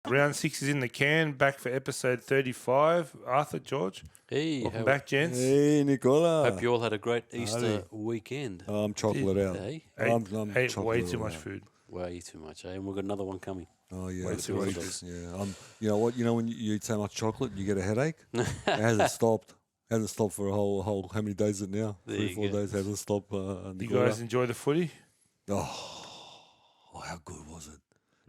Round 6 is in the can. Back for episode 35. Arthur, George, Hey, welcome back, gents. Hey, Nicola. hope you all had a great Easter weekend. I'm chocolate out. Hey, I'm Ate chocolate way too out. much food. way too much, eh? And we've got another one coming. Oh yeah, Way it's too much. outrageous. Yeah, you know what? You know when you eat so much chocolate, you get a headache. It hasn't stopped. Hasn't stopped for a whole. How many days is it now? There 3 you 4 go. days hasn't stopped. You Nicola. guys enjoy the footy? Oh, how good was it?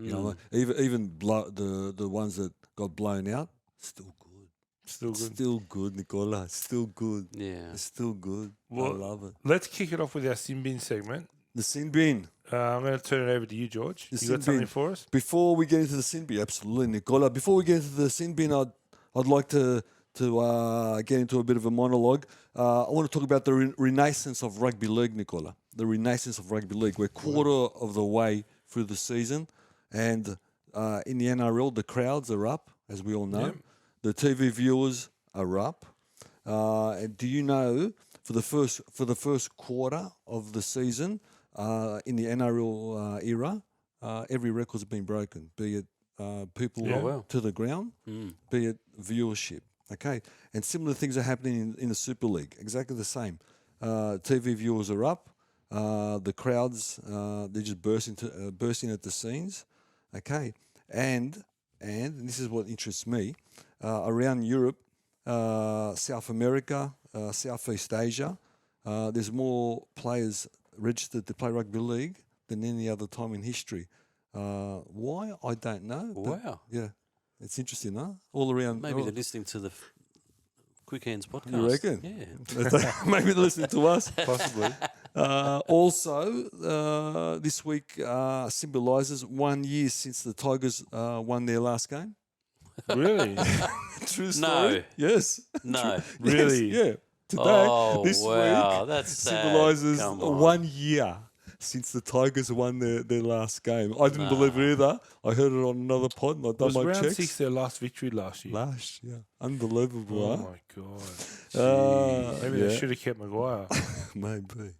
You know, even the ones that got blown out, still good. Still good. Still good, Nicola. Still good. Yeah. It's still good. Well, I love it. Let's kick it off with our sin bin segment. The sin bin. I'm going to turn it over to you, George. The You sin got something bin. for us? Before we get into the sin bin, absolutely, Nicola. Before we get into the sin bin, I'd like to get into a bit of a monologue. I want to talk about the renaissance of rugby league, Nicola. The renaissance of rugby league. We're quarter of the way through the season, and in the NRL, the crowds are up, as we all know. Yep. The TV viewers are up. And do you know for the first quarter of the season in the NRL era, every record's been broken, be it people to the ground, be it viewership. Okay, and similar things are happening in the Super League. Exactly the same. TV viewers are up. The crowds they're just bursting at the seams. Okay, and this is what interests me. Around Europe, South America, Southeast Asia, there's more players registered to play rugby league than any other time in history. Why? I don't know. Wow. Yeah, it's interesting, huh? All around. Maybe they're listening to the Quick Hands podcast. You reckon? Yeah. Maybe they're listening to us. Possibly. Also, this week symbolises 1 year since the Tigers won their last game. Really? True story. No. Yes. No. Really? Yes, yeah. Today, Oh, this wow. week, That's sad. symbolises Come on. 1 year since the Tigers won their last game. I didn't believe it either. I heard it on another pod and I done Was my round checks. 6 their last victory last year? Last year. Unbelievable, Oh, huh? my God. Maybe they yeah. should have kept Maguire. Maybe.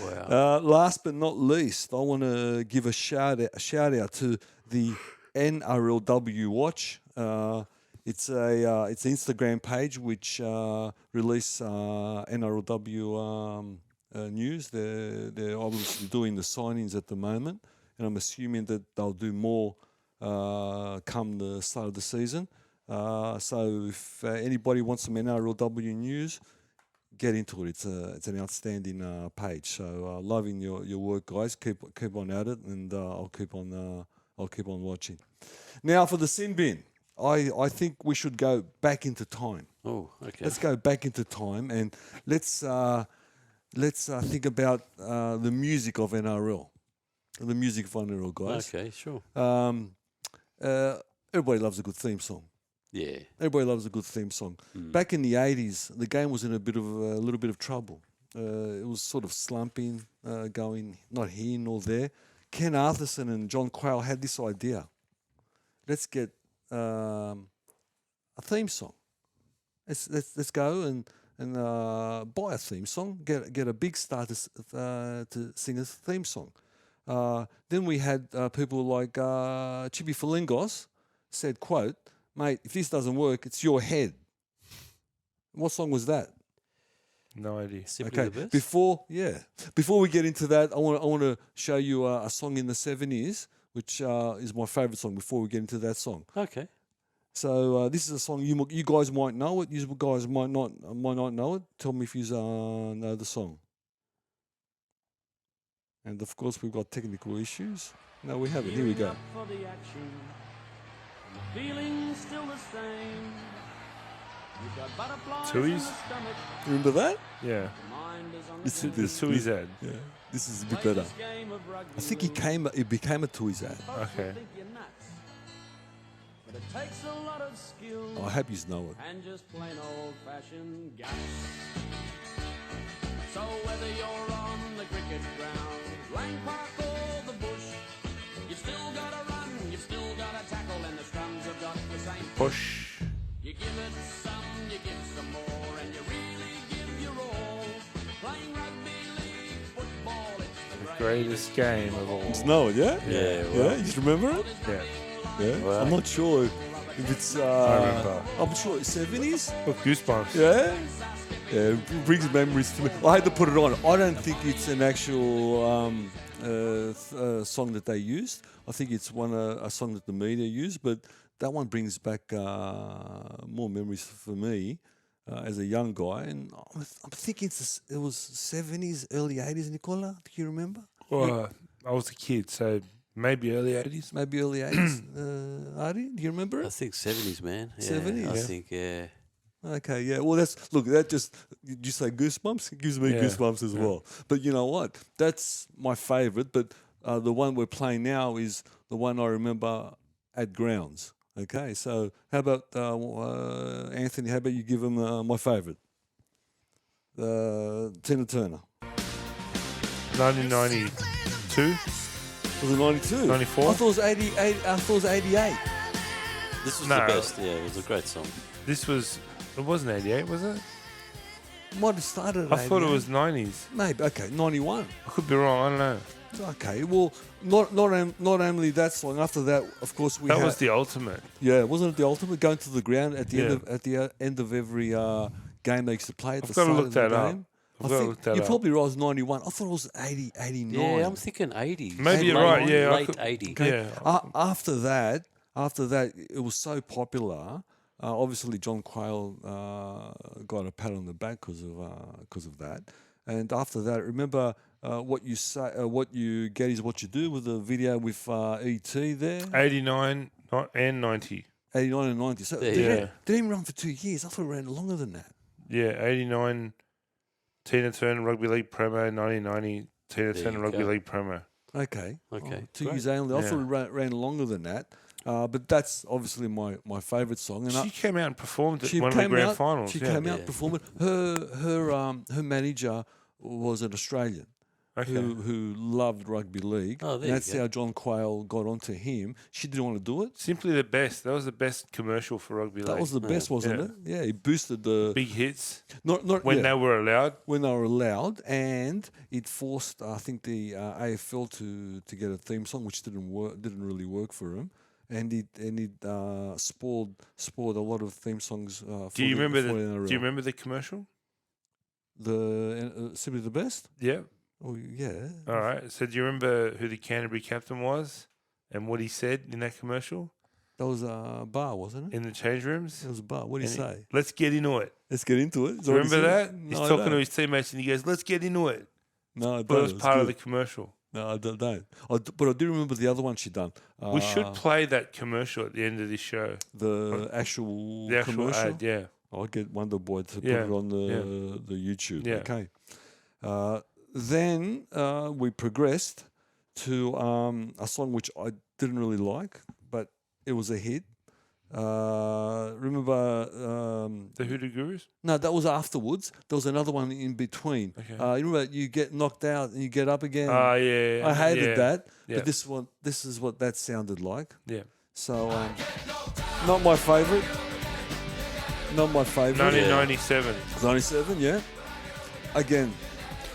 Wow. Last but not least, I want to give a shout out to the NRLW Watch. It's an Instagram page which release NRLW news. They're obviously doing the signings at the moment, and I'm assuming that they'll do more come the start of the season. So if anybody wants some NRLW news, get into it. It's an outstanding page. So loving your work, guys. Keep on at it, and I'll keep on watching. Now for the sin bin, I think we should go back into time. Oh, okay. Let's go back into time and let's think about the music of NRL. The music of NRL, guys. Okay, sure. Everybody loves a good theme song. Yeah. Everybody loves a good theme song. Back in the 80s, the game was in a little bit of trouble. It was sort of slumping, going not here nor there. Ken Arthurson and John Quayle had this idea. Let's get a theme song. Let's go and buy a theme song. Get a big star to sing a theme song. Then we had people like Chibi Falingos said, quote, "Mate, if this doesn't work, it's your head." What song was that? No idea. Simply the best. Before we get into that, I want to show you a song in the 70s, which is my favourite song. Before we get into that song, Okay. so this is a song you guys might know it. You guys might not know it. Tell me if you know the song. And of course, we've got technical issues. No, we haven't. Here we go. For the action, the feeling's still the same. You've got butterflies in the Tui's? stomach, Remember that? Yeah. your mind is on the This is move. The Sui's ad. Yeah, this is a bit Play better. this game of rugby I think he became a Tui's ad. Folks will Okay. think you're nuts, but it takes a lot of skill I hope you know it. and just plain old-fashioned guts. So whether you're on the cricket ground, Lang Park or the bush, you've still got to run, you've still got to tackle, and the scrums have got the same Push. You give it some, you give some more, and you really give your all. Playing rugby league football, it's the Greatest game of all. You know it, yeah? Yeah, Yeah, you remember it? Yeah. Yeah, Wow. I'm not sure if it's. remember. I'm sure it's 70s. Got goosebumps. Yeah. Yeah, it brings memories to me. I had to put it on. I don't think it's an actual song that they used. I think it's a song that the media used, but that one brings back more memories for me as a young guy. And I'm thinking it was 70s, early 80s, Nicola. Do you remember? Well, I was a kid, so maybe early 80s. Maybe early 80s. Artie, do you remember I it? think 70s, man. Yeah, 70s? I Yeah. think, yeah. Okay, yeah. Well, that just, did you say goosebumps? It gives me Yeah. goosebumps as well. But you know what? That's my favourite. But the one we're playing now is the one I remember at grounds. Okay, so how about Anthony? How about you give him my favourite? Tina Turner. 1992. Was it 92? 94? I thought it was 88. I thought it was 88. This was No. the best. Yeah, it was a great song. This was. It wasn't 88, was it? Might have started at I thought it 88. was 90s. Maybe, okay, 91. I could be wrong. I don't know. Okay, well, not only that song. After that, of course, we That had, was the ultimate. yeah, wasn't it the ultimate going to the ground at the Yeah. end of every game they used to play at I've the gotta start look of the that up. game? I've I gotta think look that you up. probably right, it was 91. I thought it was 80, 89. Yeah, I'm thinking 80s. Maybe you're Late- right, yeah, I Late could- 80s. Okay. Yeah. After that, it was so popular. Obviously, John Quayle got a pat on the back because of that. And after that, remember what you say, what you get is what you do with the video with ET there, 89 and 90. 89 and 90. So Yeah. didn't even run for 2 years. I thought it ran longer than that. Yeah, 89 Tina Turner Rugby League promo, 1990 Tina There Turner you Rugby go. League promo. Okay. Okay, 2 great. years only. I Yeah. thought it ran longer than that. But that's obviously my favourite song. And She came out and performed at she one of the came grand out, finals. She yeah. came out Yeah. performing. Her manager was an Australian Okay. who loved rugby league. Oh, there and you that's go. how John Quayle got onto him. She didn't want to do it. Simply the best. That was the best commercial for rugby league. That was the best, wasn't Yeah. it? Yeah, he boosted the Big hits not when yeah, they were allowed. when they were allowed, and it forced I think the AFL to get a theme song, which didn't really work for him. And it spoiled a lot of theme songs. Do you remember for the NRL. Do you remember the commercial? the Simply the Best? Yeah. Oh yeah. All right. So do you remember who the Canterbury captain was and what he said in that commercial That was a bar, wasn't it? in the change rooms? It was a bar. What did he And say? Let's get into it. Let's get into it. Is what he Remember said? that? No, He's I talking to don't. his teammates and he goes, "Let's get into it." No, I But it don't. was It's part of the good. commercial. No, I don't. But I do remember the other one she done. We should play that commercial at the end of this show. the actual The actual commercial. ad, yeah. I'll get Wonder Boy to Yeah, put it on the YouTube. Yeah. Okay. Then we progressed to a song which I didn't really like, but it was a hit. Remember? The Hoodoo Gurus? No, that was afterwards. There was another one in between. Okay. You remember you get knocked out and you get up again. Oh, yeah. I hated yeah, that. yeah. But this is what that sounded like. Yeah. So, not my favourite. Not my favourite. 1997. 97, yeah. Again,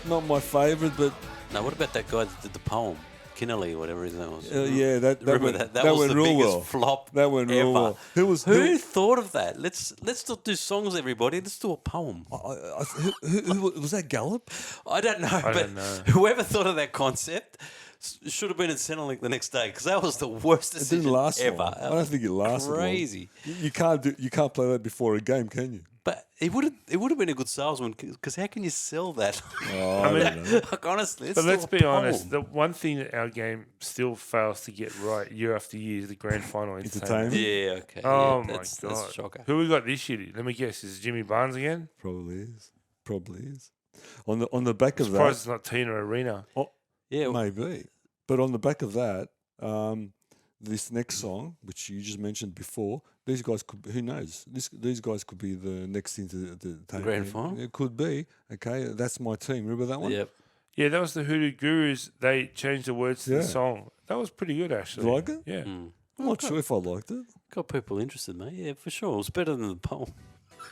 not my favourite, but Now, what about that guy that did the poem? Kinnelly, whatever his name was. yeah, that Remember went, that? That was went the real biggest well. flop That went real ever. well. Who Who thought of that? Let's not do songs, everybody. Let's do a poem. who was that? Gallup? I don't know, but don't know. whoever thought of that concept should have been in Centrelink the next day because that was the worst It decision didn't last ever. long. I don't think it lasted long. Crazy. You can't play that before a game, can you? But it would have been a good salesman because how can you sell that? Oh, I mean, I don't know. Like honestly, But let's do a be honest, poem. the one thing that our game still fails to get right year after year is the grand final entertainment. Entertainment? Yeah, okay. Oh yeah, my that's god! a shocker. Who we got this year? Let me guess. Is it Jimmy Barnes again? Probably is. On the back of Surprised that, it's not Tina Arena. Yeah, maybe. But on the back of that, this next song, which you just mentioned before, these guys could. Who knows? These guys could be the next thing to the grand final? It could be. Okay, that's my team. Remember that one? yep. Yeah, that was the Hoodoo Gurus. They changed the words to Yeah. the song. That was pretty good, actually. You like it? Yeah. Mm. I'm not sure if I liked it. Got people interested, mate. Yeah, for sure. It was better than the poem.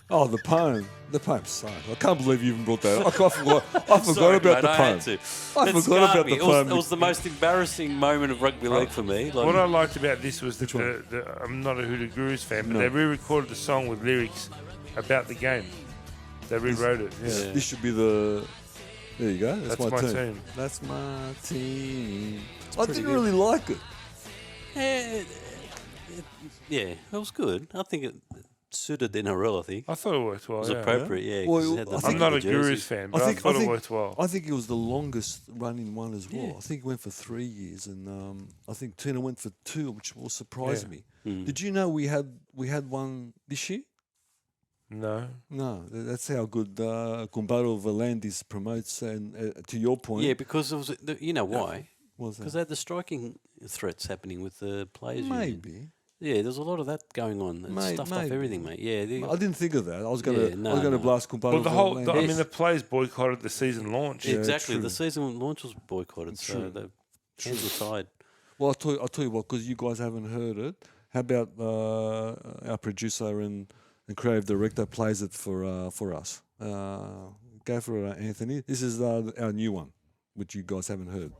Oh, the poem. The poem sucked. I can't believe you even brought that up. I forgot Sorry, about mate, the I poem. had to. I It forgot scarred about me. the poem. It was the most embarrassing moment of rugby league for me. Like, What I liked about this was that one? I'm not a Hoodoo Gurus fan, but No. they re-recorded the song with lyrics about the game. They rewrote it. Yeah. This should be the. There you go. That's, That's my team. team. That's my team. I didn't good. really like it. yeah, it was good. I think it suited NRL, I think. I thought it worked well. It was Yeah. appropriate, yeah. 'cause Well, it had the I I'm think- not the a Gurus jerseys. fan, but I thought it worked well. I think it was the longest running one as well. Yeah. I think it went for 3 years, and I think Tina went for 2, which will surprise Yeah. me. Mm. Did you know we had one this year? No. No, that's how good Gumbaro Valandis promotes. And to your point, Yeah, because it was, you know why? what was Because that? they had the striking threats happening with the players. union. Maybe. Yeah, there's a lot of that going on. It stuffed off maybe. everything, mate. Yeah. I didn't think of that. I was gonna, Yeah, no, I was gonna no. blast Gumbaro. Well, Valandis. I mean, the players boycotted the season launch. Yeah, exactly. true. The season launch was boycotted, so True. the hands were tied. Well, I'll tell you what, because you guys haven't heard it. How about our producer and creative director plays it for us? Go for it, Anthony. This is our new one, which you guys haven't heard.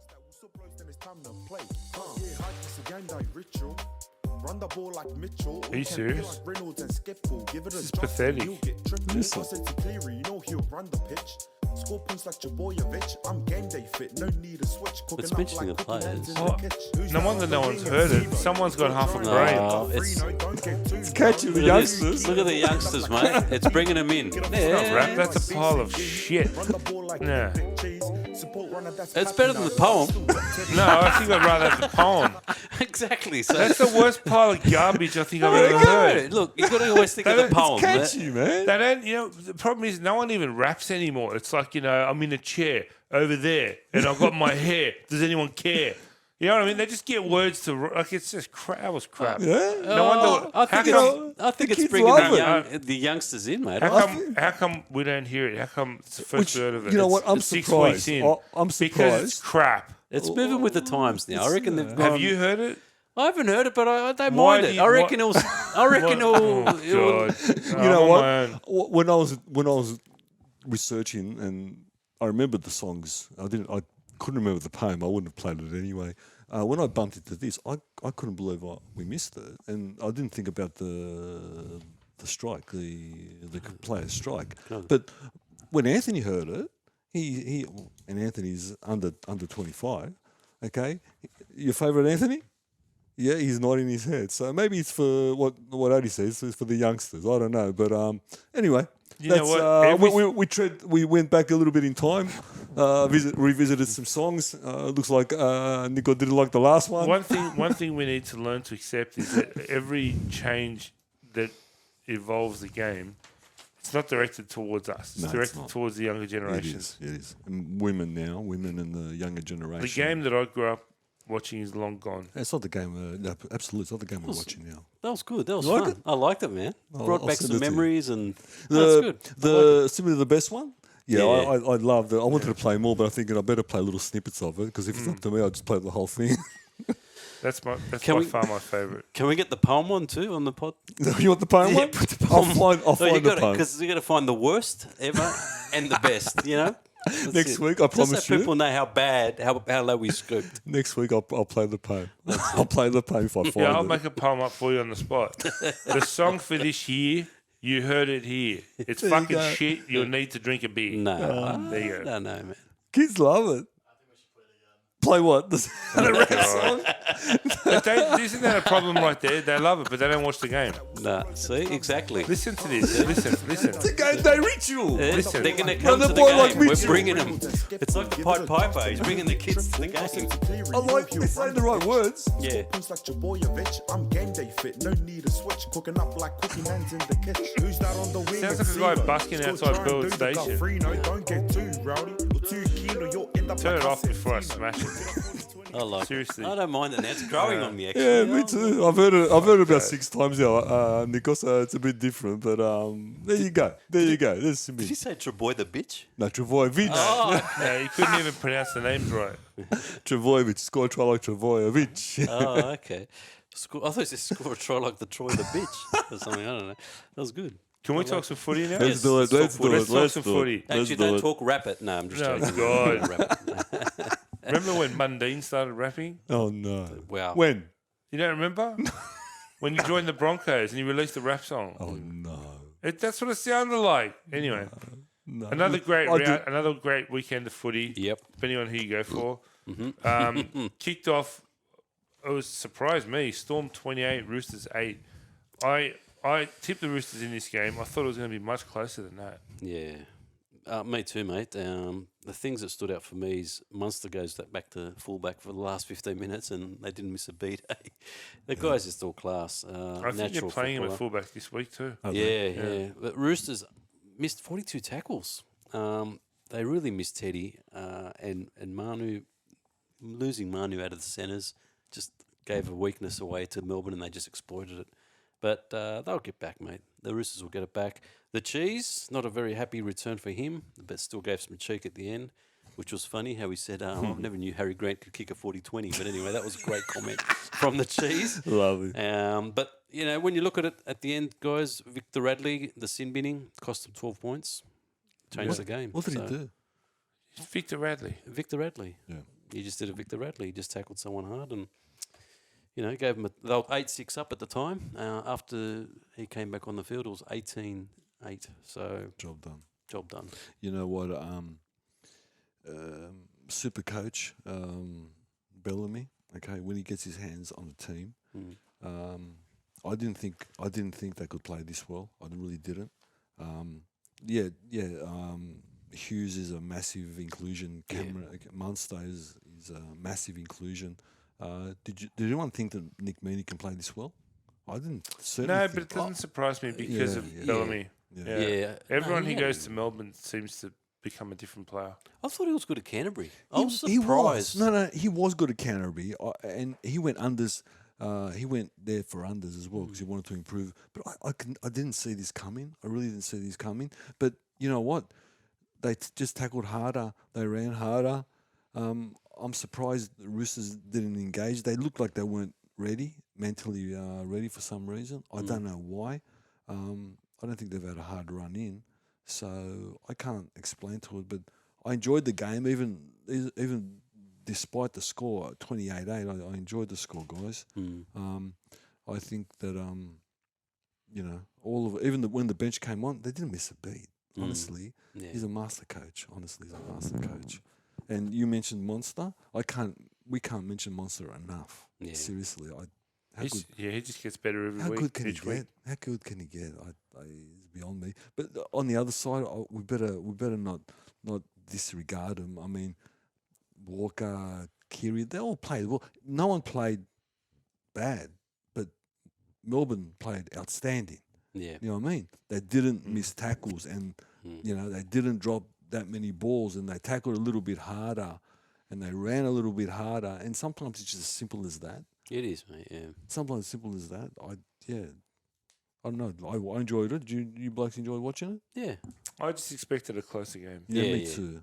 Are you serious? This is pathetic. Listen. Score points like Jaboyevich. I'm game day fit, no need a switch. It's mentioning the players. Oh, no wonder no one's heard it. Someone's got half a brain. No, it's Catching the look at this. youngsters. Look at the youngsters, mate. It's bringing them in. Not rap, that's a pile of shit. Yeah. It's better than the poem. No, I think I'd rather have the poem. Exactly. So That's the worst pile of garbage I think I've ever heard. Look, you've got to always think of the poem. Catchy, man. They don't, the problem is no one even raps anymore. It's like, I'm in a chair over there and I've got my hair. Does anyone care? You know what I mean? They just get words to, like, it's just crap. That was crap. Yeah. No wonder. I think, I think the it's kids bringing love the youngsters in, mate. How come we don't hear it? How come it's the first word of it? You know what? I'm It's 6 surprised. weeks in. I'm Because it's surprised. crap. It's moving with the times now. I reckon they've gone. Have you heard it? I haven't heard it, but they Why mind do it. you- I reckon what- it'll. I reckon Oh, it'll. God. You know what? When I was researching, and I remembered the songs, I couldn't remember the poem. I wouldn't have played it anyway. When I bumped into this, I couldn't believe we missed it, and I didn't think about the strike, the player's strike. But when Anthony heard it, he and Anthony's under 25. Okay, your favourite Anthony? Yeah, he's nodding his head. So maybe it's for what Adi says. It's for the youngsters. I don't know, but anyway. You know what? We went back a little bit in time, revisited some songs. Looks like Nico didn't like the last one. One thing we need to learn to accept is that every change that evolves the game, it's not directed towards us. It's No, it's directed not. towards the younger It generations. is. And women and the younger generation. The game that I grew up watching is long gone. It's not the game. No, absolutely, it's not the game we're watching now. That was good. That was You like fun. it? I liked it, man. Brought I'll back send some it to you. memories and that's good. Similar to the best one. Yeah, Yeah. I loved it. I wanted to play more, but I'm thinking I better play little snippets of it because if it's up to me, I'll just play the whole thing. That's by we- far my favourite. Can we get the poem one too on the pod? You want the poem Yeah, one? put the I'll poem. find the poem. Because you got to find the worst ever and the best. You know. That's Next it. week, I Just promise so you. people know how low we scooped. Next week, I'll play the poem. I'll play the poem if I find Yeah, I'll it. make a poem up for you on the spot. The song for this year, you heard it here. It's There you fucking go. shit. You'll need to drink a beer. No, There you go. no, man. Kids love it. Play what? The rap song? But isn't that a problem right there? They love it, but they don't watch the game. No, see, exactly. Listen to this. Listen. It's a game day ritual. Yeah, Listen. they're going to come the to the boy game. like me We're too. bringing them. It's like the Pied Piper. He's bringing the kids to the game. I like they're saying the right words. Yeah. Points like Jaboyevich. I'm game day fit, no need a switch. Cooking up like cooking hands in the kitchen. Who's that on the wing? Sounds like a guy busking outside Burwood Station. Don't get too rowdy or too keen or you'll end up Turn like it off us. before I smash it. I like Seriously. it. I don't mind it now. It's growing on me, actually. Yeah, me too. I've heard it about 6 times now, Nico, so it's a bit different. But there you go. There's some Did you say Treboy the bitch? No, Travojevic. No, you couldn't even pronounce the names right. Travojevic. Score a try like Travojevic. Oh, okay. I thought you said score a try like the Troy the bitch or something. I don't know. That was good. Can we talk some footy now? Let's do it, Let's talk some footy. Actually, don't talk, rap it. No, I'm just No, joking. God. Rap it. Remember when Mundine started rapping? Oh no! Wow. When? You don't remember? When you joined the Broncos and you released the rap song. Oh no! That's what it sounded like. Anyway, No. another great I did- another great weekend of footy. Yep. Depending on who you go for. Mm-hmm. Kicked off. It was surprised me. Storm 28, Roosters 8. I tipped the Roosters in this game. I thought it was going to be much closer than that. Yeah. Me too, mate. The things that stood out for me is Munster goes back to fullback for the last 15 minutes and they didn't miss a beat. The guys are still class. I think they're playing him at fullback this week too. Yeah. But Roosters missed 42 tackles. They really missed Teddy and Manu. Losing Manu out of the centres just gave a weakness away to Melbourne and they just exploited it. But they'll get back, mate. The Roosters will get it back. The Cheese, not a very happy return for him, but still gave some cheek at the end, which was funny how he said, I never knew Harry Grant could kick a 40-20. But anyway, that was a great comment from the Cheese. Lovely. But, you know, when you look at it at the end, guys, Victor Radley, the sin binning, cost him 12 points. Changed the game. What did he do? Victor Radley. Victor Radley. Yeah. He just did a Victor Radley. He just tackled someone hard and, you know, gave him they were 8-6 up at the time. After he came back on the field, it was 18-8. So Job done. job done. You know what? Super coach Bellamy. Okay, when he gets his hands on the team, I didn't think they could play this well. I really didn't. Hughes is a massive inclusion. Munster is a massive inclusion. Did anyone think that Nick Meaney can play this well? I didn't. No, but it doesn't surprise me because of Bellamy. Yeah. Everyone No, who he goes had- to Melbourne seems to become a different player. I thought he was good at Canterbury. I was He was. surprised. No, he was good at Canterbury, and he went unders. He went there for unders as well because he wanted to improve. But I didn't see this coming. I really didn't see this coming. But you know what? They just tackled harder. They ran harder. I'm surprised the Roosters didn't engage. They looked like they weren't mentally ready for some reason. I don't know why. I don't think they've had a hard run in, so I can't explain to it. But I enjoyed the game, even despite the score, 28-8. I enjoyed the score, guys. I think that you know, when the bench came on, they didn't miss a beat. Honestly, he's a master coach. Honestly, he's a master coach. And you mentioned Monster. We can't mention Monster enough. Yeah. Seriously, He just gets better every how week. good can he each week. get? How good can he get? It's beyond me. But on the other side, we better not disregard him. I mean, Walker, Kiri, they all played well. No one played bad, but Melbourne played outstanding. Yeah. You know what I mean? They didn't miss tackles, and you know they didn't drop that many balls, and they tackled a little bit harder, and they ran a little bit harder. And sometimes it's just as simple as that. It is, mate, yeah. Sometimes as simple as that. I don't know. I enjoyed it. Did you blokes enjoy watching it? Yeah. I just expected a closer game. Yeah, Yeah, me yeah. too.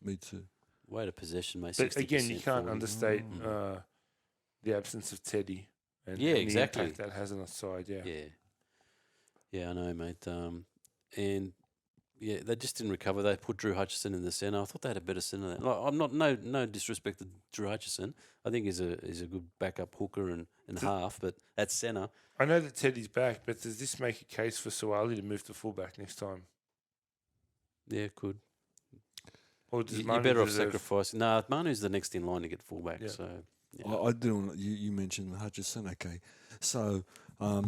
Me too. Weight of possession, mate. But again, you 60%, can't 40. understate the absence of Teddy. And, Yeah, and exactly. the impact that has on the side, Yeah, I know, mate. And yeah, they just didn't recover. They put Drew Hutchison in the centre. I thought they had a better centre. Like, I'm not no disrespect to Drew Hutchison. I think he's a good backup hooker and half, but at centre, I know that Teddy's back, but does this make a case for Suwali to move to fullback next time? yeah, good. Or does You're Manu better off deserve- sacrificing. Nah, Manu's the next in line to get fullback. Yeah. So yeah. I do want you mentioned Hutchison. Okay, so I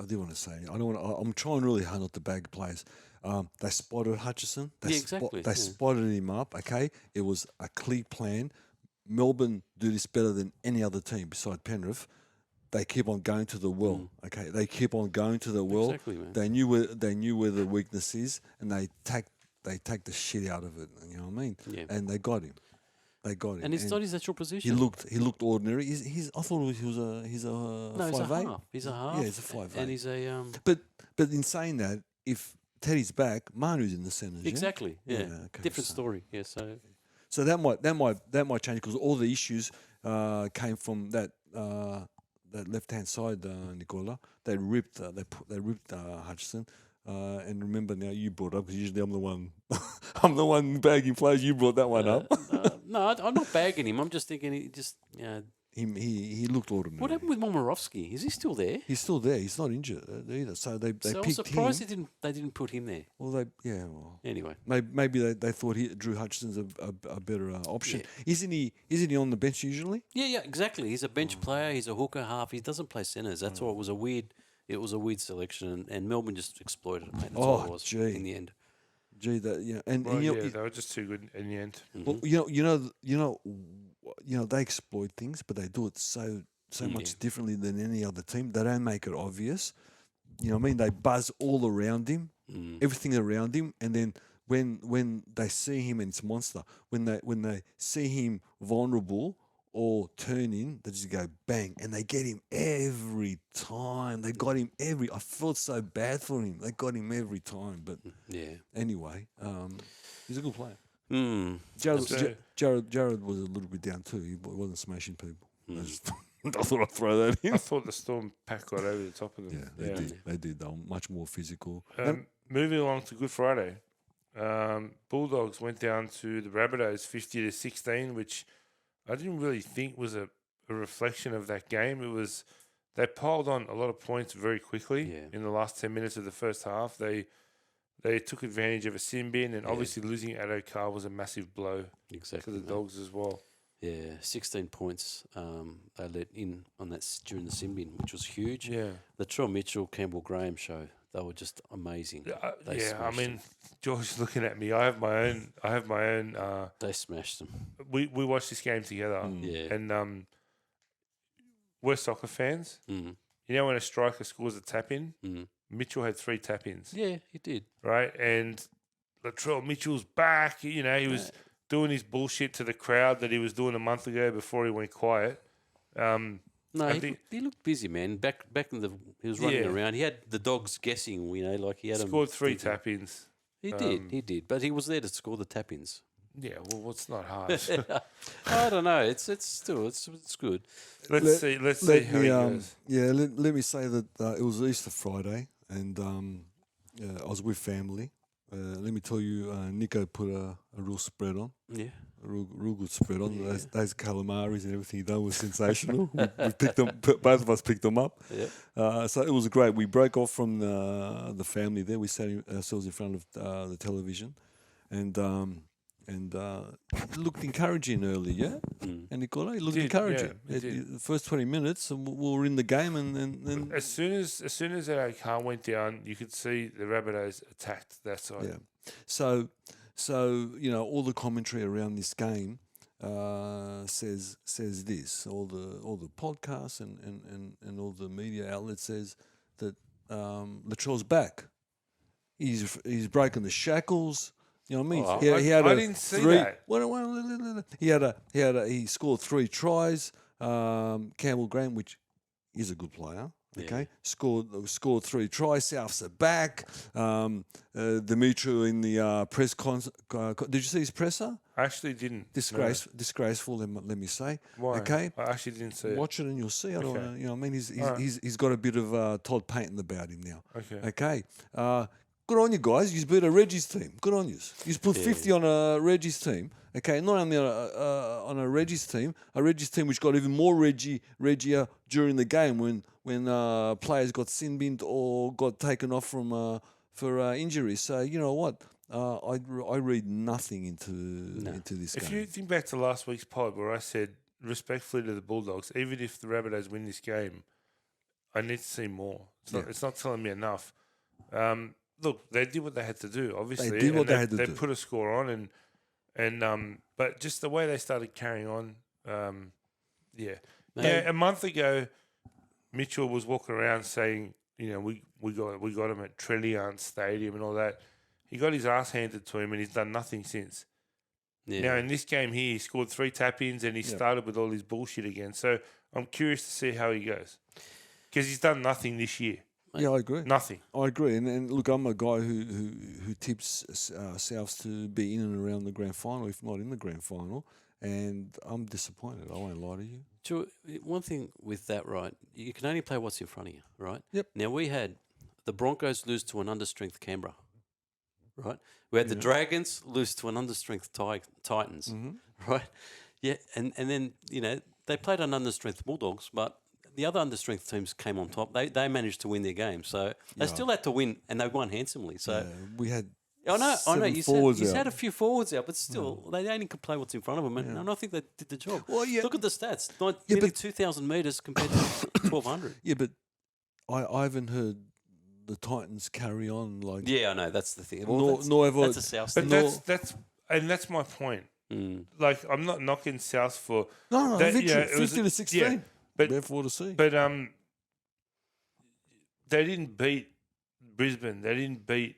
do want to say I don't want. I'm trying really hard not to bag players. They spotted Hutchison. They exactly, They yeah. spotted him up. Okay, it was a clear plan. Melbourne do this better than any other team beside Penrith. They keep on going to the well. Okay, they keep on going to the well. Exactly, man. They knew where the weakness is, and they take the shit out of it. You know what I mean? Yeah. And they got him. And it's not his natural position. He looked ordinary. I thought he's a he's a 5'8". half. He's a half. Yeah, he's a 5'8". And he's a But in saying that, if Teddy's back, Manu's in the centre. exactly. Yeah. okay, Different so- story. Yeah. So So that might change because all the issues came from that that left hand side, Nicola. They ripped Hutchinson. And remember now, you brought up because usually I'm the one, I'm the one bagging players. You brought that one up. No, I'm not bagging him. I'm just thinking he just He looked ordinary. What happened with Momirovski? Is he still there? He's still there. He's not injured either. So they So I'm picked surprised him. they didn't put him there. Well, Anyway, maybe they thought Drew Hutchinson's a better option. Isn't he on the bench usually? yeah, exactly. He's a bench player. He's a hooker half. He doesn't play centres. That's why it was a weird selection, and Melbourne just exploited it, mate. That's all it was in the end. Gee, and Well, you know, they were just too good in the end. well, they exploit things, but they do it so much differently than any other team. They don't make it obvious. You know what I mean? They buzz all around him, everything around him, and then when they see him and it's a monster, when they see him vulnerable or turning, they just go bang, and they get him every time. They got him I felt so bad for him. They got him every time. But anyway, he's a good player. Jared was a little bit down too. He wasn't smashing people. I thought I'd throw that in. I thought the Storm pack got over the top of them. Yeah, they did. They were much more physical. Moving along to Good Friday, Bulldogs went down to the Rabbitohs 50-16, which I didn't really think was a reflection of that game. They piled on a lot of points very quickly in the last 10 minutes of the first half. They took advantage of a sin bin, and obviously losing Addo Carr was a massive blow to the Dogs as well. Yeah, 16 points they let in on that during the sin bin, which was huge. Yeah. Latrell Mitchell, Campbell Graham show, they were just amazing. I mean, George's looking at me. I have my own. They smashed them. We watched this game together, and we're soccer fans. You know when a striker scores a tap in, Mitchell had 3 tap ins. Yeah, he did. Right, and Latrell Mitchell's back. You know, he was doing his bullshit to the crowd that he was doing a month ago before he went quiet. No, he looked busy, man. Back in he was running around. He had the Dogs guessing, like he had scored 3 tap-ins. He did, but he was there to score the tap-ins. Yeah, well, it's not hard. I don't know. It's good. Let's see how he goes. Yeah, let me say that it was Easter Friday, and I was with family. Let me tell you, Nico put a real spread on. Yeah. A real good spread on. Yeah. Those calamaris and everything he done was sensational. we picked them, both of us picked them up. Yeah. So it was great. We broke off from the family there. We sat ourselves in front of the television, and it looked encouraging early, yeah? And Nicola, it looked encouraging. The first 20 minutes, we were in the game, and as soon as that car went down, you could see the Rabbitohs attacked that side. Yeah. So all the commentary around this game says this. All the podcasts and all the media outlets says that Latrell's back. He's broken the shackles. You know what I mean? I didn't see that. He scored 3 tries. Campbell Graham, which is a good player, okay, scored 3 tries. Souths are back. Dimitri in the press did you see his presser? I actually didn't. Disgraceful. Let me say. Why? Okay, I actually didn't see it. Watch it and you'll see. I don't. You know what I mean? He's got a bit of Todd Payton about him now. Okay. Good on you guys. You beat a Reggie's team. Good on you. You put 50 on a Reggie's team. Okay, not only on a Reggie's team which got even more Reggia during the game when players got sin binned or got taken off for injuries. So you know what? I read nothing into this game. If you think back to last week's pod where I said respectfully to the Bulldogs, even if the Rabbitohs win this game, I need to see more. It's not telling me enough. Look, they did what they had to do. Obviously, they did what they had to do. They put a score on, and but just the way they started carrying on, a month ago, Mitchell was walking around saying, we got him at Trilliant Stadium and all that. He got his ass handed to him, and he's done nothing since. Yeah. Now in this game here, he scored 3 tap-ins, and he started with all his bullshit again. So I'm curious to see how he goes, because he's done nothing this year. Yeah, I agree. Nothing. I agree, and look, I'm a guy who tips Souths to be in and around the grand final, if not in the grand final. and I'm disappointed. I won't lie to you. Drew, one thing with that, right? You can only play what's in front of you, right? Yep. Now we had the Broncos lose to an understrength Canberra, right? We had the Dragons lose to an understrength Titans, right? Yeah, and then they played an understrength Bulldogs, but the other understrength teams came on top. They managed to win their game, so they still had to win, and they won handsomely. So We had. I know. seven You forwards said out. a few forwards out, but still, they only could play what's in front of them, and I think they did the job. Well, yeah. Look at the stats: nearly 2,000 meters compared to 1,200. Yeah, but I haven't heard the Titans carry on like. Yeah, I know. That's the thing. Well, Nor ever. that's a South But thing. that's my point. Mm. Like, I'm not knocking South for No, that, victory, it was- 50 to 16. yeah, but Therefore to see. but they didn't beat Brisbane. They didn't beat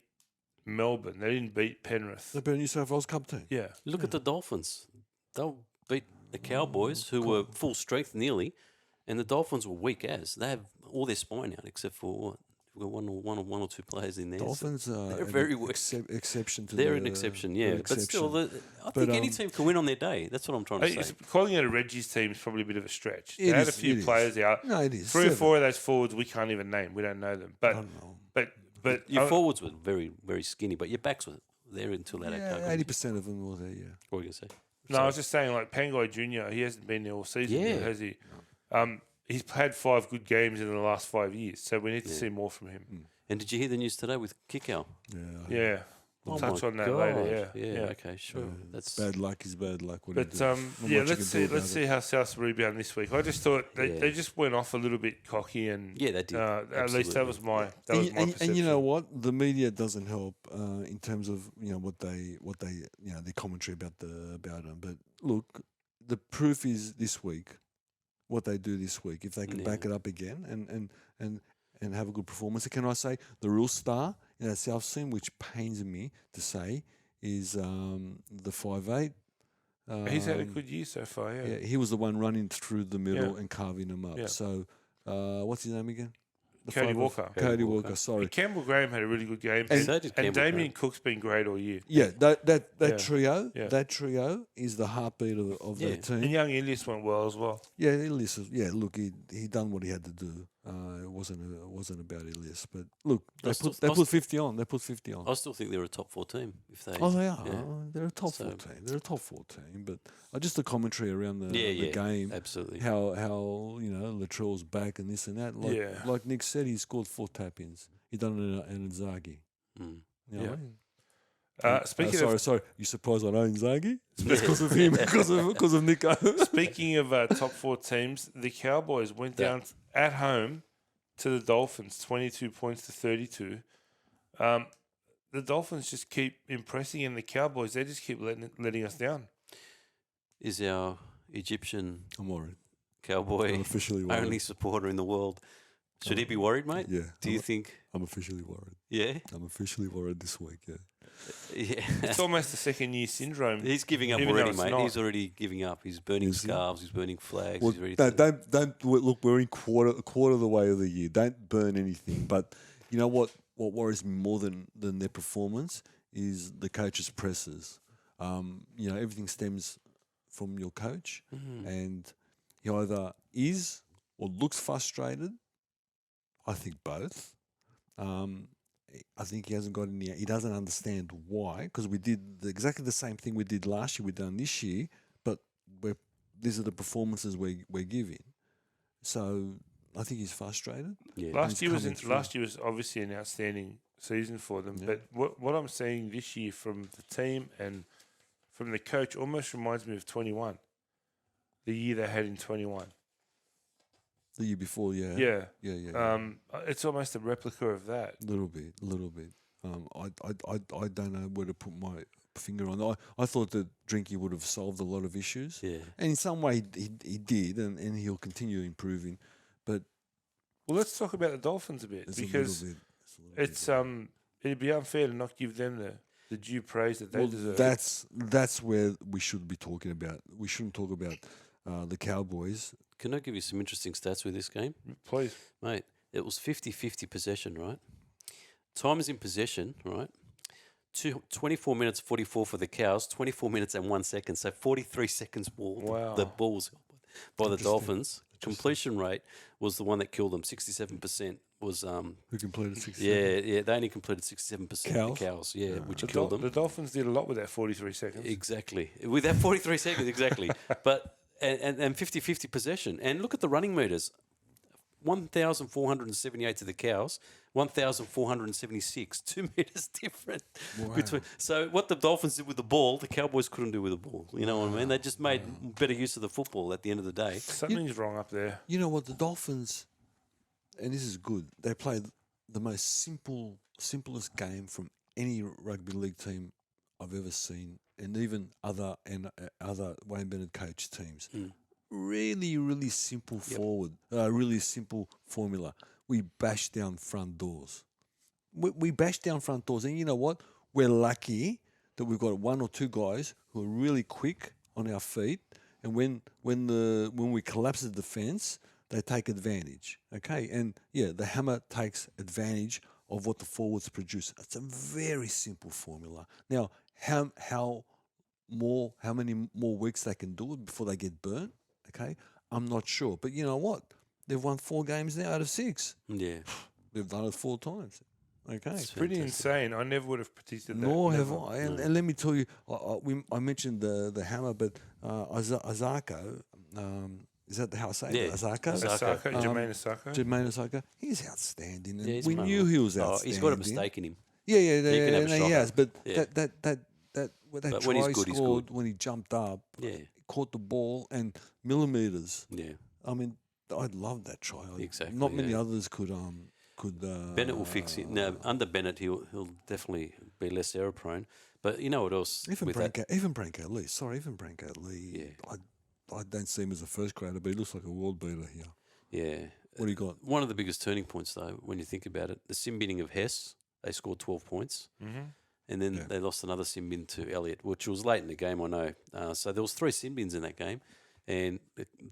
Melbourne. They didn't beat Penrith. They beat New South Wales Cup team. Yeah, Look at the Dolphins. They'll beat the Cowboys, who were full strength nearly, and the Dolphins were weak as. They have all their spine out except for we've got one or two players in there. Dolphins are they're an very weak. exception to They're the, an exception, they're yeah. an But still, exception. I think any um, team can win on their day. That's what I'm trying to say. calling it a Reggie's team is probably a bit of a stretch. They It had a is, few it is. players out. No, it is. 3 or Seven. 4 of those forwards we can't even name. We don't know them. I But don't know. but Your forwards were very, very skinny, but your backs were there until that. Yeah, 80% of them were there, yeah. What were you going to say? No, I was just saying, like, Pangai Jr., he hasn't been there all season, Yeah. yet, has he? He's had 5 good games in the last 5 years, so we need to see more from him. And did you hear the news today with Kickow? Yeah. Yeah, we'll Oh touch my on that God. later. Yeah, Okay, sure. That's Bad luck is bad luck. What But do you do? Not yeah, much you let's can do see. Let's about see how Souths rebound this week. I just thought they just went off a little bit cocky, and Yeah, they did. at least that was my And you know perception. what? The media doesn't help in terms of what they their commentary about them. But look, the proof is this week. What they do this week, if they can back it up again and have a good performance. And can I say the real star in that South scene, which pains me to say, is the 5'8". He's had a good year so far. Yeah, Yeah, he was the one running through the middle and carving them up. Yeah. So, what's his name again? The Cody 5'8". Walker. Cody Walker. Sorry. Campbell Graham had a really good game, And- and, So did and Campbell Damien Cook's been great all year. Yeah, that Yeah. trio, Yeah. that trio is the heartbeat of Yeah. that team. And young Ilias went well as well. Yeah, Elias. Yeah, look, he done what he had to do. It wasn't about Elias, but look, they put 50 on. They put 50 on. I still think they're a top 4 team. If they, Oh, they are. yeah. They're a top 4 team. They're a top 4 team. But just the commentary around the game, absolutely. how Latrell's back and this and that. Like, Yeah. like Nick said, he scored 4 tap-ins. He done it in Inzaghi. Mm. You know Yeah. what I mean? Speaking sorry. You surprised I know Inzaghi? It's because of him, because of Nico. Speaking of top 4 teams, the Cowboys went down at home to the Dolphins, 22 points to 32. The Dolphins just keep impressing, and the Cowboys, they just keep letting us down. Is our Egyptian I'm worried. cowboy I'm officially worried. only supporter in the world? Should he be worried, mate? Yeah. Do you think? I'm officially worried. Yeah. I'm officially worried this week, yeah. Yeah. It's almost a second-year syndrome. He's giving up Even though already, it's mate. not. He's already giving up. He's burning Is he? scarves. He's burning flags. Well, he's ready don't look. We're in quarter of the way of the year. Don't burn anything. But you know what? What worries me more than their performance is the coach's presses. Everything stems from your coach, and he either is or looks frustrated. I think both. I think he hasn't got any. He doesn't understand why, because we did exactly the same thing we did last year. We've done this year, but these are the performances we're giving. So I think he's frustrated. Yeah. Last year coming through. was obviously an outstanding season for them. But what I'm seeing this year from the team and from the coach almost reminds me of 21, the year they had in 21. The year before, yeah. Yeah. It's almost a replica of that. Little bit. I don't know where to put my finger on. I thought that Drinky would have solved a lot of issues, Yeah. and in some way he did, and he'll continue improving. But Well, let's talk about the Dolphins a bit it's because a little bit. it's it'd be unfair to not give them the due praise that they Well, deserve. that's where we should be talking about. We shouldn't talk about the Cowboys. Can I give you some interesting stats with this game? Please. Mate, it was 50-50 possession, right? Time is in possession, right? 24 minutes 44 for the Cows, 24 minutes and 1 second. So 43 seconds Wow. the balls by the Dolphins. Completion rate was the one that killed them. 67% was Who completed 67? yeah, they only completed 67%. Cows? The Cows, yeah, which The, killed them. the Dolphins did a lot with that 43 seconds. Exactly. With that 43 seconds, exactly. But and 50-50 possession. And look at the running meters. 1,478 to the Cows, 1,476, 2 meters different between. So what the Dolphins did with the ball, the Cowboys couldn't do with the ball. You know what I mean? They just made better use of the football at the end of the day. Something's wrong up there. You know what? The Dolphins, and this is good, they played the most simplest game from any rugby league team I've ever seen, and even other Wayne Bennett coach teams. Really, really simple forward, really simple formula. We bash down front doors. We bash down front doors, and you know what? We're lucky that we've got one or two guys who are really quick on our feet, and when we collapse the defense, they take advantage. Okay, and yeah, the hammer takes advantage of what the forwards produce. It's a very simple formula. Now, how many more weeks they can do it before they get burnt? Okay, I'm not sure, but you know what? They've won 4 games now out of 6. Yeah. They've done it 4 times. Okay, It's Pretty fantastic. insane. I never would have predicted that. nor have Never. I. And let me tell you, I mentioned the hammer, but Azarko, is that how I say Yeah, it? Azarko? Osaka, Jermaine Osaka. Jermaine Azarko, he's outstanding. And Yeah, he's we phenomenal. knew he was Oh, outstanding. he's got a mistake in him. Yeah, He can have a he shot. has. But Yeah. that But try when he's good, he's scored good. when he jumped up, Yeah. caught the ball and millimeters. Yeah. I mean, I'd love that try. Exactly, Not many yeah. others could. Bennett will fix it. Now, under Bennett, he'll definitely be less error prone. But you know what else? Even with that? Branko Lee. Sorry, even Branko Lee. Yeah. I don't see him as a first grader, but he looks like a world beater here. Yeah. What do you got? One of the biggest turning points, though, when you think about it, the sin binning of Hess, they scored 12 points. Mm-hmm. And then Yeah. they lost another sin bin to Elliott, which was late in the game, I know. So there was 3 sin bins in that game. And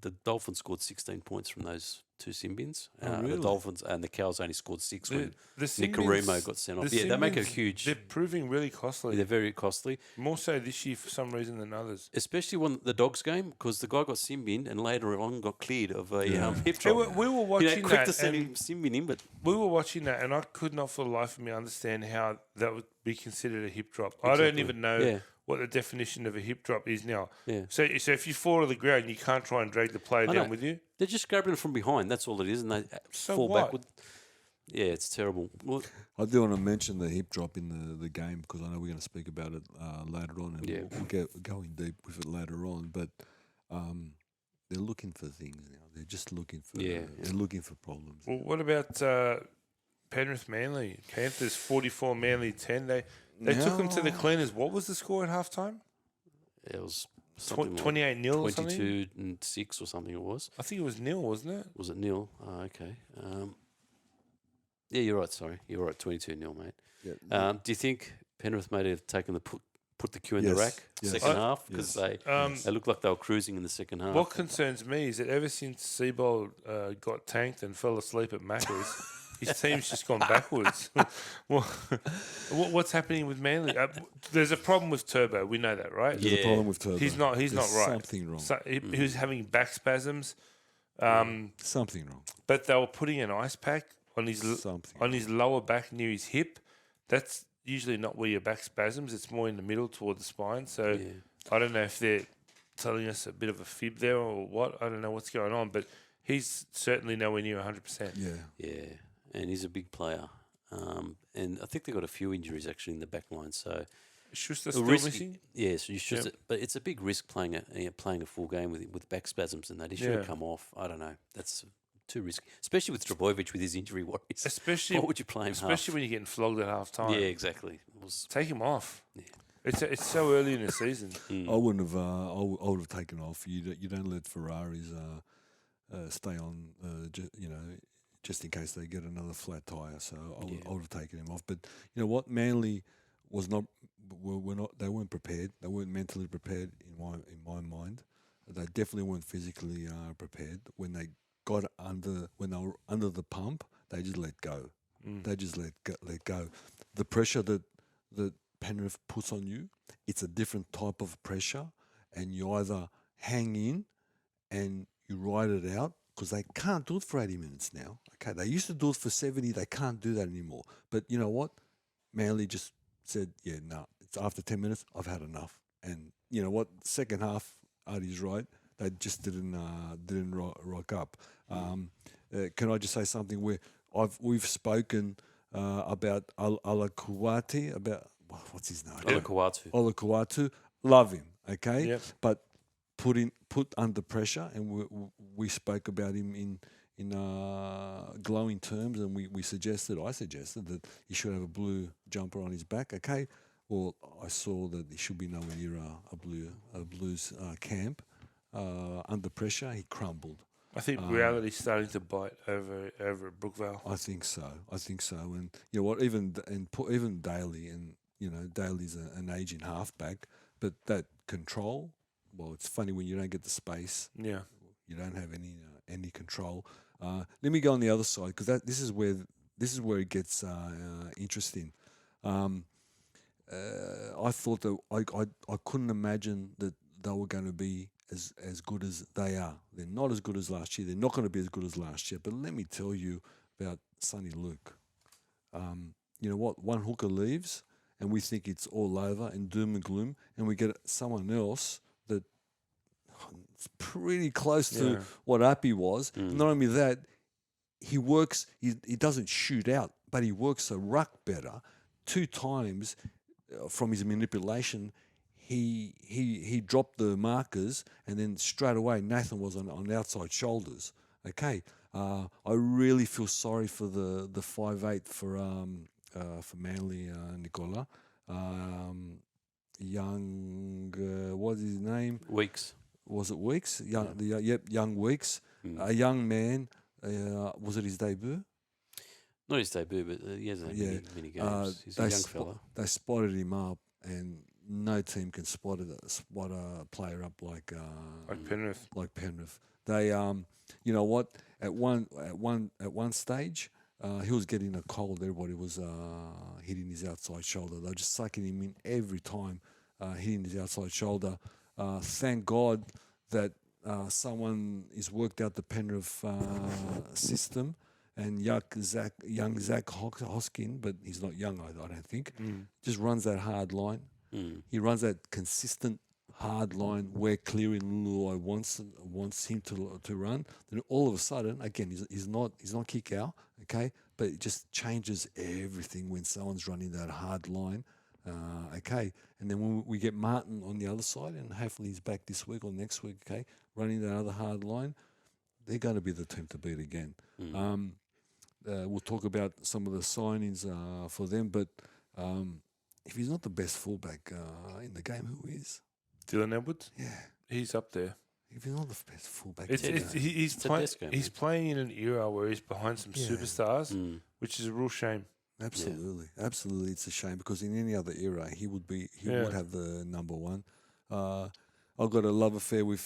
the Dolphins scored 16 points from those 2 sin bins. really? The Dolphins and the Cows only scored 6 when sin Nicarimo bins- got sent the off. Yeah, sin they make a bins, huge... They're proving really costly. They're very costly, More so this year for some reason than others. especially when the Dogs game, because the guy got sin binned and later on got cleared of a hip Hey, drop. we were watching quick to that, send and him sin bin in, but we were watching that, and I could not for the life of me understand how that would be considered a hip drop. I don't Exactly. even know Yeah. what the definition of a hip drop is now. Yeah. So if you fall to the ground, you can't try and drag the player I down know. with you. they're just grabbing it from behind. That's all it is, and they So fall what? backward. Yeah, it's terrible. Well, I do want to mention the hip drop in the game because I know we're going to speak about it later on, and Yeah. we'll go in deep with it later on. But they're looking for things now. They're just looking for they're looking for problems. Well, what about Penrith Manly? Panthers 44, Manly 10. They took them to the No. cleaners. What was the score at halftime? it was something like 28-0 or something? 22-6 or something it was. I think it was nil, wasn't it? Was it nil? Oh, okay. Yeah, you're right. Sorry. You're right. 22-0, mate. Yeah. Do you think Penrith may have taken put the queue in the Yes, rack yes. second half? Because Yes. they looked like they were cruising in the second half. What concerns me is that ever since Seabold got tanked and fell asleep at Macca's, his team's just gone backwards. What's happening with Manly? There's a problem with Turbo. We know that, right? There's a problem with Turbo. He's not There's right. Something wrong. So he was having back spasms, Something wrong. but they were putting an ice pack on his lower back near his hip. That's usually not where your back spasms. It's more in the middle toward the spine. So I don't know if they're telling us a bit of a fib there or what. I don't know what's going on, but he's certainly nowhere near 100%. Yeah. Yeah, and he's a big player. And I think they've got a few injuries actually in the back line. So Schuster still risky- missing? Yeah, so you should. Yep. But it's a big risk playing a full game with back spasms and that. He should have Yeah. come off. I don't know. That's too risky, especially with Trbojevic with his injury worries. Especially, Why would you play him especially when you're getting flogged at half time. half? Yeah, exactly. It was Take him off. It's so early in the season. I wouldn't have. I would have taken off. You don't let Ferraris stay on. Just in case they get another flat tire. So I would have taken him off. But you know what? Manly was not. Were not. They weren't prepared. They weren't mentally prepared in my mind. They definitely weren't physically prepared. When they got when they were under the pump, they just let go. They just let go. The pressure that Penrith puts on you, it's a different type of pressure, and you either hang in and you ride it out because they can't do it for 80 minutes now. Okay, they used to do it for 70. They can't do that anymore. But you know what? Manly just said, yeah, no, it's after 10 minutes, I've had enough. And you know what? Second half, Artie's right. They just didn't rock up. Can I just say something where we've spoken about Alakuati, about what's his name? Olakuatu. Love him, okay? Yep. But put under pressure, and we spoke about him in glowing terms, and I suggested that he should have a blue jumper on his back, okay? Well, I saw that he should be nowhere near a Blues camp. Under pressure, he crumbled. I think reality's starting to bite over at Brookvale. I think so. And you know what? Even Daly, and you know, Daly's an aging halfback, but that control. Well, it's funny when you don't get the space. Yeah. You don't have any control. Let me go on the other side, because this is where it gets interesting. I thought that I couldn't imagine that they were going to be as good as they are. They're not as good as last year. They're not going to be as good as last year. But let me tell you about Sonny Luke. You know what? One hooker leaves, and we think it's all over and doom and gloom, and we get someone else that it's pretty close to what Appy was. Not only that, he works. He doesn't shoot out, but he works a ruck better. 2 times from his manipulation, he dropped the markers, and then straight away Nathan was on the outside shoulders. Okay, I really feel sorry for the 5'8" for Manly, Nicola. Young, what's his name? Weeks. Was it Weeks? Young Weeks. A young man. Was it his debut? Not his debut, but he hasn't had many games. He's a young fella. They spotted him up, and no team can spot a player up like Penrith. Like Penrith. They, you know what? At one stage, he was getting a cold. Everybody was hitting his outside shoulder. They were just sucking him in every time, hitting his outside shoulder. Thank God that someone is worked out the Penrith system. And young Zach Hoskin, but he's not young, I don't think, just runs that hard line. He runs that consistent hard line where Cleary Luloi wants him to run. Then all of a sudden, again, he's not kick out, okay, but it just changes everything when someone's running that hard line, okay. And then when we get Martin on the other side, and hopefully he's back this week or next week, okay, running that other hard line, they're going to be the team to beat again. We'll talk about some of the signings for them, but if he's not the best fullback in the game, who is? Dylan Edwards? Yeah. He's up there. If he's not the best fullback He's playing in an era where he's behind some superstars, which is a real shame. Absolutely. It's a shame, because in any other era, he would have the number one. I've got a love affair with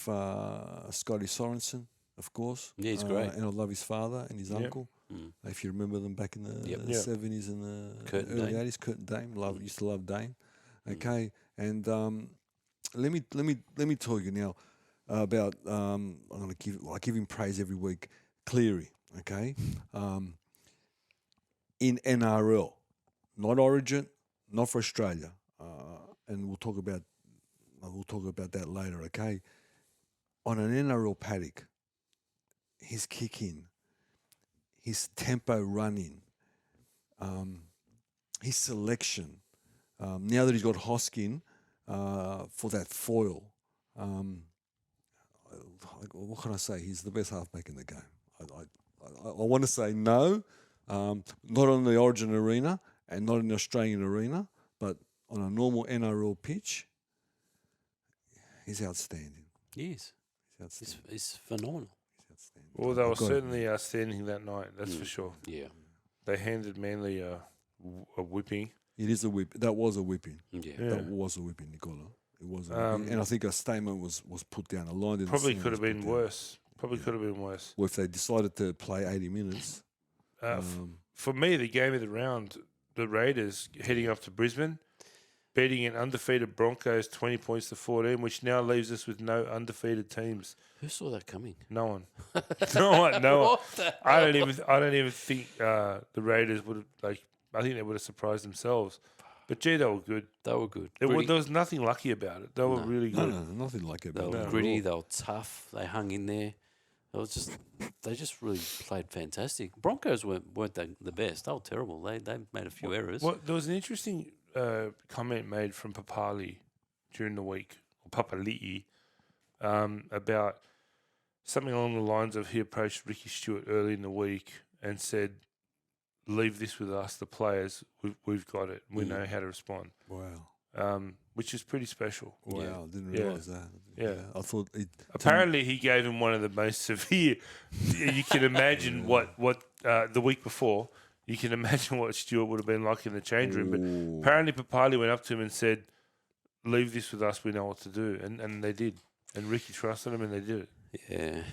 Scotty Sorensen, of course. Yeah, he's great. And I love his father and his uncle. If you remember them back in the 70s and the early 80s, Kurt and Dame, used to love Dane. Okay, and let me tell you now about I'm gonna give him praise every week. Cleary, okay, in NRL, not Origin, not for Australia, and we'll talk about that later. Okay, on an NRL paddock, his kicking, his tempo running, his selection. Now that he's got Hoskin for that foil, what can I say? He's the best halfback in the game. I want to say no, not on the Origin arena and not in the Australian arena, but on a normal NRL pitch, he's outstanding. He is. He's phenomenal. Well, they were certainly outstanding that night, that's for sure. Yeah. They handed Manly a whipping. It is a whip. That was a whipping. Yeah. That was a whipping, Nicola. It was a whipping. And I think a statement was put down. A line probably could have been worse. Could have been worse. Well, if they decided to play 80 minutes. For me, the game of the round, the Raiders heading up to Brisbane, beating an undefeated Broncos 20 points to 14, which now leaves us with no undefeated teams. Who saw that coming? No one. No one. No one. What the I hell? don't even think the Raiders would have I think they would have surprised themselves. But gee, they were good. They were good. There Gritty. was nothing lucky about it. They were really No, good. no, nothing like it. They were about it gritty. at They were tough. They hung in there. They just really played fantastic. Broncos weren't the best. They were terrible. They made a few errors. Well, there was an interesting comment made from Papali during the week, or Papali'i, about something along the lines of he approached Ricky Stewart early in the week and said, "Leave this with us, the players. We've got it. We know how to respond." Wow. Which is pretty special. Wow, didn't Yeah. realise that. Yeah. I thought it. Apparently, he gave him one of the most severe. You can imagine what the week before. You can imagine what Stewart would have been like in the change room. But apparently, Papali went up to him and said, "Leave this with us. We know what to do," and they did. And Ricky trusted him, and they did it. Yeah,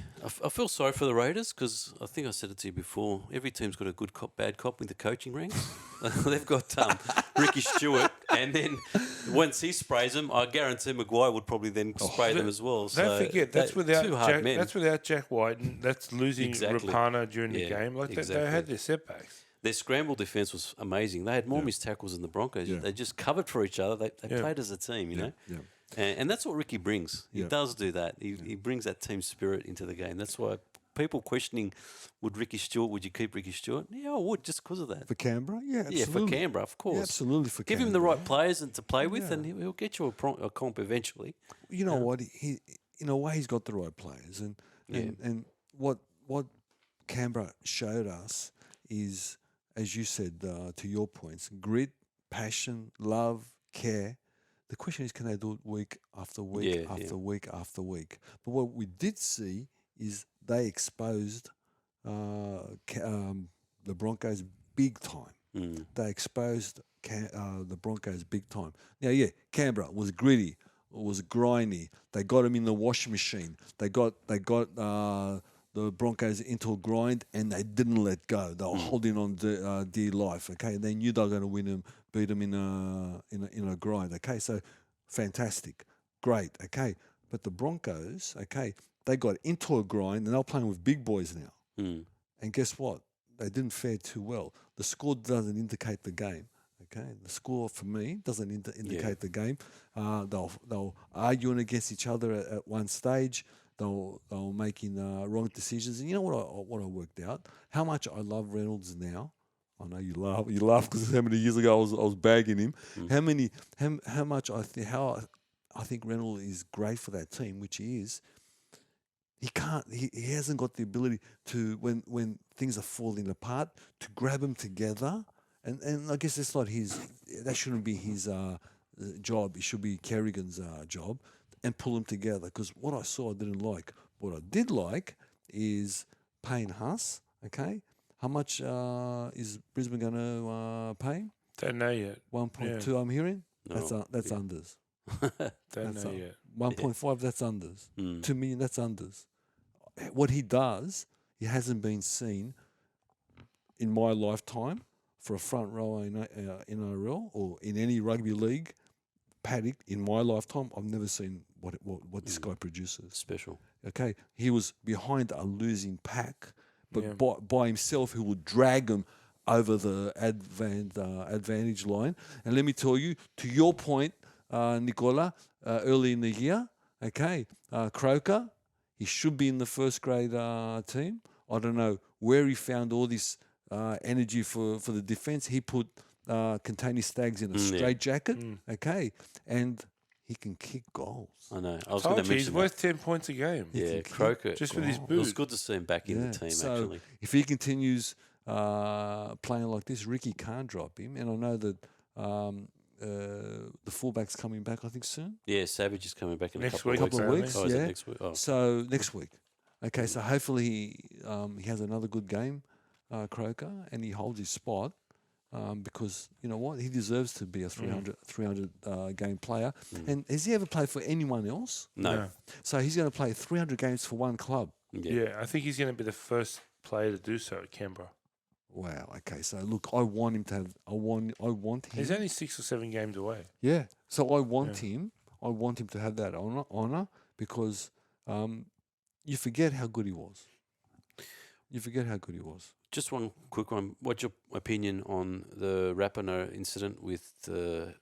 I feel sorry for the Raiders because I think I said it to you before. Every team's got a good cop, bad cop with the coaching ranks. They've got Ricky Stewart, and then once he sprays them, I guarantee Maguire would probably then spray them as well. So Don't forget that's without two hard Jack, men. that's without Jack White, and that's losing Exactly. Rapana during the Yeah, game. Like they exactly. had their setbacks. Their scramble defense was amazing. They had more missed tackles than the Broncos. Yeah. They just covered for each other. They Yeah. played as a team, you know. Yeah. And that's what Ricky brings. He Yeah. does do that. He brings that team spirit into the game. That's why people questioning, would you keep Ricky Stewart? Yeah, I would, just because of that. For Canberra? Yeah, absolutely. Yeah, for Canberra, of course. Yeah, absolutely for Give Canberra. him the right players and to play with, Yeah. and he'll get you a comp eventually. You know what? He, in a way, he's got the right players, and what Canberra showed us is, as you said, to your points, grit, passion, love, care. The question is, can they do it week after week Yeah, after yeah. week after week? But what we did see is they exposed the Broncos big time. They exposed the Broncos big time. Now, yeah, Canberra was gritty, was grindy. They got them in the washing machine. They got the Broncos into a grind, and they didn't let go. They were holding on to dear life. Okay, they knew they were going to win them, beat them in a grind. Okay, so fantastic, great. Okay, but the Broncos, okay, they got into a grind, and they're playing with big boys now. And guess what? They didn't fare too well. The score doesn't indicate the game. Okay, the score for me doesn't indicate the game. They'll arguing against each other at one stage. They'll making wrong decisions. And you know what I worked out? How much I love Reynolds now. I know you laugh because how many years ago I was bagging him. How much I think Reynolds is great for that team, which he is. He hasn't got the ability to when things are falling apart to grab them together. And I guess that shouldn't be his job. It should be Kerrigan's job, and pull them together. Because what I saw, I didn't like. What I did like is paying Huss. Okay, how much is Brisbane going to pay? Don't know yet. 1.2. I'm hearing. That's unders. Don't know yet. 1.5. That's unders. 2 million. That's unders. What he does, he hasn't been seen in my lifetime for a front row in NRL or in any rugby league. Paddock, in my lifetime, I've never seen what this guy produces. Special. Okay, he was behind a losing pack, but by himself, he would drag him over the advantage line. And let me tell you, to your point, Nicola, early in the year, okay, Croker, he should be in the first grade team. I don't know where he found all this energy for the defense. He put Containing Stags in a straight jacket, okay, and he can kick goals. I know. I was Told going to you, he's mention worth that. 10 points a game. Yeah, Croker. Just with his It was boot. good to see him back in the team, so actually. if he continues playing like this, Ricky can't drop him. And I know that the fullback's coming back, I think, soon. Yeah, Savage is coming back in Next a couple week, of Couple of weeks. weeks, Oh, is it yeah. next week? Oh. So next week. Okay, so hopefully he has another good game, Croker, and he holds his spot. Because you know what, he deserves to be a 300 game player. And has he ever played for anyone else? No. So he's going to play 300 games for one club. Yeah. Yeah, I think he's going to be the first player to do so at Canberra. wow, okay. So look, I want him to have. I want him. He's only 6 or 7 games away. Yeah. So I want him. I want him to have that honor because you forget how good he was. You forget how good he was. Just one quick one. What's your opinion on the Rapinoe incident with a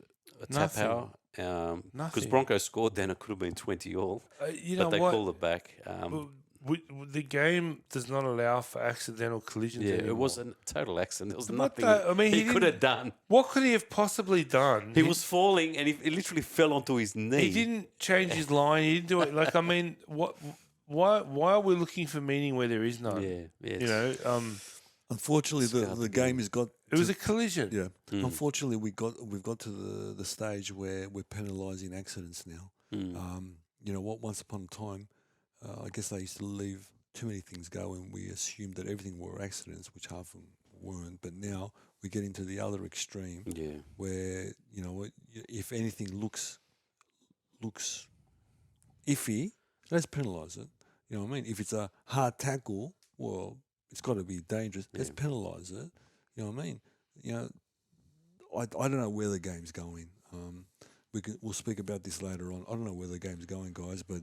tap Nothing. power? Because Nothing. Broncos scored, then it could have been 20-all. You But know they what? called it back. The game does not allow for accidental collisions Yeah, anymore. it was a total accident. There was What nothing the- I mean, he he could have didn't- done. What could he have possibly done? He was falling and he literally fell onto his knee. He didn't change his line. He didn't do it. Like, I mean, what? Why are we looking for meaning where there is none? Yeah. You know, Unfortunately, the Scarred the game has got. it was to- a collision. Yeah. Unfortunately, we've got to the stage where we're penalising accidents now. You know what? Once upon a time, I guess they used to leave too many things go, and we assumed that everything were accidents, which half of them weren't. But now we get into the other extreme, Yeah. where if anything looks iffy, let's penalise it. You know what I mean? If it's a hard tackle, well, it's got to be dangerous. Let's penalise it. You know what I mean? You know, I don't know where the game's going. We'll speak about this later on. I don't know where the game's going, guys, but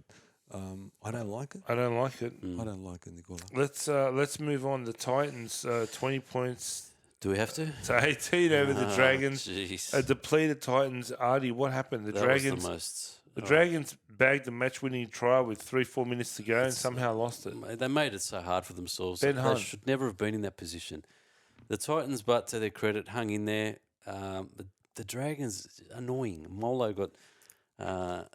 I don't like it. I don't like it. I don't like it, Nicola. Let's move on. The Titans, 20 points Do we have to? to 18 over the Oh, Dragons. jeez. A depleted Titans. Artie, what happened? The That Dragons. was the most. The Dragons bagged the match-winning try with 3-4 minutes to go and somehow lost it. They made it so hard for themselves. Ben They Hunt. should never have been in that position. The Titans, but to their credit, hung in there. The Dragons, annoying. Molo got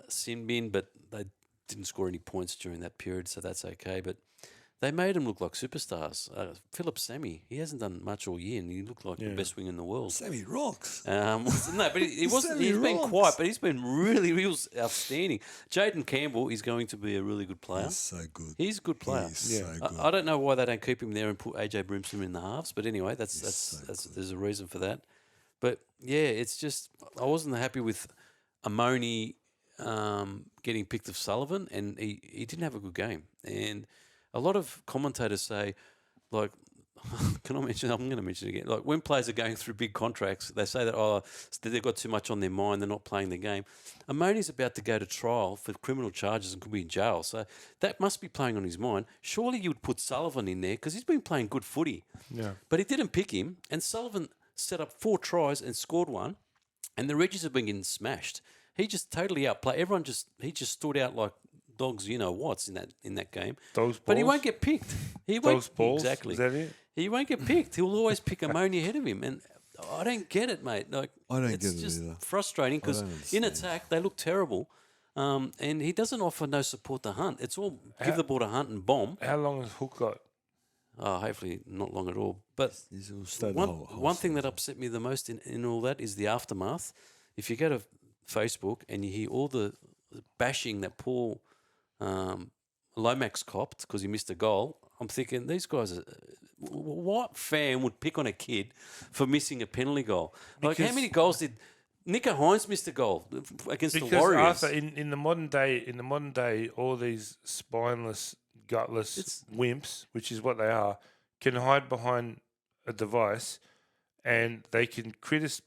sin bin, but they didn't score any points during that period, so that's okay. But they made him look like superstars. Philip Sammy, he hasn't done much all year, and he looked like the best wing in the world. Sammy rocks. No, but he wasn't. Sammy He's been rocks. quiet, but he's been he was outstanding. Jaden Campbell is going to be a really good player. He's so good. He's a good player. He's so good. I don't know why they don't keep him there and put AJ Brimson in the halves, but anyway, that's there's a reason for that. But yeah, it's just I wasn't happy with Amoni getting picked of Sullivan, and he didn't have a good game. And a lot of commentators say, like, can I mention? I'm going to mention it again. Like when players are going through big contracts, they say that they've got too much on their mind, they're not playing the game. Amoni's about to go to trial for criminal charges and could be in jail, so that must be playing on his mind. Surely you would put Sullivan in there because he's been playing good footy. Yeah. But he didn't pick him, and Sullivan set up 4 tries and scored one, and the Reggies have been getting smashed. He just totally outplayed everyone. He just stood out like dogs, you know what's in that game. Dogs But he balls? won't get picked. He Dogs won't balls? exactly. Is that it? He won't get picked. He'll always pick Amoni ahead of him, and I don't get it, mate. Like I don't it's get it just either. frustrating because don't in understand. attack they look terrible, and he doesn't offer no support to Hunt. It's all give the ball to Hunt and bomb. How long has Hook got? Oh, hopefully not long at all. But He'll stay the one, whole one thing season. that upset me the most in all that is the aftermath. If you go to Facebook and you hear all the bashing that Paul Lomax copped because he missed a goal, I'm thinking these guys are. What fan would pick on a kid for missing a penalty goal? Like how Because- many goals did Nico Hines missed a goal against the Because Warriors? Arthur, in the modern day, all these spineless, gutless wimps, which is what they are, can hide behind a device, and they can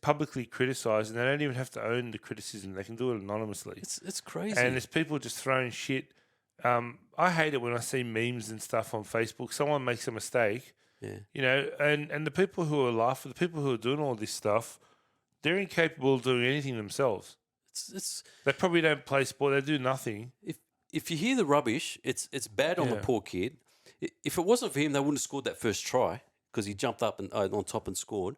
publicly criticize, and they don't even have to own the criticism. They can do it anonymously. It's crazy. And it's people just throwing shit. I hate it when I see memes and stuff on Facebook. Someone makes a mistake, you know, and the people who are laughing, the people who are doing all this stuff, they're incapable of doing anything themselves. It's They probably don't play sport. They do nothing. if you hear the rubbish, it's bad on the Yeah. poor kid. If it wasn't for him, they wouldn't have scored that first try because he jumped up and on top and scored.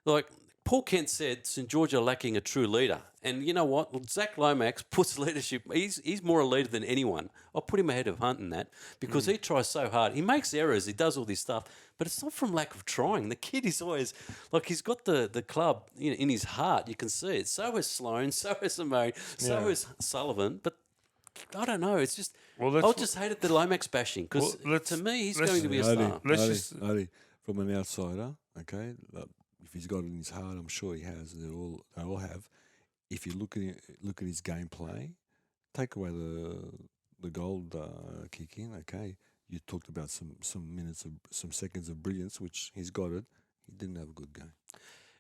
Like Paul Kent said, St George are lacking a true leader. And you know what? Zach Lomax puts leadership. He's more a leader than anyone. I'll put him ahead of Hunt in that because he tries so hard. He makes errors. He does all this stuff. But it's not from lack of trying. The kid is always, like he's got the club in his heart. You can see it. So has Sloan. So has Amari. So has Sullivan. But I don't know. It's just, I just hated the Lomax bashing because to me, he's going to be a star. Adi, from an outsider, okay, if he's got it in his heart, I'm sure he has. They all have. If you look at his gameplay, take away the gold kicking, okay. You talked about some minutes of some seconds of brilliance, which he's got it. He didn't have a good game.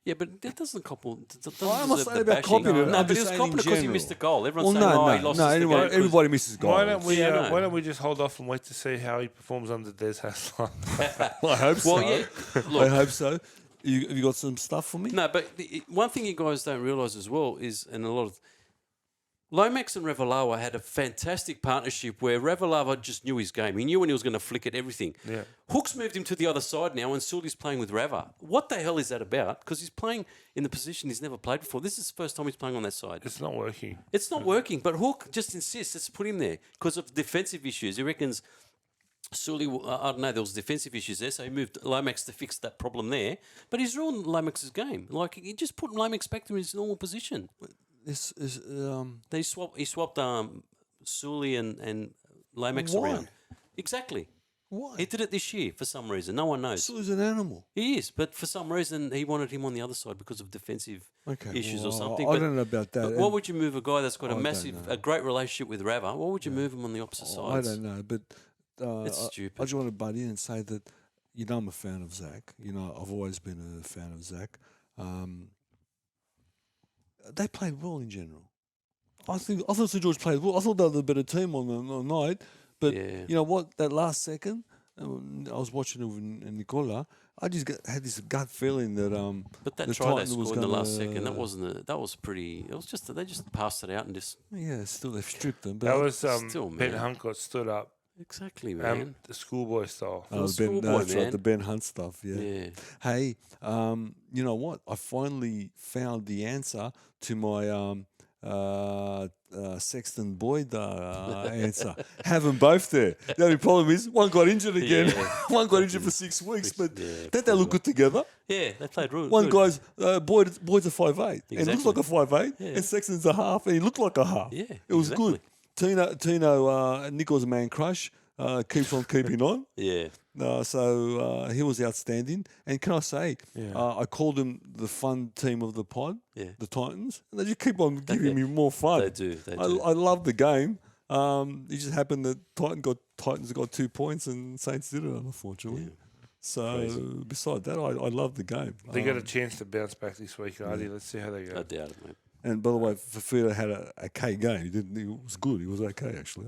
Yeah, but that doesn't couple. I'm not saying about copying it. No, I'm but just it was saying copying in because he general. missed a goal. Everyone's Well, saying, no, he lost no. us the game. Everybody, 'cause- everybody misses goals. Why don't we? Yeah, I know. Why don't we just hold off and wait to see how he performs under Des Hasler? I hope so. Well, yeah. I Look, hope so. Have you got some stuff for me? no, but one thing you guys don't realise as well is, and a lot of Lomax and Revalava had a fantastic partnership where Revalava just knew his game. He knew when he was going to flick it, everything. Yeah. Hooks moved him to the other side now, and Sully's playing with Rava. What the hell is that about? Because he's playing in the position he's never played before. This is the first time he's playing on that side. It's not working. It's not working, but Hook just insists, let's put him there because of defensive issues. He reckons Sully, I don't know, there was defensive issues there, so he moved Lomax to fix that problem there. But he's ruined Lomax's game. Like, he just put Lomax back to his normal position. This is He swapped Sully and Lomax Why? around. Exactly. why? He did it this year for some reason. No one knows. Sully's an animal. He is, but for some reason he wanted him on the other side because of defensive issues or well, something. I But- don't know about that. But what would you move a guy that's got I a don't massive, know. a great relationship with Rava? What would you move him on the opposite I sides? don't know, but It's I stupid. just want to butt in and say that I'm a fan of Zach. I've always been a fan of Zach. They played well in general. I thought St George played well. I thought they were the better team on the night. But Yeah. you know what? That last second, I was watching it with Nicola. I just had this gut feeling that But that the try they Titans was scored in the last gonna- second, that wasn't. That was pretty. It was just they just passed it out and just still they've stripped them. But That was Still, Ben man. Hunt got stood up, exactly, man. the schoolboy style. Oh, the schoolboy, that's right, man. the Ben Hunt stuff. Yeah. Hey, you know what? I finally found the answer to my Sexton Boyd answer. Have them both there. The only problem is one got injured again. Yeah. One got injured for 6 weeks, but Yeah, don't they look good together? Yeah, they played real One good. guy's Boyd's a 5'8", and he looks like Exactly. a 5'8", Yeah. and Sexton's a half, and he looked like a half. Yeah, it was exactly. good. Tino, Nico's man crush, keeps on keeping on. Yeah. So he was outstanding. And can I say, Yeah. I called him the fun team of the pod, Yeah. the Titans. And they just keep on giving me more fun. They do. They I, do. I love the game. It just happened that Titans got 2 points and Saints did it, unfortunately. Yeah. So beside that, I love the game. They got a chance to bounce back this week, Artie. Let's see how they go. I doubt it, mate. And by the way, Fafita had a okay game. He was good. He was okay actually.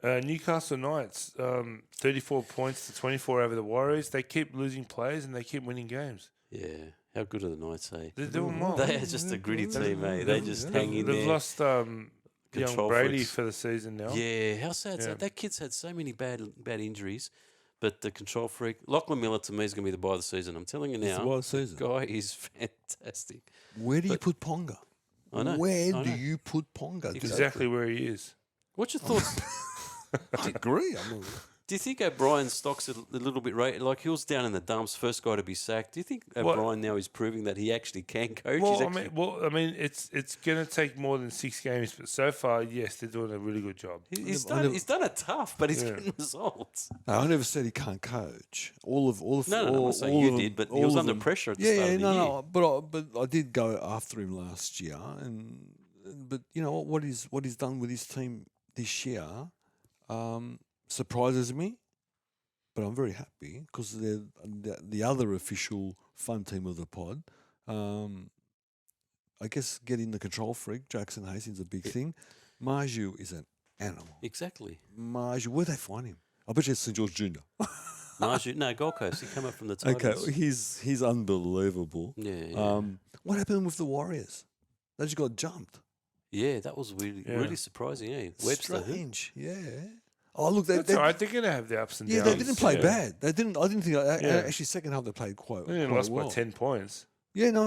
Newcastle Knights, 34 points to 24 over the Warriors. They keep losing players and they keep winning games. Yeah. How good are the Knights, eh? They're doing well. They are just a gritty team, eh? They just hang in They've there. lost young Control Brady freaks. for the season now. Yeah, how sad is Yeah. that? That kid's had so many bad injuries, but the control freak, Lachlan Miller to me is going to be the buy of the season. I'm telling you It's the now, wild season. guy is fantastic. Where do you But- put Ponga? I know. Where I do know. you put Ponga? Exactly where he is. What's your thoughts? I agree. Do you think O'Brien's stock's a little bit rated? Like he was down in the dumps, first guy to be sacked. Do you think Well- O'Brien now is proving that he actually can coach? Well, He's I actually- mean, it's going to take more than 6 games, but so far, yes, they're doing a really good job. he's I never- done it tough, but he's Yeah. getting results. No, I never said he can't coach. All of No, I'm all, not saying all you of did, them- but he all was of under them- pressure at the yeah, start yeah, of the no, year. but I did go after him last year, but you know what he's done with his team this year surprises me. But I'm very happy because they're the other official fun team of the pod. I guess getting the control freak, Jackson Hastings, is a big thing. Marju is an animal. Exactly. Marju, where'd they find him? I bet you it's St George Junior. Marju, no, Gold Coast. He came up from the Okay, Tigers. he's unbelievable. Yeah. What happened with the Warriors? They just got jumped. Yeah, that was really surprising, eh? Webster. who? Strange, yeah. Oh, look, they, That's they, all right. They're going to have the ups and yeah, downs. they didn't play Yeah. bad. They didn't. I didn't think. Yeah. Actually, second half they played quite. They only quite lost well. by 10 points. Yeah, no.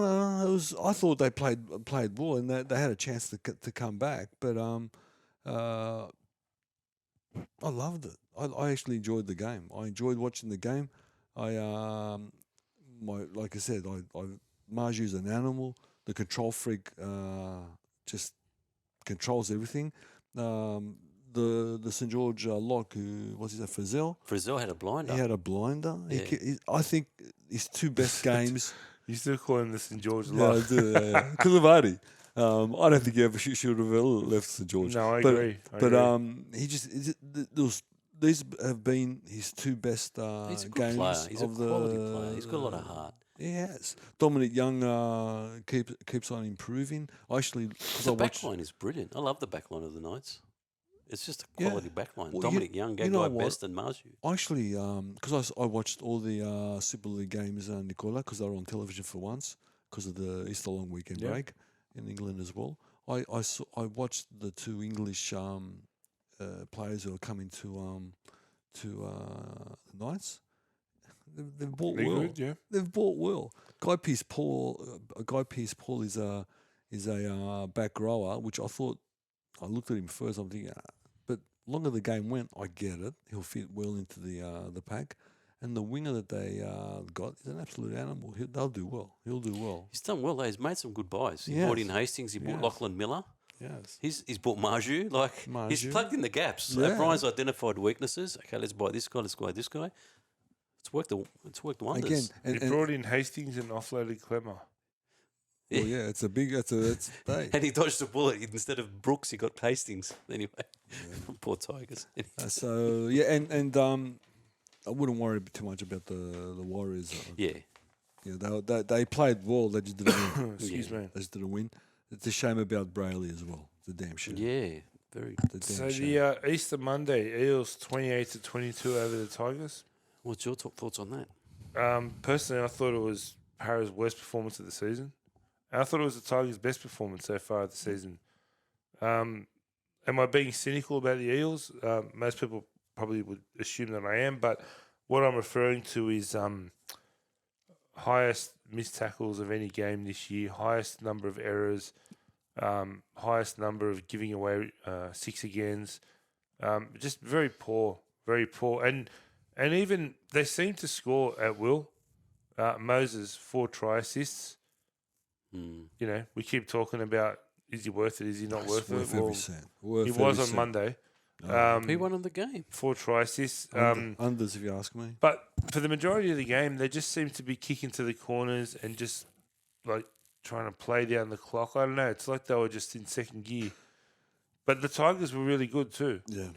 It was. I thought they played well, and they had a chance to come back. But I loved it. I actually enjoyed the game. I enjoyed watching the game. Like I said, Marju's an animal. The control freak just controls everything. The St George lock, who was his name, Frizzell? Frizzell had a blinder. He had a blinder. Yeah. I think his two best games. You still call him the St. George Yeah, I Lock. do. Because of Artie. I don't think he ever should have left St George. No, I but, agree. I But agree. he just these have been his two best He's a good games player. He's a of the. quality player. He's got a lot of heart. He has. Dominic Young keeps on improving. I actually, because The I watched. backline is brilliant. I love the backline of the Knights. It's just a Yeah. quality backline. Well, Dominic Young, Gagai Best, and Marju. Actually, because I watched all the Super League games, Nicola, because they were on television for once, because of the Easter long weekend Yeah. break in England as well. I watched the two English players who are coming to the Knights. They've bought They're well. good, yeah. They've bought well. Guy Pearce Paul is a back rower, which I thought. I looked at him first. I'm thinking, but longer the game went, I get it. He'll fit well into the pack. And the winger that they got is an absolute animal. They'll do well. He'll do well. He's done well. He's made some good buys. He Yes. bought in Hastings. He bought Yes. Lachlan Miller. Yes. He's bought Marju. He's Marju. plugged in the gaps. Yeah. Brian's identified weaknesses. Okay, let's buy this guy. Let's buy this guy. It's worked wonders. Again, He and brought in Hastings and offloaded Clemmer. well, yeah, it's they. And he dodged a bullet. Instead of Brooks, he got Hastings. Anyway, poor Tigers. So yeah, and I wouldn't worry too much about the Warriors. Yeah. Yeah, they played well. They just didn't win. Excuse me. They just didn't win. It's a shame about Brayley as well. It's a damn shame. Yeah. Very. It's a So damn shame. the Easter Monday, Eels 28-22 over the Tigers. What's your thoughts on that? Personally, I thought it was Para's worst performance of the season. And I thought it was the Tigers' best performance so far of the season. Am I being cynical about the Eels? Most people probably would assume that I am, but what I'm referring to is highest missed tackles of any game this year, highest number of errors, highest number of giving away six agains. Just very poor, and even they seem to score at will. Moses 4 try assists. You know, we keep talking about is he worth it? Is he not It's worth worth it? every cent. Worth He was every on cent. Monday. He won on the game. 4 try assists. Unders, if you ask me. But for the majority of the game, they just seem to be kicking to the corners and just like trying to play down the clock. I don't know. It's like they were just in second gear. But the Tigers were really good too. Yeah.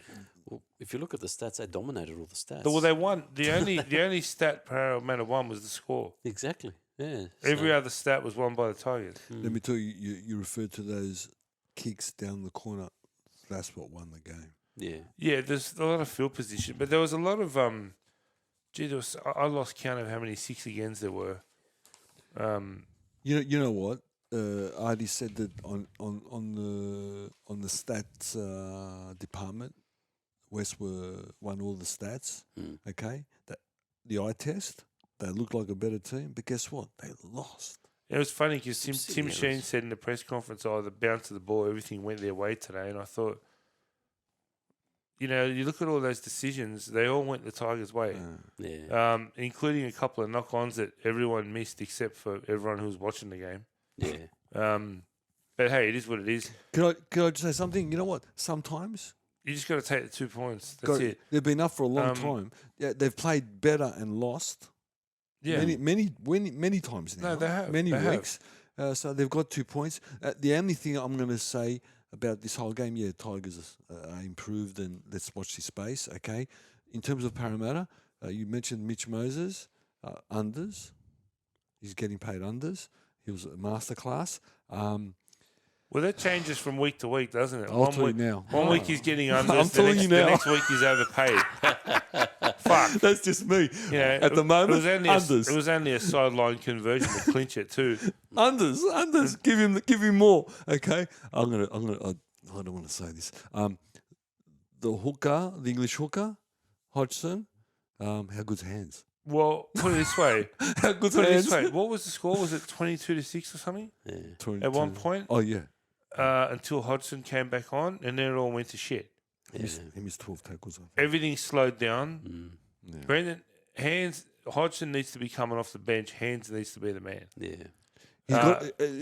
Well, if you look at the stats, they dominated all the stats. Well, they won. The only stat Parramatta won was the score. Exactly. Yeah. Every other stat was won by the Tigers. Let me tell you, you referred to those kicks down the corner. That's what won the game. Yeah. Yeah, there's a lot of field position, but there was a lot of I lost count of how many 6 agains there were. You know what? Artie said that on the stats department, West won all the stats. Okay, that the eye test, they looked like a better team, but guess what? They lost. It was funny because Tim Silly Sheen errors. said in the press conference, "Oh, the bounce of the ball, everything went their way today," and I thought, you know, you look at all those decisions, they all went the Tigers' way. Yeah. Including a couple of knock-ons that everyone missed except for everyone who was watching the game. Yeah. But hey, it is what it is. Can I just say something? You know what? Sometimes You just got to take the 2 points. That's it. they've been up for a long time. Yeah, they've played better and lost. Yeah. Many times now. No, they have. Many They have. weeks. So they've got 2 points. The only thing I'm going to say about this whole game, yeah, Tigers are improved, and let's watch this space, okay? In terms of Parramatta, you mentioned Mitch Moses, unders. He's getting paid unders. He was a masterclass. Well, that changes from week to week, doesn't it? I'll tell you now. One week he's getting under. I'm telling you The now. next week he's overpaid. Fuck. That's just me. You know, At the moment, it was only unders. it was only a sideline conversion to clinch it too. Unders. Give him more. Okay. I don't want to say this. The hooker, the English hooker, Hodgson. How good's hands? Well, put it this way. How good's Put it hands? this way. What was the score? Was it 22-6 or something? At one point, Oh yeah. until Hodgson came back on, and then it all went to shit. He missed 12 tackles. I think. Everything slowed down. Brendan, Hodgson needs to be coming off the bench. Hands needs to be the man. Yeah.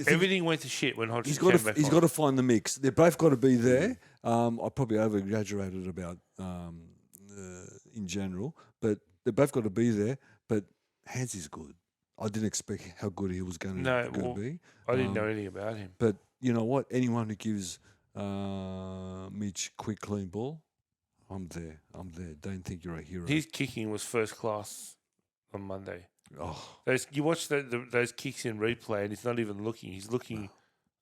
Everything went to shit when Hodgson He's came got back to. He's on. got to find the mix. They've both got to be there. I probably over exaggerated about in general, but they both got to be there. But Hans is good. I didn't expect how good he was going to be. I didn't know anything about him. But you know what? Anyone who gives Mitch quick, clean ball, I'm there. Don't think you're a hero. His kicking was first class on Monday. Oh, You watch those kicks in replay, and he's not even looking. He's looking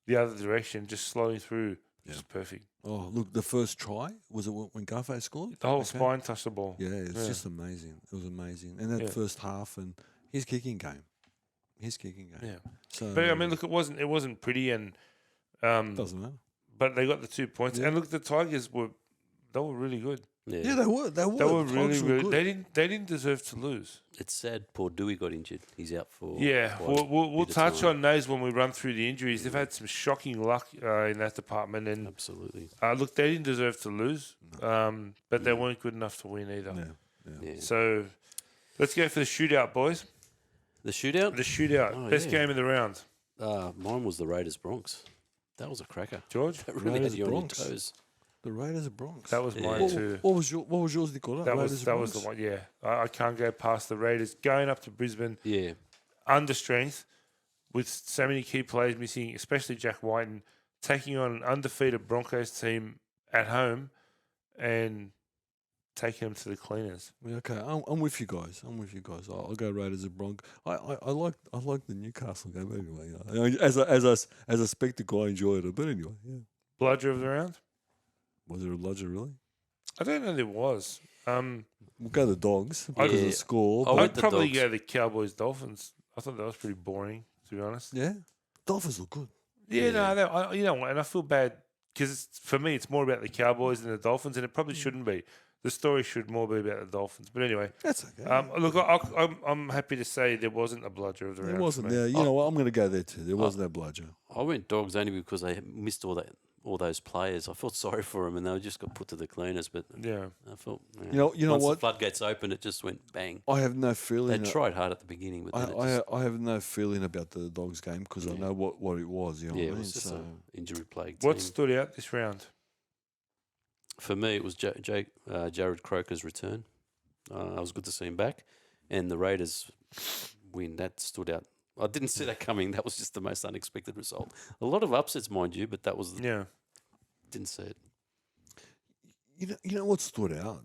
the other direction, just slowing through. Just perfect. oh, look, the first try, was it when Garfo scored? The whole Okay. spine touched the ball. Yeah, it's just amazing. It was amazing. And that Yeah. first half and his kicking game. Yeah. So But I mean, look, it wasn't pretty, and doesn't matter. but they got the 2 points. Yeah. And look, the Tigers were really good. Yeah, they were. They were The really Tigers were really. good. They didn't deserve to lose. It's sad. Poor Dewey got injured. He's out for. Yeah, quite a we'll bit of touch time. on those when we run through the injuries. They've had some shocking luck in that department, and Absolutely. look, they didn't deserve to lose, but they weren't good enough to win either. Yeah. Yeah. So let's go for the shootout, boys. The shootout. The shootout, Oh, best yeah. game of the round. Mine was the Raiders Bronx. That was a cracker. George, That really Raiders had you on your Bronx. toes. The Raiders of Bronx. that was mine Yeah. too. What was yours, Nicola? That Raiders was of that was the Bronx? one. Yeah, I can't go past the Raiders going up to Brisbane Yeah. under strength with so many key players missing, especially Jack Whiten, taking on an undefeated Broncos team at home and taking them to the cleaners. Yeah, okay, I'm with you guys. I'll go Raiders of Bronx. I like the Newcastle game anyway. You know. As a spectacle, I enjoyed it. But anyway, yeah. Bludger of the round? Was there a bludger really? I don't know there was. We'll go the Dogs because of Yeah. the score. I but- went I'd the probably Dogs. go the Cowboys Dolphins. I thought that was pretty boring, to be honest. yeah, Dolphins look good. Yeah, no, you know what? And I feel bad because for me, it's more about the Cowboys than the Dolphins, and it probably shouldn't be. The story should more be about the Dolphins. But anyway, That's okay. look, I'm happy to say there wasn't a bludger of the round. There wasn't for me. there. You know what? I'm going to go there too. There wasn't that bludger. I went Dogs only because they missed all those players. I felt sorry for them, and they just got put to the cleaners. But Yeah. I felt You know once what? the floodgates opened, it just went bang. I have no They feeling. tried hard at the beginning, but then it just, I have no feeling about the Dogs game because I know what it was. You know yeah, what I it mean? was just So an injury plagued What team. stood out this round? For me, it was Jared Croker's return. It was good to see him back, and the Raiders win. That stood out. I didn't see that coming. That was just the most unexpected result. A lot of upsets, mind you, but that was Yeah. didn't see it. you know what stood out,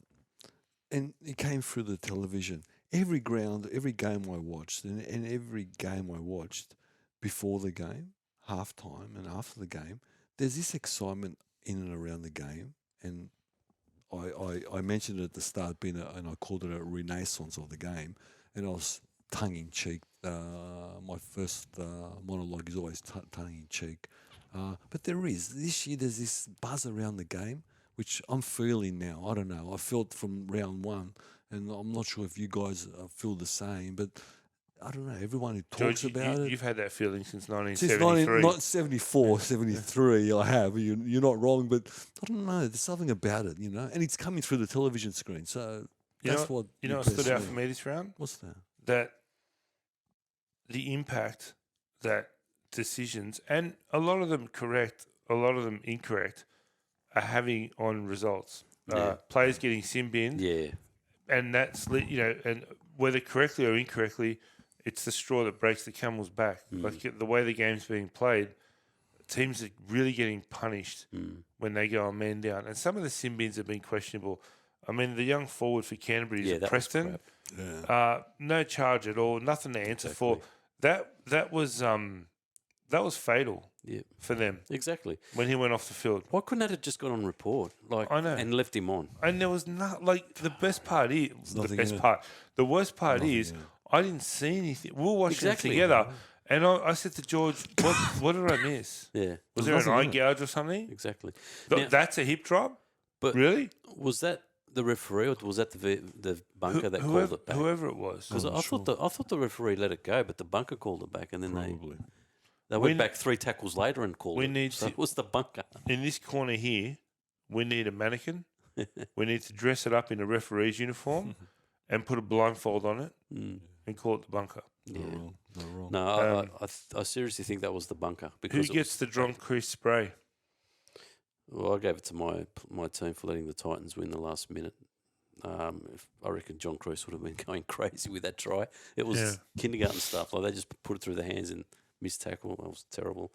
and it came through the television. Every game I watched, and every game I watched before the game, halftime, and after the game, there's this excitement in and around the game, and I mentioned it at the start, and I called it a renaissance of the game, and I was tongue in cheek. My first monologue is always tongue in cheek, but this year there's this buzz around the game, which I'm feeling now. I don't know. I felt from round one, and I'm not sure if you guys feel the same, but I don't know. Everyone who talks George, about it. you've had that feeling since Since 1973. not 74, 73, I have. You're not wrong, but I don't know. There's something about it, you know, and it's coming through the television screen. So that's what You know what impressed stood out me. for me this round? What's that? That the impact that decisions, and a lot of them correct, a lot of them incorrect, are having on results. Yeah. Players getting sin binned, Yeah, and that's and whether correctly or incorrectly, it's the straw that breaks the camel's back. Like the way the game's being played, teams are really getting punished when they go on man down, and some of the sin bins have been questionable. I mean, the young forward for Canterbury Yeah, is that was Preston. crap. No charge at all, nothing to answer for. That was fatal yeah, for them exactly. when he went off the field. Why couldn't that have just gone on report, I know. and left him on? And there was not like the best part is nothing the best in it. part. The worst part Nothing is in it. I didn't see anything. We were watching Exactly. it together, and I said to George, "What did I miss? Yeah, Was there an nothing eye in it. gouge or something? exactly. Th- Now- That's a hip drop, But really? was that the referee or was that the bunker that whoever, called it back? whoever it was. Because I thought the referee let it go, but the bunker called it back, and then Probably. they went back 3 tackles later and called we it. need So to- it was the bunker. In this corner here, we need a mannequin. We need to dress it up in a referee's uniform and put a blindfold on it and call it the bunker. Yeah. Not wrong. No, I seriously think that was the bunker Who because gets the John Chris spray? well, I gave it to my team for letting the Titans win the last minute. I reckon John Cruz would have been going crazy with that try. It was Yeah. kindergarten stuff. Like they just put it through the hands and missed tackle. That was terrible.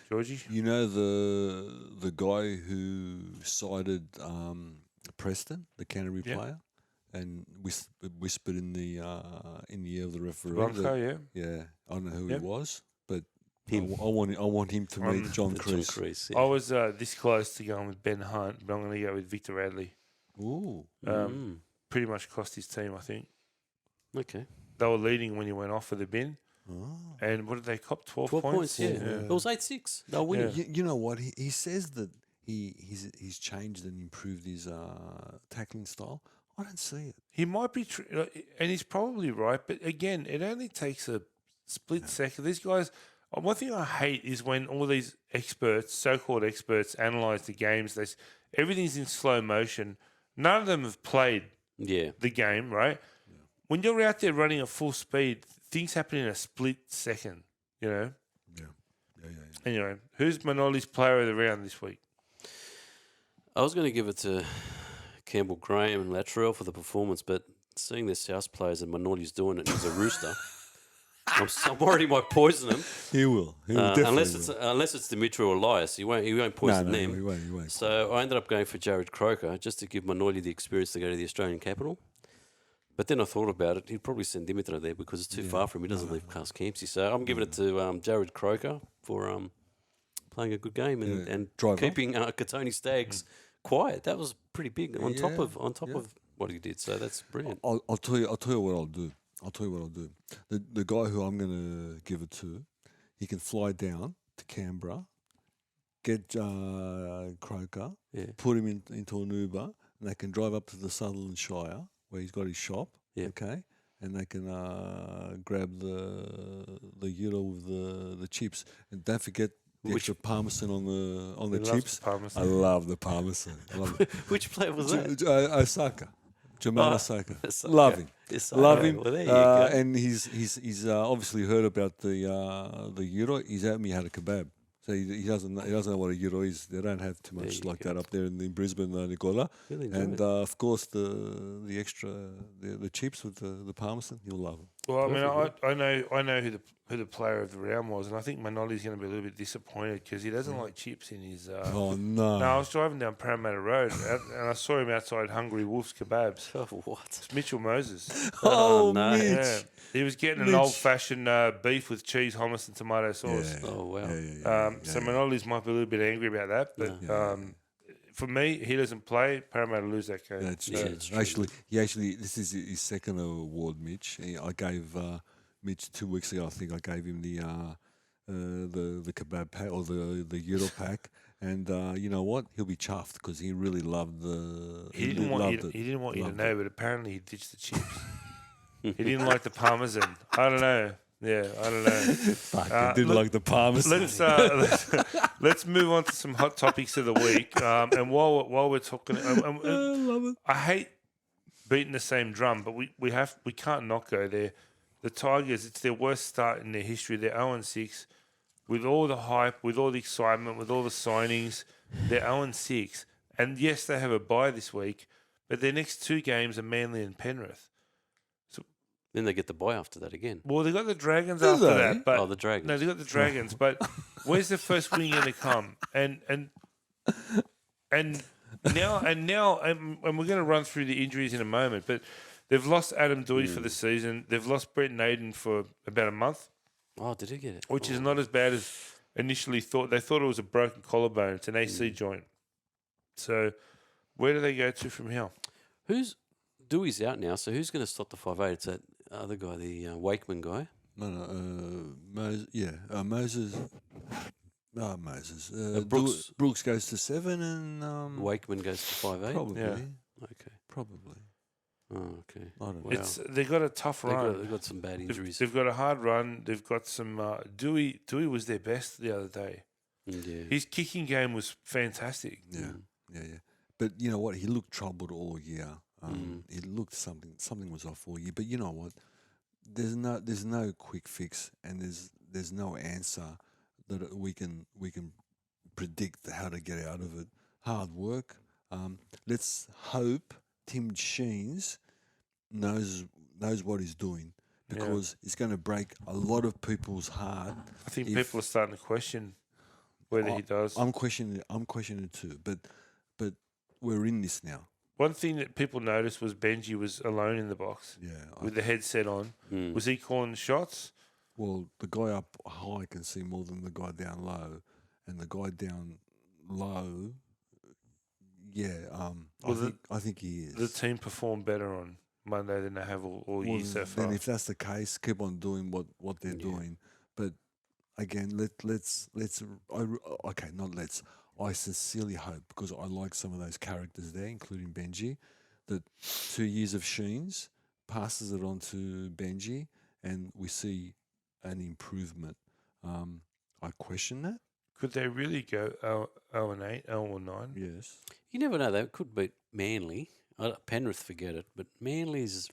Georgie? You know the guy who sided Preston, the Canterbury Yeah. player. and whispered in the ear of the referee. Bronco, that- yeah. yeah, I don't know who Yep. he was, but Him. I want him to meet John John Kreese. Kreese, I yeah. was this close to going with Ben Hunt, but I'm going to go with Victor Radley. Ooh, Pretty much cost his team, I think. Okay. They were leading when he went off for the bin. oh. And what did they cop? 12 12 points, yeah. Yeah. It was 8-6. They were winning. Yeah. You know what? He says that he's changed and improved his tackling style. I don't see it. He might be, and he's probably right. But again, it only takes a split second. These guys, one thing I hate is when all these experts, so-called experts, analyze the games. Everything's in slow motion. None of them have played Yeah. the game, right? When you're out there running at full speed, things happen in a split second, you know? Yeah. Anyway, who's Manoli's player of the round this week? I was going to give it to Campbell Graham and Latorell for the performance, but seeing their South players and Manoli's doing it, he's a rooster. I'm worried he might poison him. He will. He will definitely Unless it's Dimitri or Elias, he won't poison them. he won't. So I ended up going for Jared Croker just to give Manoli the experience to go to the Australian capital. But then I thought about it. He'd probably send Dimitra there because it's too far for him. He doesn't leave Cas Campsie. So I'm giving it to Jared Croker for playing a good game and Driver. keeping Katoni Staggs quiet. That was pretty big on top of what he did. So that's brilliant. I'll tell you what I'll do. The guy who I'm going to give it to, he can fly down to Canberra, get Croker, put him into an Uber, and they can drive up to the Sutherland Shire where he's got his shop. Yeah. Okay, and they can grab the euro with the chips, and don't forget the extra parmesan on the He loves chips. the parmesan. I love the parmesan. I love it. Which player was that? Osaka. Jermaine Oh, Osaka. Osaka. Love him. Osaka. Love him. Well, there you go. And he's obviously heard about the euro. He's had me had a kebab. So he doesn't know what a euro is. They don't have too much you like go. that up there in Brisbane, Nicola. Really enjoy And it. of course the extra the chips with the parmesan. You'll love them. Well, I mean, I know who the player of the round was, and I think Manoli's going to be a little bit disappointed because he doesn't like chips in his. Oh no! No, I was driving down Parramatta Road and I saw him outside Hungry Wolf's Kebabs. Oh, what? It's Mitchell Moses. Oh, no. Mitch. Yeah, he was getting an Mitch. old-fashioned beef with cheese, hummus, and tomato sauce. Yeah. Oh, wow. So Manoli's might be a little bit angry about that, but for me, he doesn't play. Parramatta lose that game. That's Yeah, true. it's true. Actually, this is his second award, Mitch. I gave Mitch 2 weeks ago. I think I gave him the kebab pack or the euro pack, and you know what? He'll be chuffed because he really loved the. He didn't want you to know, but apparently he ditched the chips. He didn't like the parmesan. I don't know. Yeah, I don't know. Fuck, he didn't like the parmesan. Let's move on to some hot topics of the week. And while we're talking, I hate beating the same drum, but we can't not go there. The Tigers, it's their worst start in their history. They're 0-6. With all the hype, with all the excitement, with all the signings, they're 0-6. And yes, they have a bye this week, but their next two games are Manly and Penrith. Then they get the bye after that again. Well, they got the Dragons Do after they? that, but The Dragons. no, they got the Dragons. But where's the first win going to come? And now, we're going to run through the injuries in a moment. But they've lost Adam Doueihi for the season. They've lost Brett Naden for about a month, Oh, did he get it? which is not as bad as initially thought. They thought it was a broken collarbone. It's an AC joint. So, where do they go to from here? Dewey's out now, so who's going to stop the 5'8"? It's that other guy, the Wakeman guy. No, Moses. Moses. No, Moses. Brooks. Goes to 7 and Wakeman goes to 5'8"? probably. Yeah. Okay. Probably. Oh, okay. I don't know. Wow. They've got a tough run. They've got some bad injuries. They've got a hard run. They've got some. Doueihi was their best the other day. Yeah. His kicking game was fantastic. Yeah. But you know what? He looked troubled all year. He looked something was off all year. But you know what? There's no quick fix, and there's no answer that we can predict how to get out of it. Hard work. Let's hope Tim Sheens knows what he's doing, because it's going to break a lot of people's heart. I think people are starting to question whether he does. I'm questioning it too, but we're in this now. one thing that people noticed was Benji was alone in the box Yeah. with the headset on. Was he calling shots? Well, the guy up high can see more than the guy down low, and the guy down low, I think he is. The team performed better on Monday than they have all year so far. Then if that's the case, keep on doing what they're doing. But again, I sincerely hope, because I like some of those characters there, including Benji, that 2 years of Sheens passes it on to Benji, and we see an improvement. I question that. Could they really go 0-8, 0-9? Yes. You never know. They could beat Manly. Penrith, forget it. But Manly's,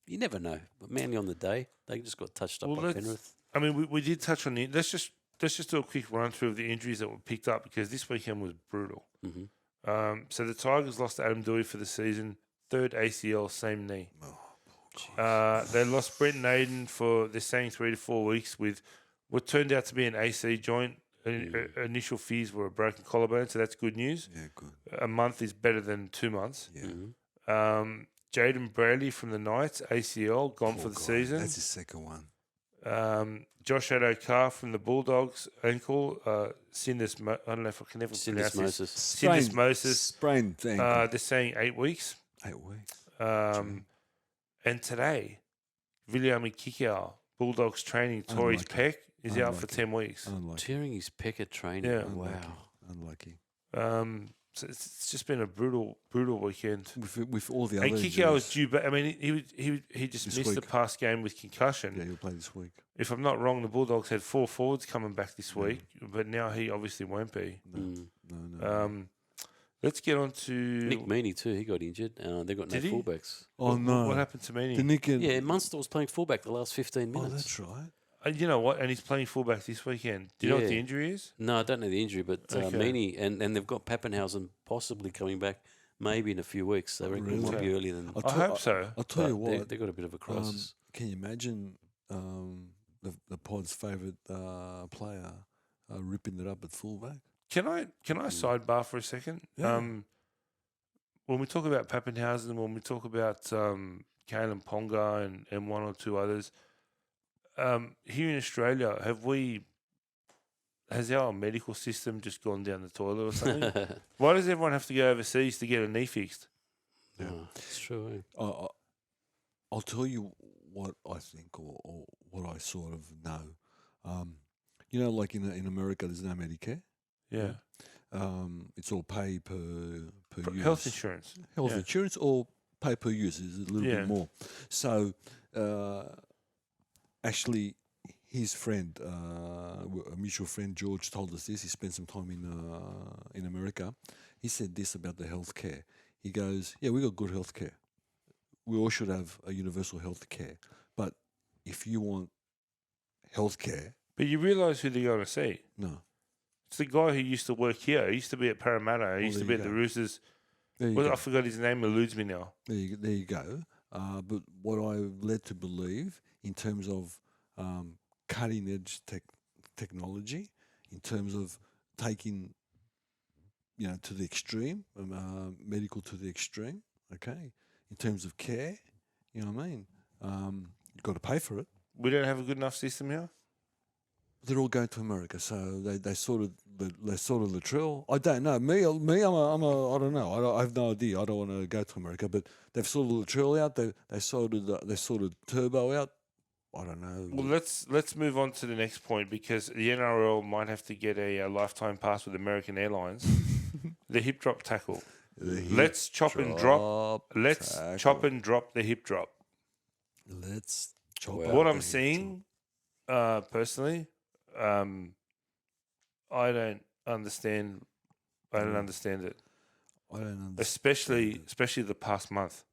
you never know. But Manly on the day, they just got touched up by Penrith. I mean, we did touch on it. Let's just do a quick run through of the injuries that were picked up, because this weekend was brutal. Mm-hmm. So the Tigers lost Adam Doueihi for the season, third ACL, same knee. They lost Brent Naden for, they're saying, 3 to 4 weeks with what turned out to be an AC joint. Initial fears were a broken collarbone, so that's good news. Yeah, good. A month is better than 2 months. Yeah. Jaden Bradley from the Knights, ACL, gone for the season. That's his second one. Josh Adokar from the Bulldogs, ankle, syndesmosis. I don't know if I can ever pronounce this. Syndesmosis. Sprained ankle. They're saying 8 weeks. 8 weeks. And today, Viliami Kikau, Bulldogs training, tore his pec, is out for 10 weeks. Unlucky. Tearing his pec at training. Yeah. Wow. Unlucky. So it's just been a brutal weekend. With all the other And Kikau injuries. was due back. I mean, he just This missed the week. past game with concussion. Yeah, he'll play this week. If I'm not wrong, the Bulldogs had 4 forwards coming back this week, but now he obviously won't be. No. Let's get on to Nick Meaney too. He got injured. They've got no Did he? fullbacks. Oh, no. What happened to Meaney? Did Nick get... Yeah, Munster was playing fullback the last 15 Oh, minutes. that's right. You know what? And he's playing fullback this weekend. Do you know what the Yeah. injury is? No, I don't know the injury, but Okay. Meaney and they've got Pappenhausen possibly coming back maybe in a few weeks. They reckon it might be earlier than. I hope so. I'll tell you but what. they've got a bit of a crisis. Can you imagine the pod's favourite player ripping it up at fullback? Can I sidebar for a second? Yeah. When we talk about Pappenhausen, when we talk about Kalen Ponga and one or two others, here in Australia, has our medical system just gone down the toilet or something? Why does everyone have to go overseas to get a knee fixed? Yeah, it's true. I'll tell you what I think or what I sort of know. Like in America, there's no Medicare. Yeah. It's all pay per use. Health insurance. Health insurance or pay per use is a little bit more. So actually, his friend, a mutual friend, George, told us this. He spent some time in America. He said this about the healthcare. He goes, "Yeah, we got good healthcare. We all should have a universal healthcare. But if you want healthcare, But you realise who they're going to see. no." It's the guy who used to work here. He used to be at Parramatta. He used to be there at the you Roosters. There you Well, go. I forgot his name. Eludes me now. There you go. But what I led to believe in terms of cutting edge technology, in terms of taking, to the extreme, medical to the extreme, okay, in terms of care, you know what I mean? You've got to pay for it. We don't have a good enough system here. They're all going to America, so they sort of Latrell. I don't know. Me, I'm a I don't know. I have no idea. I don't want to go to America, but they've sorted Latrell out. They sorted Turbo out. I don't know. Well, let's move on to the next point, because the NRL might have to get a lifetime pass with American Airlines. The hip drop tackle. Let's chop and drop. Let's chop and drop the hip drop. Let's chop. Wow. out What the I'm hip seeing, personally, I don't understand. I don't understand it, drop. I don't understand. especially the past month.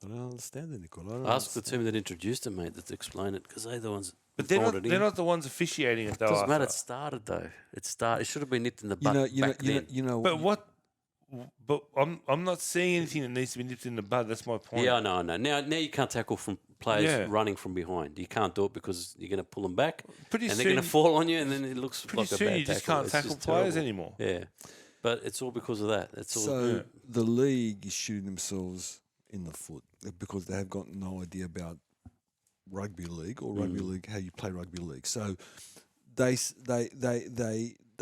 I don't understand it, Nicole. I don't Ask the understand. team that introduced him, mate, to explain it, because they're the ones. But who brought they're it in. not the ones officiating it, though. Doesn't matter. It Arthur. started though. It should have been nipped in the You butt know, back then. But what? But I'm not seeing anything that needs to be nipped in the bud. That's my point. Yeah, I know. Now you can't tackle from players Yeah. running from behind. You can't do it because you're going to pull them back, Pretty and soon, they're going to fall on you, and then it looks pretty like a soon bad you just tackle. can't It's tackle just players terrible. anymore. Yeah, But it's all because of that. It's all. So the league is shooting themselves in the foot because they have got no idea about rugby league or rugby league, how you play rugby league. So they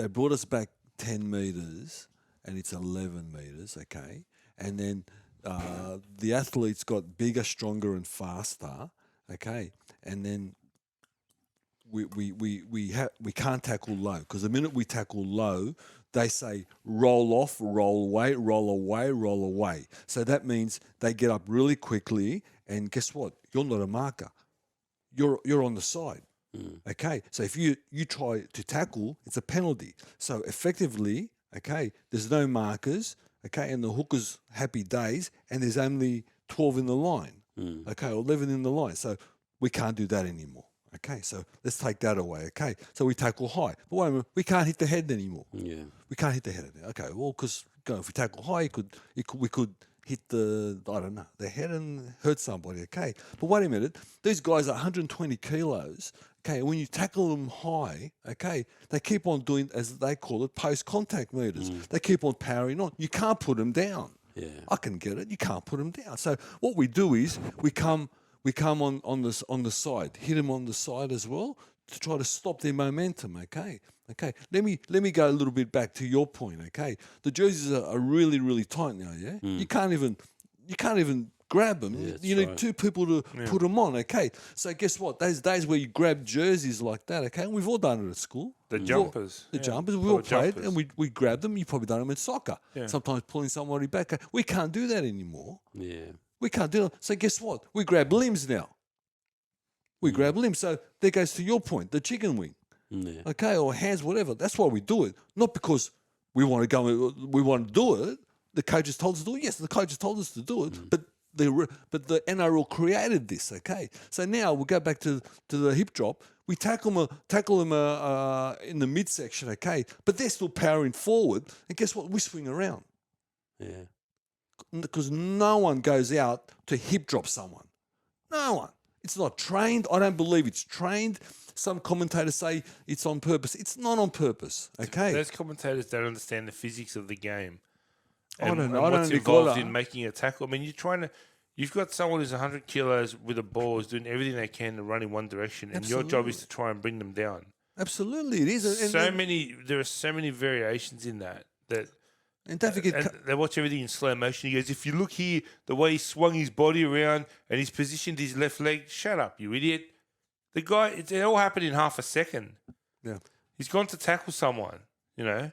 brought us back 10 metres and it's 11 metres, okay? And then the athletes got bigger, stronger and faster, okay? And then we can't tackle low because the minute we tackle low, they say roll off, roll away, roll away, roll away. So that means they get up really quickly, and guess what? You're not a marker. You're on the side. Okay. So if you try to tackle, it's a penalty. So effectively, okay, there's no markers, okay, and the hooker's happy days, and there's only 12 in the line, okay, or 11 in the line. So we can't do that anymore. Okay, so let's take that away. Okay, so we tackle high, but wait a minute, we can't hit the head anymore. Yeah. We can't hit the head. Okay, well, because if we tackle high, we could hit the head and hurt somebody. Okay, but wait a minute, these guys are 120 kilos. Okay, when you tackle them high, okay, they keep on doing, as they call it, post-contact meters. They keep on powering on. You can't put them down. Yeah. I can get it. You can't put them down. So what we do is we come on the side, hit them on the side as well to try to stop their momentum. Okay. Let me go a little bit back to your point. Okay, the jerseys are really, really tight now. Yeah, you can't even grab them. Yeah, you that's need right. two people to put them on. Okay, so guess what? Those days where you grab jerseys like that. Okay, and we've all done it at school. The jumpers. The yeah. jumpers, we Or all played, jumpers. and we grabbed them. You probably done them in soccer. Yeah. Sometimes pulling somebody back. We can't do that anymore. Yeah. We can't do it. So guess what? We grab limbs now. We grab limbs. So there goes to your point, the chicken wing. Yeah. Okay, or hands, whatever. That's why we do it. Not because we want to go. We want to do it. The coaches told us to do it. Yes, the coaches told us to do it. But the NRL created this. Okay, so now we'll go back to the hip drop. We tackle them in the midsection. Okay, but they're still powering forward. And guess what? We swing around Yeah. because no one goes out to hip drop someone. No one. It's not trained. I don't believe it's trained. Some commentators say it's on purpose. It's not on purpose. Okay. Those commentators don't understand the physics of the game. I don't know. And I don't what's know, involved Nicola. in making a tackle. I mean, you've got someone who's 100 kilos with a ball, who's doing everything they can to run in one direction, and your job is to try and bring them down. Absolutely, it is. There are so many variations in that. And don't forget, And they watch everything in slow motion. He goes, if you look here, the way he swung his body around and he's positioned his left leg, shut up, you idiot. The guy, it all happened in half a second. yeah, He's gone to tackle someone, you know.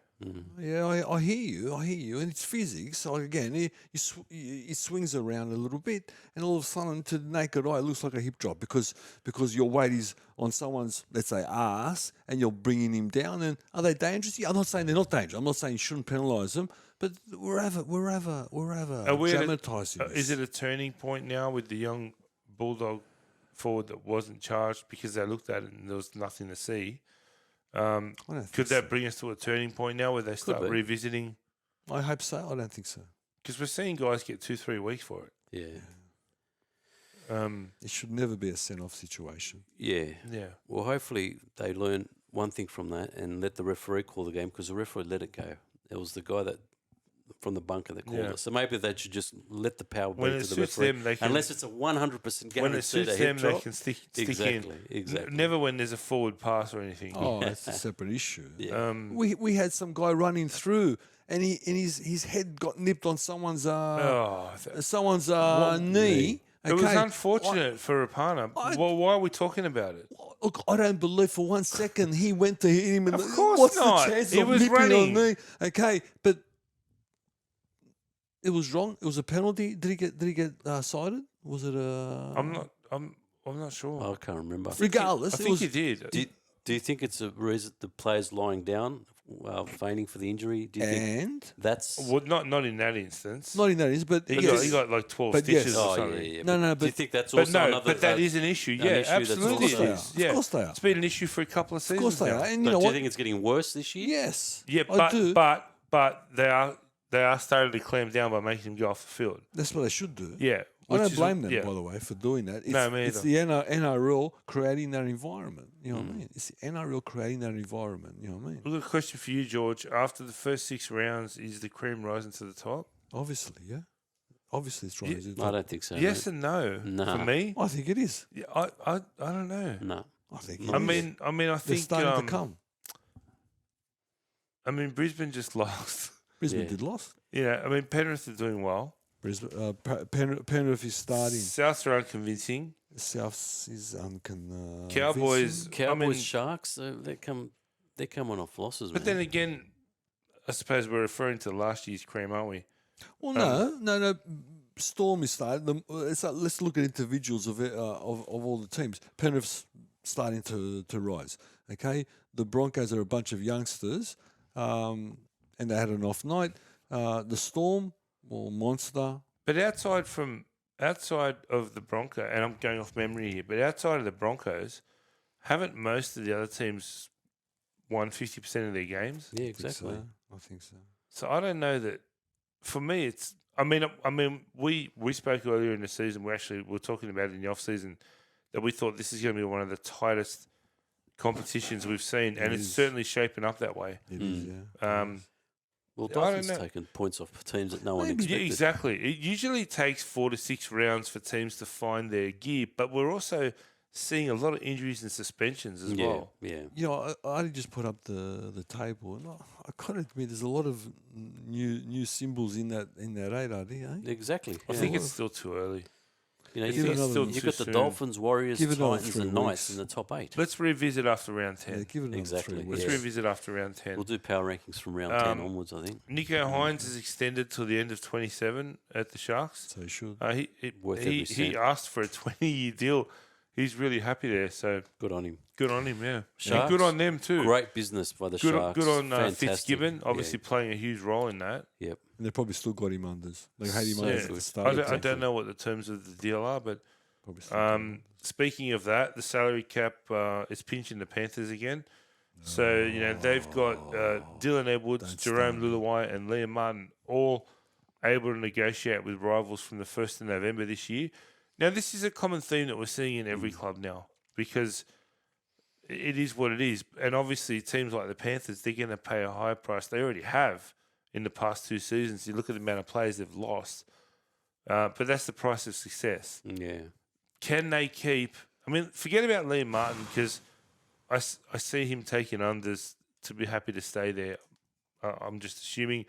yeah, I hear you, and it's physics. So again, he swings around a little bit, and all of a sudden, to the naked eye, it looks like a hip drop because your weight is on someone's, let's say, ass, and you're bringing him down. And are they dangerous? Yeah, I'm not saying they're not dangerous. I'm not saying you shouldn't penalise them, but we're ever dramatising. Is it a turning point now with the young Bulldog forward that wasn't charged because they looked at it and there was nothing to see? Could that bring us to a turning point now where they start be. revisiting? I hope so. I don't think so. Because we're seeing guys get 2-3 weeks for it. Yeah. It should never be a send-off situation. Yeah. Yeah. Well, hopefully they learn one thing from that and let the referee call the game because the referee let it go. It was the guy that from the bunker that called it. So maybe they should just let the power When be it to the suits referee. them, they can- Unless it's a 100% guarantee. When it suits them, they can stick Exactly, in. exactly. Never when there's a forward pass or anything. Oh, that's a separate issue. Yeah. We had some guy running through, and his head got nipped on someone's knee. It was Okay. unfortunate for Rapana. Well, why are we talking about it? Look, I don't believe for 1 second he went to hit him. And Of course what's not. the chance He of was nipping running. on me? Okay, but it was wrong. It was a penalty. Did he get cited? Was it a? I'm not sure. I can't remember. Regardless, I it think was. he did. Do you think it's a reason the player's lying down, feigning for the injury? Do you think And that's Well, not in that instance. not in that is, but He yes. got like 12 But yes. stitches Oh, or yeah, something. yeah. No, no, do you but- think that's But also no, another? but that is an issue. an Yeah, issue that's absolutely also- it Of is. course Yeah. they are. Of course they are. It's been an issue for a couple of Of seasons course they now. are. And But you know do you what? think it's getting worse this year? Yes. Yeah, I do. but they are starting to clamp down by making him go off the field. That's what they should do. Yeah. I don't which is- blame them, yeah. by the way, for doing that. It's, No, me it's either. the NRL creating that environment. You know what I mean? It's the NRL creating that environment. You know what I mean? Look, a question for you, George. After the first 6 rounds, is the cream rising to the top? Obviously, yeah. Obviously, it's right. Yeah, Is it? I don't think so. Yes mate. and no. Nah. For me, I think it is. yeah, I don't know. No. I think it I is. mean, I they're think starting to come. I mean, Brisbane just lost. Brisbane Yeah. did lost. Yeah, I mean, Penrith are doing well. Brisbane, Penrith is starting. Souths are unconvincing. South is unconvincing. Cowboys, Cowboys, I mean, Sharks, they're coming off losses, but man. then again, I suppose we're referring to last year's cream, aren't we? Well, no. Storm is starting. Let's look at individuals of all the teams. Penrith's starting to rise. Okay, the Broncos are a bunch of youngsters, and they had an off night. The Storm, well, monster. But outside of the Broncos, and I'm going off memory here, but outside of the Broncos, haven't most of the other teams won 50% of their games? Yeah, I think exactly. so. I think so. So I don't know that. For me, it's. I mean, we spoke earlier in the season. We're talking about it in the off season that we thought this is going to be one of the tightest competitions we've seen, and It it's is. certainly shaping up that way. It is, yeah. Well, I don't Dolphins know. taking points off teams that no one Maybe. Yeah, expected. exactly. It usually takes 4 to 6 rounds for teams to find their gear, but we're also seeing a lot of injuries and suspensions as Yeah, well. yeah. You know, I just put up the table, and I gotta admit, there's a lot of new symbols in that 8, eh? Exactly. I yeah. think it's still too early. You know, I you've think got, it's still you've too got the soon. Dolphins, Warriors, Give it another Titans, 3 and Knights weeks. in the top 8. Let's revisit after round 10. Yeah, give it another Exactly, 3 Let's weeks. revisit after round 10. We'll do power rankings from round 10 onwards, I think. Nico Hines is extended till the end of 27 at the Sharks. So you should. Worth every He cent. asked for a 20-year deal. He's really happy there, so Good on him. good on him, yeah. And Sharks, good on them too. Great business by the Good, Sharks. good on Fantastic. Fitzgibbon, Yeah, obviously playing a huge role in that. Yep. And they probably still got him unders. They had him So unders Yeah. at the good. start. I don't know what the terms of the deal are, but Probably still got him speaking of that, the salary cap is pinching the Panthers again. So, they've got Dylan Edwards, Don't Jerome start. Luluwai, and Liam Martin all able to negotiate with rivals from the 1st of November this year. Now, this is a common theme that we're seeing in every club now because it is what it is. And obviously, teams like the Panthers, they're going to pay a high price. They already have in the past 2 seasons. You look at the amount of players they've lost. But that's the price of success. Yeah. Can they keep? I mean, forget about Liam Martin because I see him taking unders to be happy to stay there. I'm just assuming,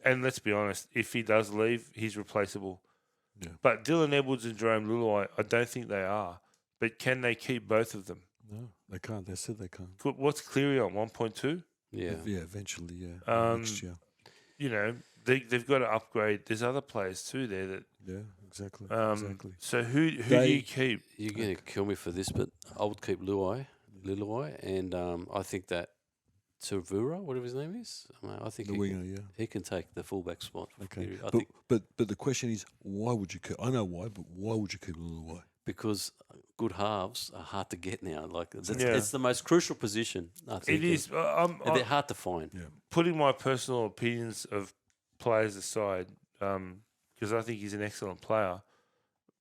and let's be honest, if he does leave, he's replaceable. Yeah. But Dylan Edwards and Jerome Luluwai, I don't think they are. But can they keep both of them? No, they can't. They said they can't. What's Cleary on 1.2? Yeah. Yeah, eventually, yeah. Next year. They've got to upgrade. There's other players too there that. Yeah, exactly. Exactly. So who do They- you keep? You're going to kill me for this, but I would keep Luai, and I think that Tavura, whatever his name is, I think The winger, yeah. he can take the fullback spot. For Okay. Cleary. I think But the question is, why would you keep? I know why, but why would you keep Luluwai? because good halves are hard to get now. Like it's, Yeah. it's the most crucial position. I think It is. and they're hard to find. Yeah. Putting my personal opinions of players aside, because I think he's an excellent player,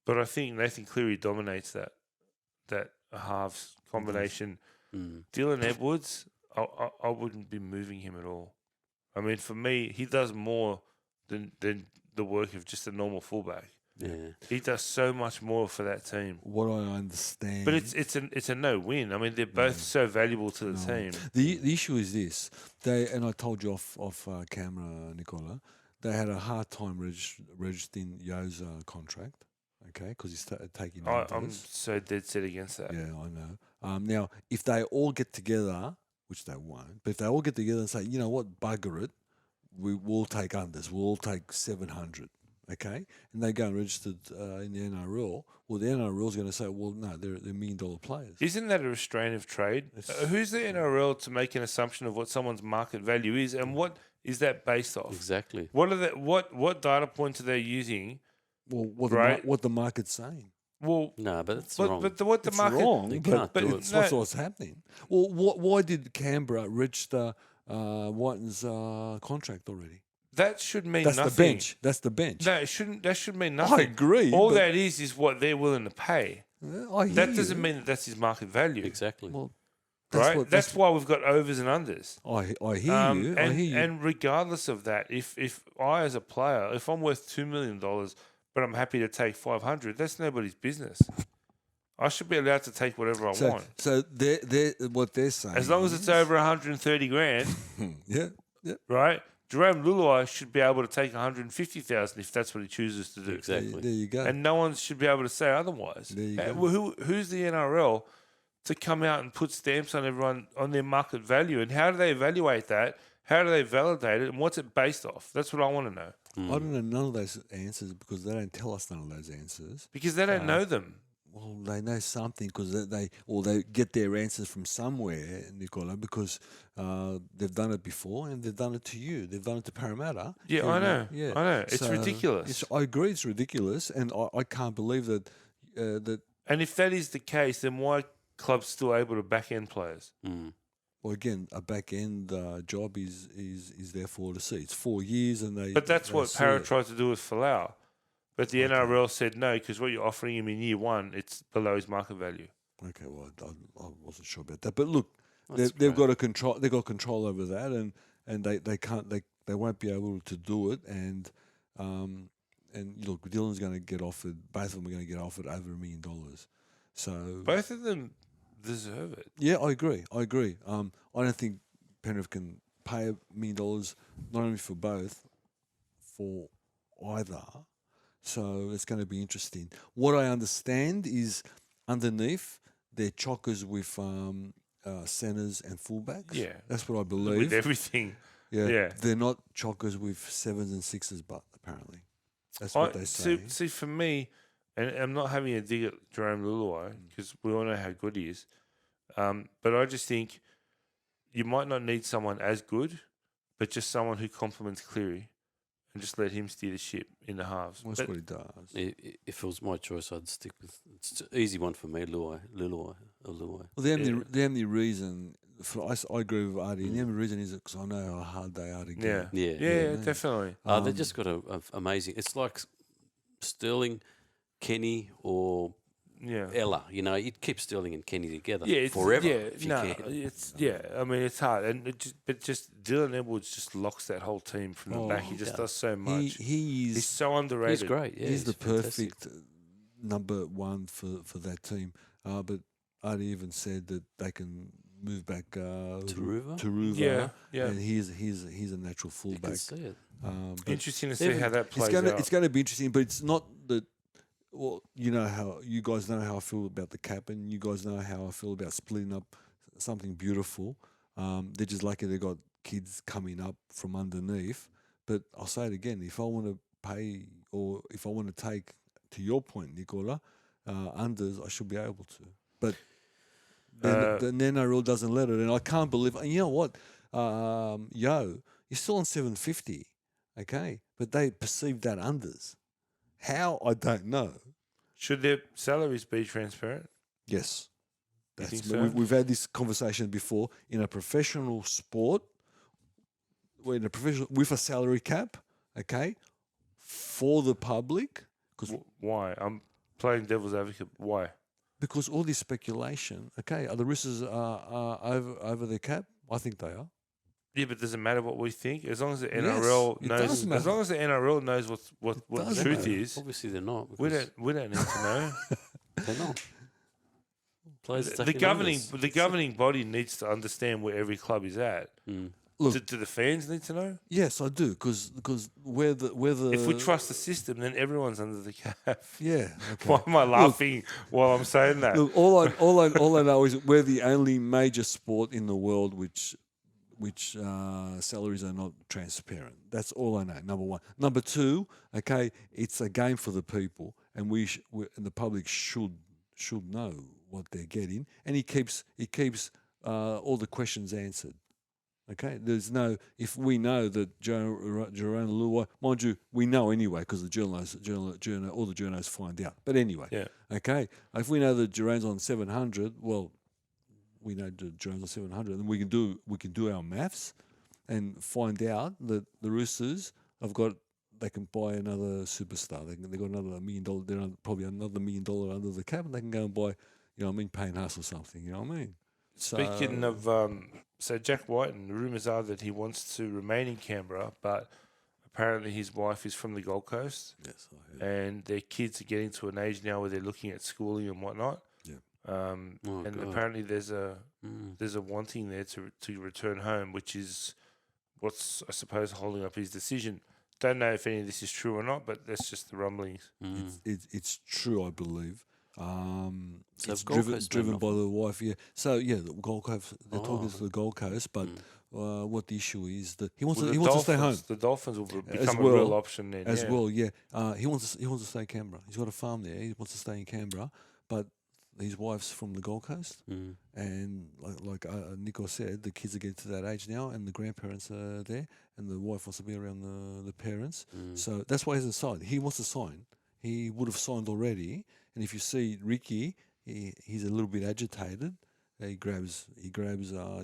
but I think Nathan Cleary dominates that halves combination. Mm. Dylan Edwards, I wouldn't be moving him at all. I mean, for me, he does more than the work of just a normal fullback. Yeah. He does so much more for that team. What I understand, But it's a no win. I mean, they're both so valuable to the team. the issue is this. And I told you off camera, Nicola, they had a hard time registering Yo's contract. Okay, because he's taking. I'm unders. so dead set against that. Yeah, I know. Now, if they all get together, which they won't, but if they all get together and say, you know what, bugger it, we'll take unders, we'll all take 700, okay? And they go and register in the NRL, well, the NRL is going to say, well, no, they're $1 million players. Isn't that a restraint of trade? Who's the NRL to make an assumption of what someone's market value is, and what is that based off? Exactly. What are what data points are they using? Well, Right. what the market's saying. Well, No, but it's but wrong. what the It's market wrong, They but, can't but do it's it. No. what's happening. Well, why did Canberra register Whiten's contract already? that should mean That's nothing. the bench. That's the bench. No, it shouldn't. That should mean nothing. I agree. All but that is what they're willing to pay. I hear That doesn't you. mean that that's his market value, Exactly. Well, right? That's why we've got overs and unders. I hear you. I And, hear you. and regardless of that, if I as a player, if I'm worth $2 million, but I'm happy to take 500, that's nobody's business. I should be allowed to take whatever I want, So they're what they're saying. as long as it's over 130 grand, yeah. right? Jerome Lulai should be able to take 150,000 if that's what he chooses to do. Exactly. There you go. And no one should be able to say otherwise. There you go. Well, who's the NRL to come out and put stamps on everyone on their market value? And how do they evaluate that? How do they validate it? And what's it based off? That's what I want to know. I don't know none of those answers because they don't tell us none of those answers. Because they don't know them. Well, they know something because they get their answers from somewhere, Nicola, because they've done it before and they've done it to you. They've done it to Parramatta. Yeah, I know. I know. It's ridiculous. I agree, it's ridiculous, and I can't believe that that. And if that is the case, then why are clubs still able to back end players? Well, again, a back end job is there for to see. It's 4 years, and they. But that's they what see Parra it. tried to do with Falau. But the NRL said no because what you're offering him in year one, it's below his market value. Okay, well, I wasn't sure about that, but look, That's they've great. got a control. They've got control over that, and they can't. They won't be able to do it, and look, Dylan's going to get offered. Both of them are going to get offered over $1 million. So Both of them deserve it. yeah, I agree. I don't think Penrith can pay $1 million not only for both, for either. So it's going to be interesting. What I understand is underneath they're chockers with centers and fullbacks. Yeah. That's what I With believe. everything. Yeah, yeah. they're not chockers with sevens and sixes, but apparently that's what they say. See, for me, and I'm not having a dig at Jerome Lulai because we all know how good he is, but I just think you might not need someone as good, but just someone who complements Cleary and just let him steer the ship in the halves. That's But- what he does. If it was my choice, I'd stick with. It's an easy one for me, Luai. Well, the only reason I agree with Artie, and the only reason is because I know how hard they are to get. yeah. Yeah. Definitely. They've just got a amazing. It's like Sterling, Kenny, or Yeah. Ella. You know, you'd keep Sterling and Kenny together Yeah, it's, forever. Yeah, if you no, can. it's I mean, it's hard, and but Dylan Edwards just locks that whole team from the back. He just does so much. He's so underrated. He's great. Yeah, he's the fantastic. perfect number one for that team. But Artie even said that they can move back Taruva? Taruva, Yeah. and he's a natural You can fullback. see it. But Interesting to see Even- how that it's plays gonna out. it's gonna be interesting, but it's not that. Well, you know how you guys know how I feel about the cap, and you guys know how I feel about splitting up something beautiful. They're just lucky they got kids coming up from underneath. But I'll say it again: if I want to pay, or if I want to take, to your point, Nicola, unders, I should be able to. But the NRL doesn't let it, and I can't believe. And you know what, you're still on 750, okay? But they perceive that unders. How, I don't know. Should their salaries be transparent? Yes. You think That's, so? we've had this conversation before. In a professional sport, with a salary cap, okay, for the public, Why? I'm playing devil's advocate. Why? because all this speculation, okay, are the Roosters over their cap? I think they are. Yeah, but does it matter what we think? As long as the Yes, NRL it knows. does matter. As long as the NRL knows what the does truth matter. is, Obviously, they're not. we because don't need to know. They're not. Players are the taking governing numbers. the governing body needs to understand where every club is at. Look, Do the fans need to know? yes, I do, because where the If we trust the system, then everyone's under the cap. yeah, okay. Why am I laughing while I'm saying that? Look, all I know is we're the only major sport in the world which salaries are not transparent. That's all I know. Number one. Number two, okay, it's a game for the people, and and the public should know what they're getting, and he keeps all the questions answered. Okay, there's no. If we know that Jerome Luai, mind you, we know anyway because the all the journos find out. But anyway, Yeah. okay, if we know that Jerome's on 700, well, we know that Jerome's on 700, and we can do our maths and find out that the Roosters they can buy another superstar. They got another $1 million. They're probably another $1 million under the cap, and they can go and buy, Payne Haas or something. You know what I mean? Speaking of, so Jack White, and the rumours are that he wants to remain in Canberra, but apparently his wife is from the Gold Coast, Yes, I heard. and their kids are getting to an age now where they're looking at schooling and whatnot. Yeah. And God. apparently there's a wanting there to return home, which is what's, I suppose, holding up his decision. Don't know if any of this is true or not, but that's just the rumblings. It's true, I believe. So It's Gold Coast driven don't by offer- the wife. Yeah. So the Gold Coast. They're talking to Oh. the Gold Coast, but what the issue is that he wants Well, to stay home The Dolphins will As become a real well, option then. as yeah. well. Yeah. He wants to stay in Canberra. He's got a farm there. He wants to stay in Canberra, but his wife's from the Gold Coast, and like Nico said, the kids are getting to that age now, and the grandparents are there, and the wife wants to be around the parents. So that's why he hasn't signed. He wants to sign. He would have signed already. And if you see Ricky, he's a little bit agitated. He grabs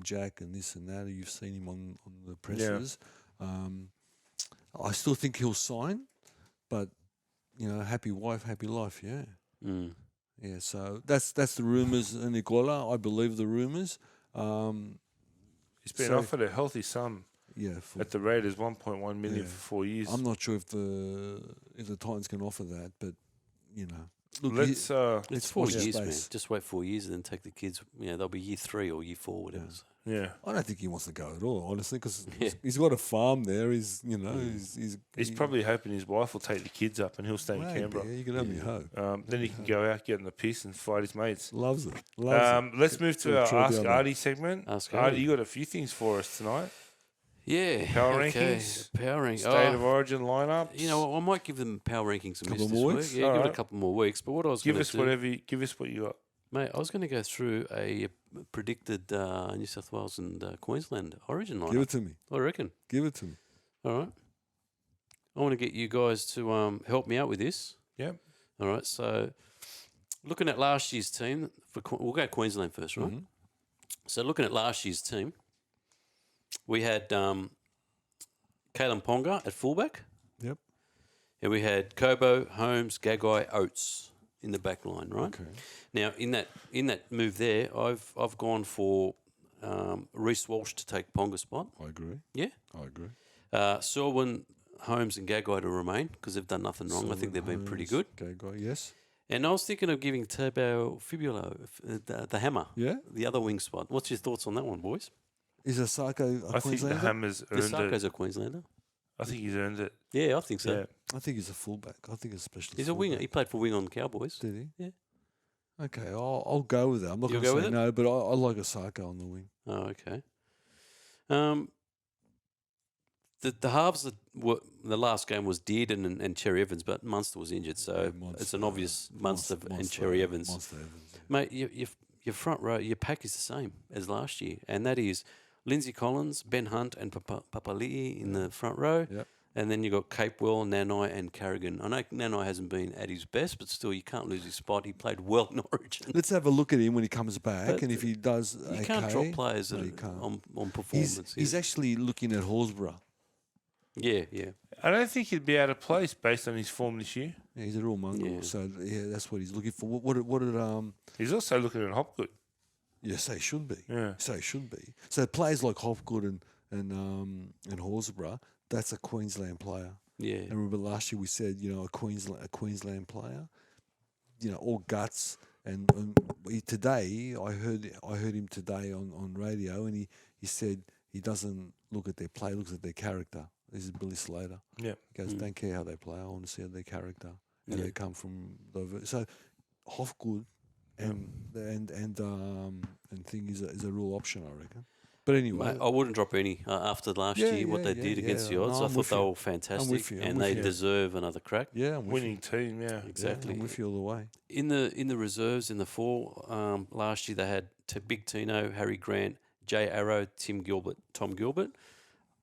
Jack and this and that. You've seen him on the presses. I still think he'll sign, but happy wife, happy life. Yeah. Yeah, so that's the rumours, Nicola. I believe the rumours. He's been so- offered a healthy sum Yeah, at the Raiders, 1.1 million Yeah. for 4 years. I'm not sure if the Titans can offer that, but look, Let's It's 4 watch years, man. space. Just wait 4 years and then take the kids. They'll be year 3 or year 4, whatever. So. yeah. I don't think he wants to go at all, honestly, because Yeah. he's got a farm there. He's He's probably hoping his wife will take the kids up and he'll stay in Canberra. Yeah, you can only hope. Then he can go out, get in the piss, and fight his mates. Loves it. Let's move to our Try the Ask other. Artie segment. Ask Artie, Artie. you got a few things for us tonight. Yeah. Power okay. rankings? Power rankings. State of Origin lineups. I might give them power rankings a miss Couple this more week. weeks? Yeah, give it Alright. a couple more weeks. But what I was give going us to do, whatever. Give us what you got. mate, I was going to go through a predicted New South Wales and Queensland Origin lineup. Give it to me. I reckon. Give it to me. All right. I want to get you guys to help me out with this. Yep. All right. So, looking at last year's team, we'll go Queensland first, right? So, looking at last year's team, we had Kalen Ponga at fullback, Yep. and we had Kobo, Holmes, Gagai, Oates in the back line, right? Okay. Now, in that move there, I've gone for Reece Walsh to take Ponga's spot. I agree. Yeah. I agree. Selwyn, Holmes, and Gagai to remain because they've done nothing wrong. I think they've been pretty good. Okay, guy. Yes. And I was thinking of giving Turbo Fibulo the hammer, Yeah. the other wing spot. What's your thoughts on that one, boys? Is Asako a I think the Queenslander? Hammers earned Issako's it. a Queenslander. I think he's earned it. Yeah, I think so. Yeah. I think he's a fullback. I think he's a specialist. He's a winger. fullback. He played for wing on the Cowboys. Did he? Yeah. Okay, I'll go with that. I'm not You'll going go to with say it? no, but I like Asako on the wing. Oh, okay. The halves that were the last game was Dearden and Cherry Evans, but Munster was injured, so it's an obvious Munster and Cherry Evans. Monster Evans. Yeah. Mate, your front row, your pack is the same as last year, and that is Lindsay Collins, Ben Hunt, and Papali'i in the front row. Yep. And then you got Capewell, Nanai, and Carrigan. I know Nanai hasn't been at his best, but still, you can't lose his spot. He played well in Origin. Let's have a look at him when he comes back, But and if he does, You can't drop players no, that you are can't. on performance. He's actually looking at Horsburgh. yeah. I don't think he'd be out of place based on his form this year. Yeah, he's a real mongrel, Yeah. so yeah, that's what he's looking for. What did He's also looking at Hopgood. Yeah, so he should be. Yeah. So he should be. So players like Hopgood and Horsburgh, that's a Queensland player. Yeah. And remember last year we said, a Queensland player, all guts. And today I heard him today on radio, and he said he doesn't look at their play, looks at their character. This is Billy Slater. Yeah. He goes, don't care how they play. I want to see how their character and Yeah. they come from. So Hofgood and thing is a real option, I reckon. But anyway, Mate, I wouldn't drop any after last year, what they did against the odds. No, I I'm thought with they you. were fantastic, I'm and with they you. deserve another crack. yeah, I'm with Winning team, yeah. you. Exactly. Yeah, I'm with you all the way. In the reserves, in the four, last year they had Big Tino, Harry Grant, Jay Arrow, Tom Gilbert.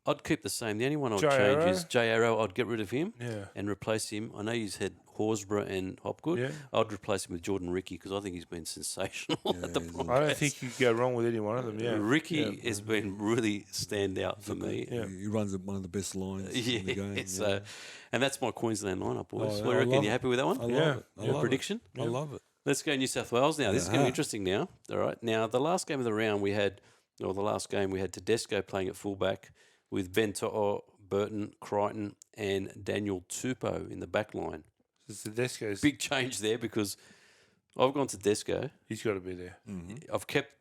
I'd keep the same. The only one I'd Jay change Arrow? is Jay Arrow. I'd get rid of him Yeah. and replace him. I know you had Horsburgh and Hopgood. Yeah. I'd replace him with Jordan Ricky because I think he's been sensational at the he's Broncos. I don't think you go wrong with any one of them. Yeah, Ricky has been really stand out for me. Yeah. He runs one of the best lines in the game. So, and that's my Queensland lineup, boys. Oh, What do you I reckon? love You it. happy with that one? I love Yeah. it. I Your love prediction? It. I love it. Let's go New South Wales now. This is going to be Uh-huh. interesting now. All right. Now, the last game of the round the last game we had Tedesco playing at fullback with Ben To'o, Burton, Crichton, and Daniel Tupou in the back line. It's the Desco's. Big change there because I've gone to Tedesco. He's got to be there. I've kept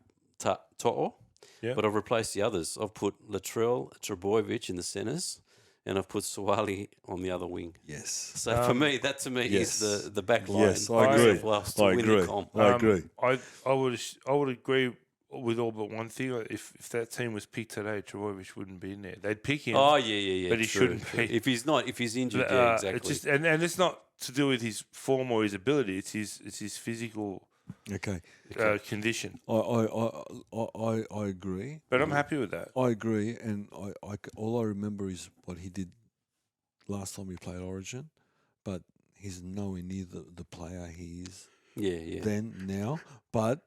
To'o, Yeah. but I've replaced the others. I've put Latrell, Trebojevic in the centres, and I've put Suwali on the other wing. Yes. So for me, that to me yes. is the back line. Yes, I for agree. New South Wales to I win the agree. comp. I agree. I would agree with all but one thing. Like, if that team was picked today, Trebojevic wouldn't be in there. They'd pick him. Oh yeah. But he true, shouldn't true. be. If he's injured, It's exactly. just and it's not to do with his form or his ability. It's his physical Okay. condition. I agree. But I'm happy with that. I agree, and all I remember is what he did last time he played Origin, but he's nowhere near the player he is yeah. then now. But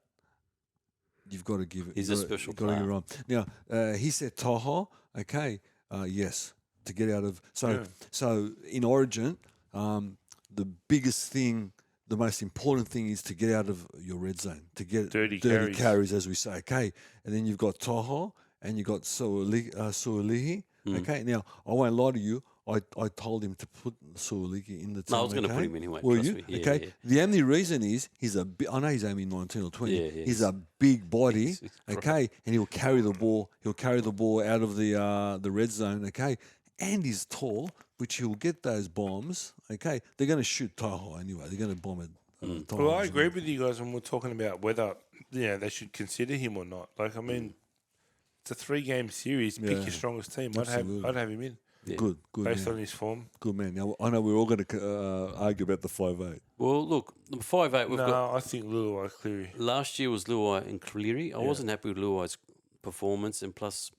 you've got to give it. He's a special Got to give player. it on. Now he said Toho. Okay, yes, to get out of so in Origin, the biggest thing. The most important thing is to get out of your red zone, to get Dirty carries, as we say. Okay, and then you've got Toho and you've got Suolihi. Okay, now I won't lie to you. I told him to put Suolihi in the team. No, I was going to okay? put him anyway. Were trust you? me. Yeah, Okay. yeah. The only reason is I know he's only 19 or 20. Yeah, He's a big body. He's Okay, and he'll carry the ball. He'll carry the ball out of the red zone. Okay, and he's tall, which he'll get those bombs. Okay, they're going to shoot Tahoe anyway. They're going to bomb it. Well, I agree with you guys when we're talking about whether they should consider him or not. Like, I mean, it's a 3-game series. Pick Yeah. your strongest team. Absolutely. I'd have him in Good based man. on his form. Good man. Now I know we're all going to argue about the 5'8". Well, look, the 5'8", we've got. No, I think Luai Cleary. Last year was Luai and Cleary. I wasn't happy with Luai's performance, and plus,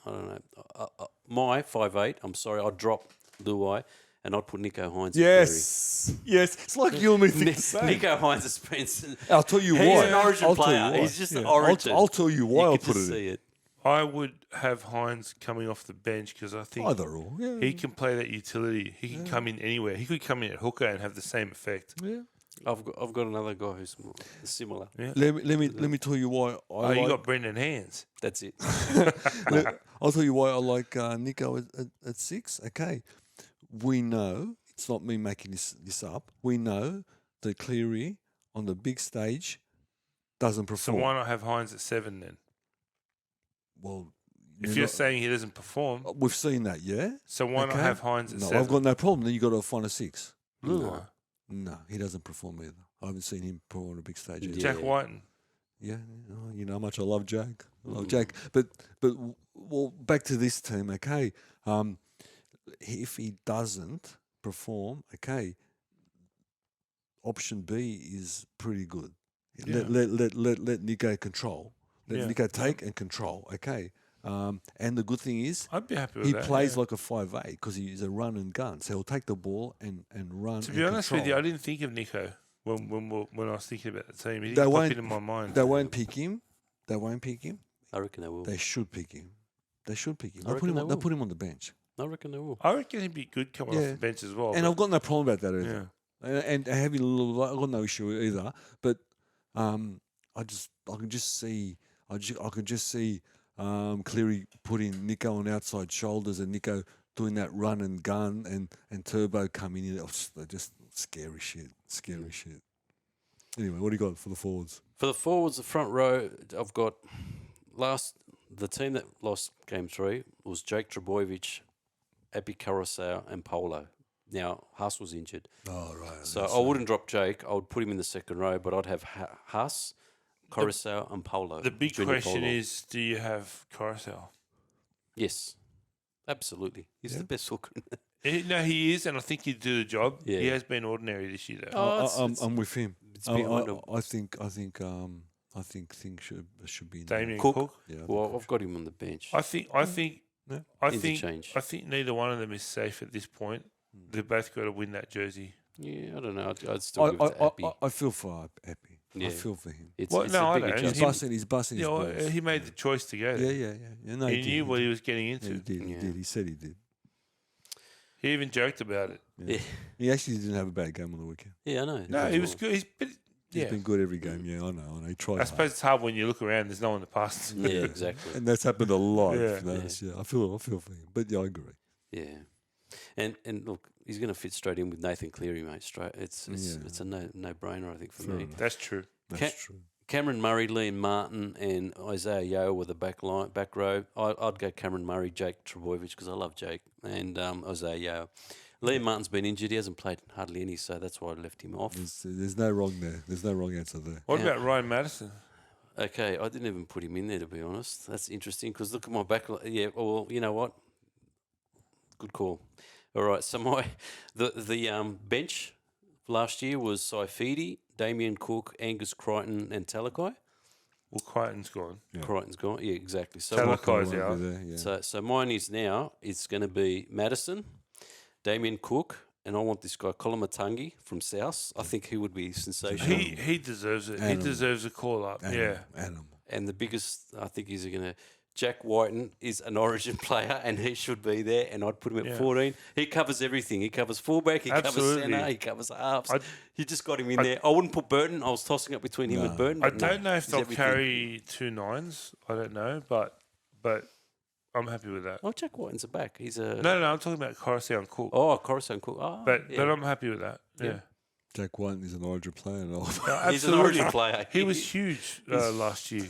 I don't know. My 5'8", I'm sorry, I'd drop Luai and I'd put Nico Hines. Yes. It's like you and me think the same. Nico Hines has been. I'll tell you He's why. an Origin I'll tell player. you why. He's just an Yeah. Origin. I'll tell you why You I'll could put just it see in. it. I would have Hines coming off the bench because I think Either or. Yeah. he can play that utility. He can come in anywhere. He could come in at hooker and have the same effect. yeah. I've got another guy who's similar. Yeah. Let me tell you why Oh, you got Brendan Hands. That's it. I'll tell you why I like Nico at 6. Okay, we know it's not me making this up. We know that Cleary on the big stage doesn't So perform. why not have Hines at 7 then? Well, If you're saying he doesn't perform, we've seen that, yeah. so why not Okay. have Hines at No, 7? I've got no problem. Then you got to find a 6. Luai. No, he doesn't perform either. I haven't seen him perform on a big stage either. Jack Whiten. Yeah, you know how much I love Jack. But well, back to this team. Okay, if he doesn't perform, okay, option B is pretty good. Let Nico control. Let Yeah. Nico take and control. Okay. And the good thing is I'd be happy with he that. plays yeah. like a 5'8" because he's a run and gun. So he'll take the ball and run. To be honest with you, I didn't think of Nico when I was thinking about the team. He They didn't pop won't- it in my mind. They won't pick him. I reckon they will. They should pick him. I They'll reckon they they'll will. put him on the bench. I reckon they will. I reckon he'd be good coming off Yeah. the bench as well. And but- I've got no problem about that either. And having a little, I've got no issue either. But I can just see Cleary putting Nico on outside shoulders and Nico doing that run and gun and Turbo coming in. They're just scary shit. Anyway, what do you got for the forwards? For the forwards, the front row, I've got the team that lost game 3 was Jake Trebojevic, Epi Carousel, and Polo. Now, Huss was injured. Oh, right. So I wouldn't drop Jake. I would put him in the second row, but I'd have Huss, Carousel, and Polo. the big Junior question Polo. is, do you have Carousel? Yes, absolutely. He's the best hooker. No, he is, and I think he'd do the job. Yeah. He has been ordinary this year, though. Oh, it's- I'm with him. it's behind him. I think things should be in Damien Cook. Cook. there. Yeah, Well, I've got him on the bench. I think Interchange. neither one of them is safe at this point. They've both got to win that jersey. Yeah, I don't know. I'd still give it to Appy. I feel for Appy. Yeah. I feel for him. It's, Well, it's no, a I big don't. adjustment. He's busting his balls. He made the choice to go there. Yeah. No, He knew what he was getting Yeah, into. he did. He Yeah. did. He said he did. He even joked about it. Yeah. He actually didn't have a bad game on the weekend. Yeah, I know. No, he was good. He's been good every game. Yeah, I know. He tried. I hard. suppose it's hard when you look around. There's no one to pass. Yeah, exactly. And that's happened a lot. Yeah. Yeah. I feel for him. But yeah, I agree. Yeah, and look, he's going to fit straight in with Nathan Cleary, mate. Straight, it's a no brainer, I think, for me. That's true. That's true. Cameron Murray, Liam Martin, and Isaiah Yeo were the back row. I'd go Cameron Murray, Jake Trebojevic because I love Jake, and Isaiah Yeo. Liam Martin's been injured; he hasn't played hardly any, so that's why I left him off. There's no wrong there. There's no wrong answer there. What about Ryan Madison? Okay, I didn't even put him in there, to be honest. That's interesting because look at my back. Yeah, well, you know what? Good call. All right, so the bench last year was Saifidi, Damien Cook, Angus Crichton, and Talakai. Well, Crichton's gone. Yeah. Crichton's gone. Yeah, exactly. So Talakai's Won't out. be there, yeah. so mine is now. It's going to be Madison, Damien Cook, and I want this guy Kolomatangi from South. I think he would be sensational. He deserves it. Animal. He deserves a call up. Yeah. Animal. And the biggest, I think, is going to. Jack Whiten is an Origin player, and he should be there. And I'd put him at 14. He covers everything. He covers fullback. He covers centre. He covers halves. You just got him in there. I wouldn't put Burton. I was tossing up between him and Burton. I but don't know if he's they'll everything. carry 2 9s. I don't know, but I'm happy with that. Oh, Jack Whiten's a back. He's a No, I'm talking about Coruscant Cook. Oh, Coruscant Cook. Oh, but yeah. I'm happy with that. Yeah. Jack Whiten is an Origin player. And all. He's an Origin player. He was huge last year.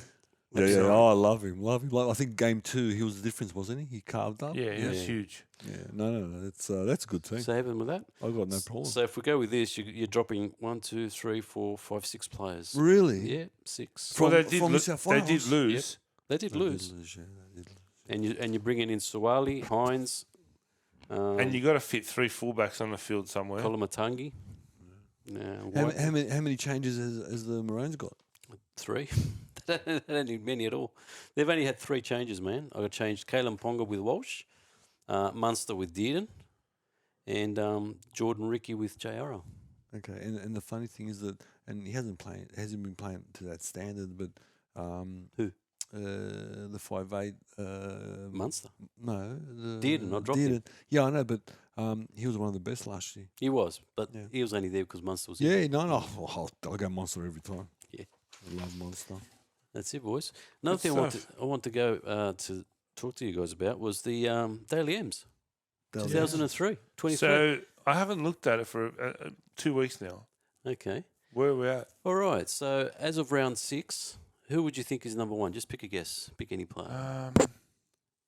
Yeah. Oh, I love him. I think game 2, he was the difference, wasn't he? He carved up. Yeah, he was huge. Yeah. No. That's a good thing. So happy with that. I've got no problem. So if we go with this, you're dropping 1, 2, 3, 4, 5, 6 players. Really? Yeah, 6. Well, From they New did South lose. Wales? They did lose. Yeah, they did lose. And you're bringing in Suwali, Hines, And you got to fit 3 fullbacks on the field somewhere. Kolomatangi. How many changes has the Maroons got? 3. They don't need many at all. They've only had 3 changes, man. I changed Kalen Ponga with Walsh, Munster with Dearden, and Jordan Ricky with J.R.O. Okay, and the funny thing is that, and he hasn't been playing to that standard, but Who? The 5'8", Munster. No, Dearden, I dropped him. Yeah, I know, but he was one of the best last year. He was, but Yeah. he was only there because Munster was Yeah, no, I'll go Monster every time. Yeah. I love Monster. That's it, boys. Another thing I want to go to talk to you guys about was the Daily M's. 2003, 23. So I haven't looked at it for 2 weeks now. Okay. Where are we at? All right. So as of round 6, who would you think is number 1? Just pick a guess. Pick any player.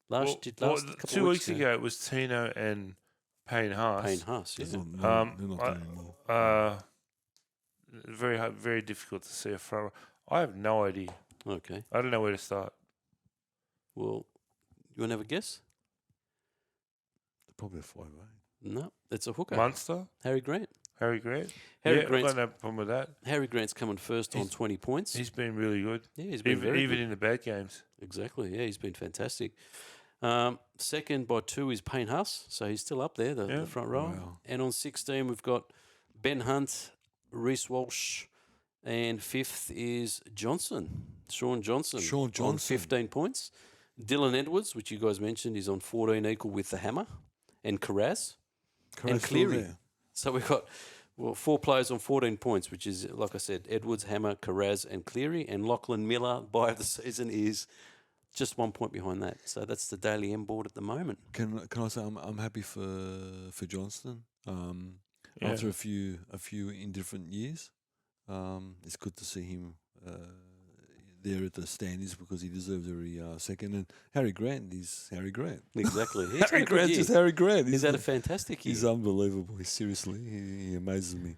Last couple 2 of weeks ago, it was Tino and Payne Haas. Payne Haas, yeah. They're not there anymore. Very hard, very difficult to see a front. I have no idea. Okay. I don't know where to start. Well, you want to have a guess? Probably a 5'8". No, it's a hooker. Munster, Harry Grant. Harry Grant. Harry yeah, I've Grant's got no problem with that. Harry Grant's coming first on 20 points. He's been really good. Yeah, he's been very even good. in the bad games. Exactly. Yeah, he's been fantastic. Second by 2 is Payne Haas, so he's still up there, the front row. Wow. And on 16 we've got Ben Hunt, Reece Walsh, and 5th is Sean Johnson. On 15 points. Dylan Edwards, which you guys mentioned, is on 14 equal with the Hammer, and Carraz and Cleary. There. So we've got 4 players on 14 points, which is, like I said, Edwards, Hammer, Carraz, and Cleary. And Lachlan Miller, buy of the season, is just 1 point behind that. So that's the Daily M board at the moment. Can I say I'm happy for Johnston. After a few in different years, it's good to see him there at the standings because he deserves every second. And Harry Grant is Harry Grant. Exactly. He's Harry Grant's just Harry Grant. He's had a fantastic year. He's unbelievable. Seriously, he amazes me.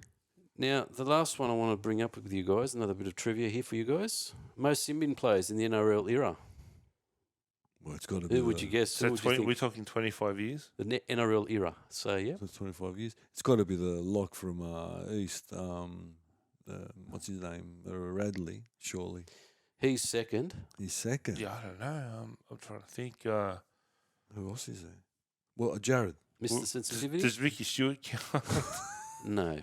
Now, the last one I want to bring up with you guys, another bit of trivia here for you guys. Most sin-bin players in the NRL era. Well, it's got to be. Who would you guess? So Who would you think? we're talking 25 years. The NRL era. So, yeah. So it's 25 years. It's got to be the lock from East. What's his name? Radley, surely. He's second. He's second. Yeah, I don't know. I'm trying to think. Who else is there? Well, Jared. Mr. Well, Sensitivity. Does Ricky Stewart count? No.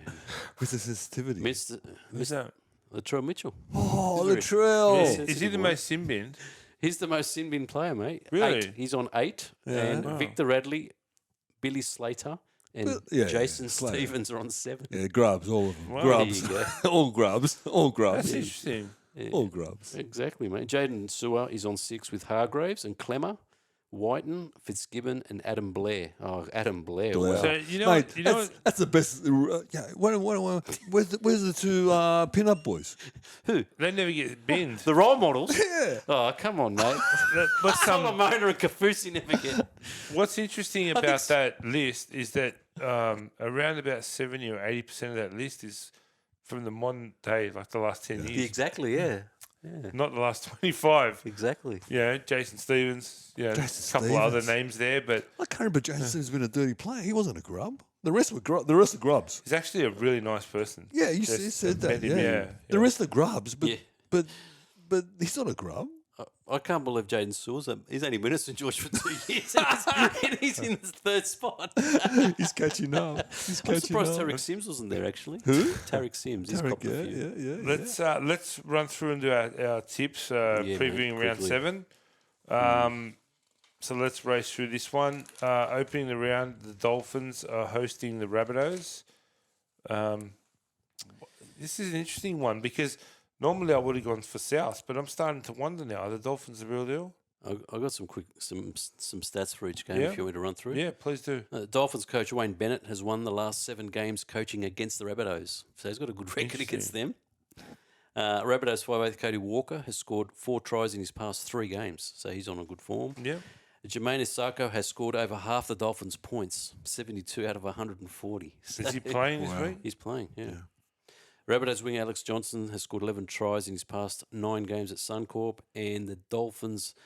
With the sensitivity. Mr. Who's that? Latrell Mitchell. Oh, Very- Latrell. Yes. Is he sensitive the one. most sin binned? He's the most sin bin player, mate. Really? 8. He's on 8. Yeah. And Wow. Victor Radley, Billy Slater, and Well, yeah, Jason Slater. Stevens are on 7. Yeah, grubs, all of them. Wow. Grubs. There you all grubs. All That's grubs. interesting. Yeah. All grubs. Exactly, mate. Jaden Sewer is on 6 with Hargraves and Clemmer, Whiten, Fitzgibbon, and Adam Blair. Oh, Adam Blair. Blair. Wow. So you know, Mate, what, you know, that's, that's the best. Yeah, where's the two pin-up boys? Who? they never get binned. The role models? Yeah. Oh, come on, mate. What's Solomona and Kafusi never get. What's interesting think about s- that list is that around about 70 or 80% of that list is from the modern day, like the last 10 years, Exactly, yeah. Yeah, not the last 25. exactly. Yeah, Jason Stevens, a Jason couple other Stevens. names there, but I can't remember Jason Stevens been a dirty player. He wasn't a grub. The rest were the rest are grubs. he's actually a really nice person. Yeah, you Just said that. met him, Yeah. yeah, The yeah. rest are grubs, but Yeah. but but he's not a grub. I can't believe Jaden Sewell's. He's only been at St George for 2 years, and he's in the 3rd spot. He's catching up. He's I'm catching surprised up. Tarek Sims wasn't there, actually. Who? Tarek Sims. He's Tarek, copped a few. yeah. Let's run through and do our tips, mate, previewing round quickly. 7. So let's race through this one. Opening the round, the Dolphins are hosting the Rabbitohs. This is an interesting one because normally I would have gone for South, but I'm starting to wonder now: are the Dolphins the real deal? I got some stats for each game Yeah. if you want me to run through. Yeah, please do. Dolphins coach Wayne Bennett has won the last 7 games coaching against the Rabbitohs, so he's got a good record against them. Rabbitohs 5'8" Cody Walker has scored 4 tries in his past 3 games, so he's on a good form. Yeah, Jermaine Isako has scored over half the Dolphins' points, 72 out of 140. is he playing this week? He's playing, yeah. Rabbitohs winger Alex Johnson has scored 11 tries in his past 9 games at Suncorp, and the Dolphins,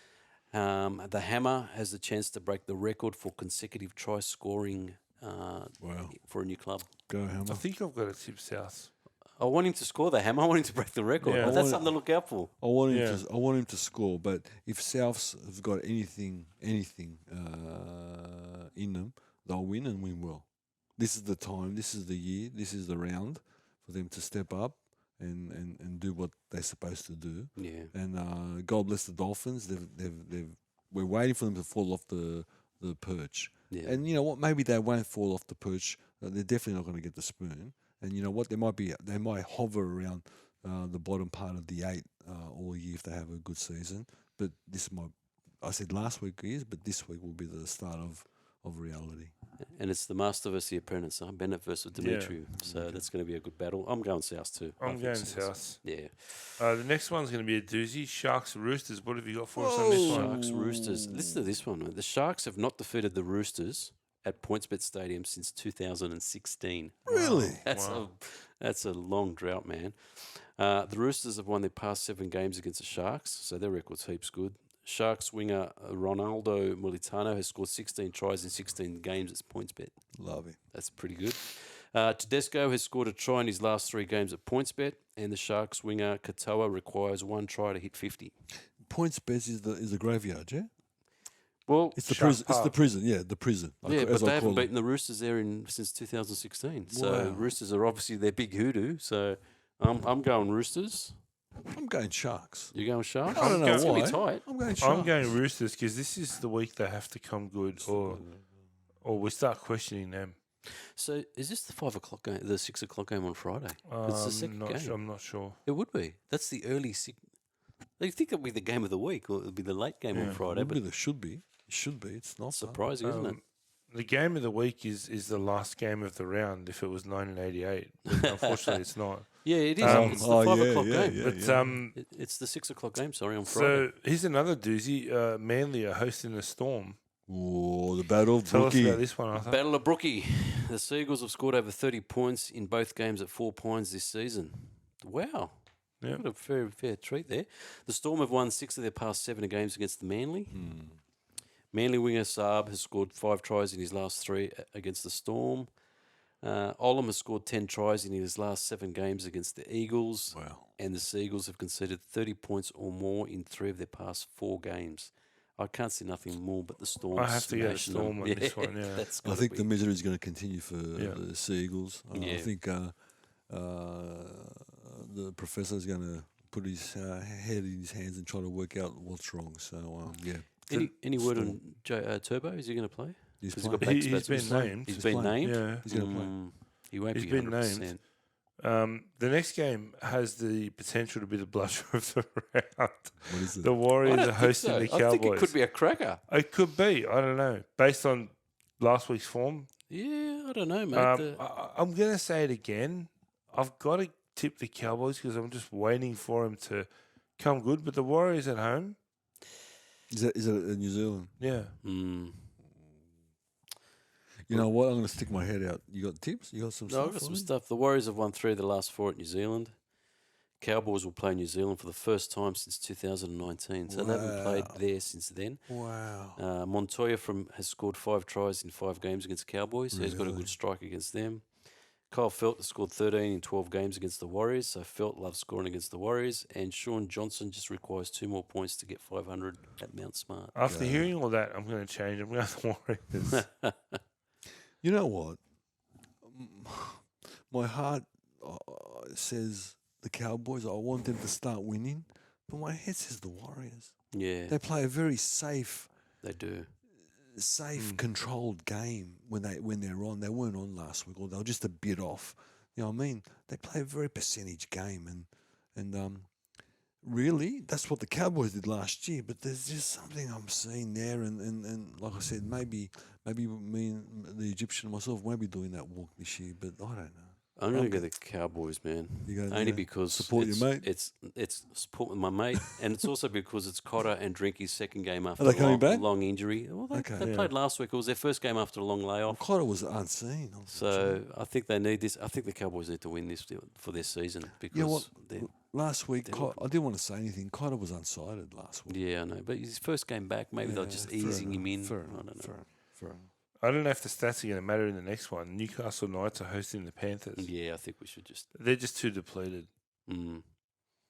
the Hammer, has the chance to break the record for consecutive try scoring for a new club. Go Hammer. I think I've got a tip South. I want him to score the Hammer. I want him to break the record. Yeah. But I that's want something to look out for. I want him Yeah. to. I want him to score. But if Souths have got anything in them, they'll win and win well. This is the time. This is the year. This is the round for them to step up and do what they're supposed to do. Yeah. And God bless the Dolphins. We're waiting for them to fall off the perch. Yeah. And you know what? Maybe they won't fall off the perch. They're definitely not going to get the spoon. And you know what? They might hover around the bottom part of the 8 all year if they have a good season. But I said last week is, but this week will be the start of reality. And it's the master versus the apprentice, huh? Bennett versus Dimitri. So that's going to be a good battle. I'm going South too. I I'm think going South. Yeah. The next one's going to be a doozy. Sharks Roosters. What have you got for us on this one? Sharks, Roosters. Listen to this one, man. The Sharks have not defeated the Roosters at PointsBet Stadium since 2016. Really? That's a long drought, man. The Roosters have won their past 7 games against the Sharks, so their record's heaps good. Sharks winger Ronaldo Militano has scored 16 tries in 16 games at PointsBet. Love it. That's pretty good. Tedesco has scored a try in his last 3 games at PointsBet, and the Sharks winger Katoa requires 1 try to hit 50. Points best is the graveyard, yeah? Well, It's the Shark prison. It's the Park. prison. Yeah, the prison. yeah, but they haven't call it. beaten the Roosters there since 2016. So Wow. Roosters are obviously their big hoodoo. So I'm going Roosters. I'm going Sharks. You're going Sharks? I don't know It's why. gonna be tight. I'm going Sharks. I'm going Roosters because this is the week they have to come good, or we start questioning them. So is this the 5 o'clock game, the 6 o'clock game on Friday? It's the second game. I'm not sure. It would be. That's the early. You think it'll be the game of the week, or it'll be the late game on Friday? But It should be. It should be. It's not. though. surprising, isn't it? The game of the week is the last game of the round. If it was 1988, but unfortunately, it's not. Yeah, it is. It's the oh, 5 yeah, o'clock yeah, game. yeah. But It's the 6 o'clock game. Sorry, on Friday. so here's another doozy. Manly are hosting the Storm. Oh, the battle of Tell us Brookie. about this one, Arthur. Battle of Brookie. The Seagulls have scored over 30 points in both games at 4 points this season. Wow. Yeah. What a fair treat there. The Storm have won 6 of their past 7 games against the Manly. Manly winger Saab has scored 5 tries in his last 3 against the Storm. Olam has scored 10 tries in his last 7 games against the Eagles. Wow. And the Seagulls have conceded 30 points or more in 3 of their past 4 games. I can't see nothing more but the Storm. I have to go smashing them. Storm on this one, yeah. That's I gotta think be. the misery is going to continue for Yeah. the Sea Eagles. I Yeah. think the professor is going to put his head in his hands and try to work out what's wrong. So, yeah. Any word Storm. on Turbo? Is he going to play? He's 'Cause he's got playing. back He's spasms. been named. He's He's been playing. named. Yeah. He's going to play. He won't He's be been 100%. named. The next game has the potential to be the blusher of the round. What is it? The I Warriors don't are think hosting so. the I Cowboys. think it could be a cracker. It could be. I don't know. Based on last week's form, Yeah, I don't know, mate. I'm going to say it again. I've got to tip the Cowboys because I'm just waiting for them to come good. But the Warriors at home, Is it in New Zealand? yeah. You know what? I'm going to stick my head out. You got tips? You got some No, stuff? I've got for some me? stuff. The Warriors have won 3 of the last 4 at New Zealand. Cowboys will play New Zealand for the first time since 2019. So they haven't played Wow. there since then. Wow. Montoya has scored 5 tries in 5 games against the Cowboys, so he's got a Really? good strike against them. Kyle Felt has scored 13 in 12 games against the Warriors, so Felt loves scoring against the Warriors. And Sean Johnson just requires 2 more points to get 500 at Mount Smart. After hearing all that, I'm going to change. I'm going to the Warriors. You know what? My heart says the Cowboys. I want them to start winning, but my head says the Warriors. Yeah, They play a very safe, they do. controlled game when they're on. They weren't on last week, or they were just a bit off. You know what I mean? They play a very percentage game, and really, that's what the Cowboys did last year. But there's just something I'm seeing there, and like I said, maybe me and the Egyptian and myself won't be doing that walk this year. But I don't know. I'm going to go the Cowboys, man. You go Only there, because support your mate? It's support with my mate, and it's also because it's Cotter and Drinky's second game after they a coming back? long injury. Well, they Okay. played last week. It was their first game after a long layoff. Cotter was unseen. So I think they need this. I think the Cowboys need to win this for their season because You know what? they're- Last week, They were- I didn't want to say anything. Cotter was unsighted last week. yeah, I know. But his first game back, maybe they're just fair easing him enough, in. Fair I don't enough. know. Fair enough. I don't know if the stats are going to matter in the next one. Newcastle Knights are hosting the Panthers. Yeah, I think we should just. They're just too depleted. Mm,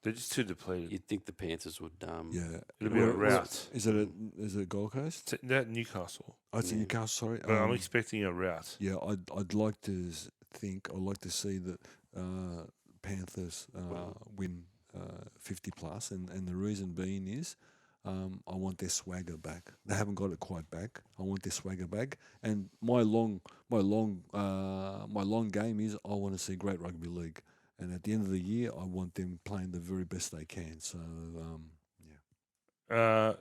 They're just too depleted. you'd think the Panthers would. Yeah. It'll be a Where- rout. Is it Gold Coast? That Newcastle. Oh, it's in Newcastle. Sorry. But I'm expecting a rout. Yeah, I'd like to I'd like to see that Panthers win 50 plus, and the reason being is I want their swagger back. They haven't got it quite back. I want their swagger back, and my long game is I want to see great rugby league, and at the end of the year I want them playing the very best they can. So yeah.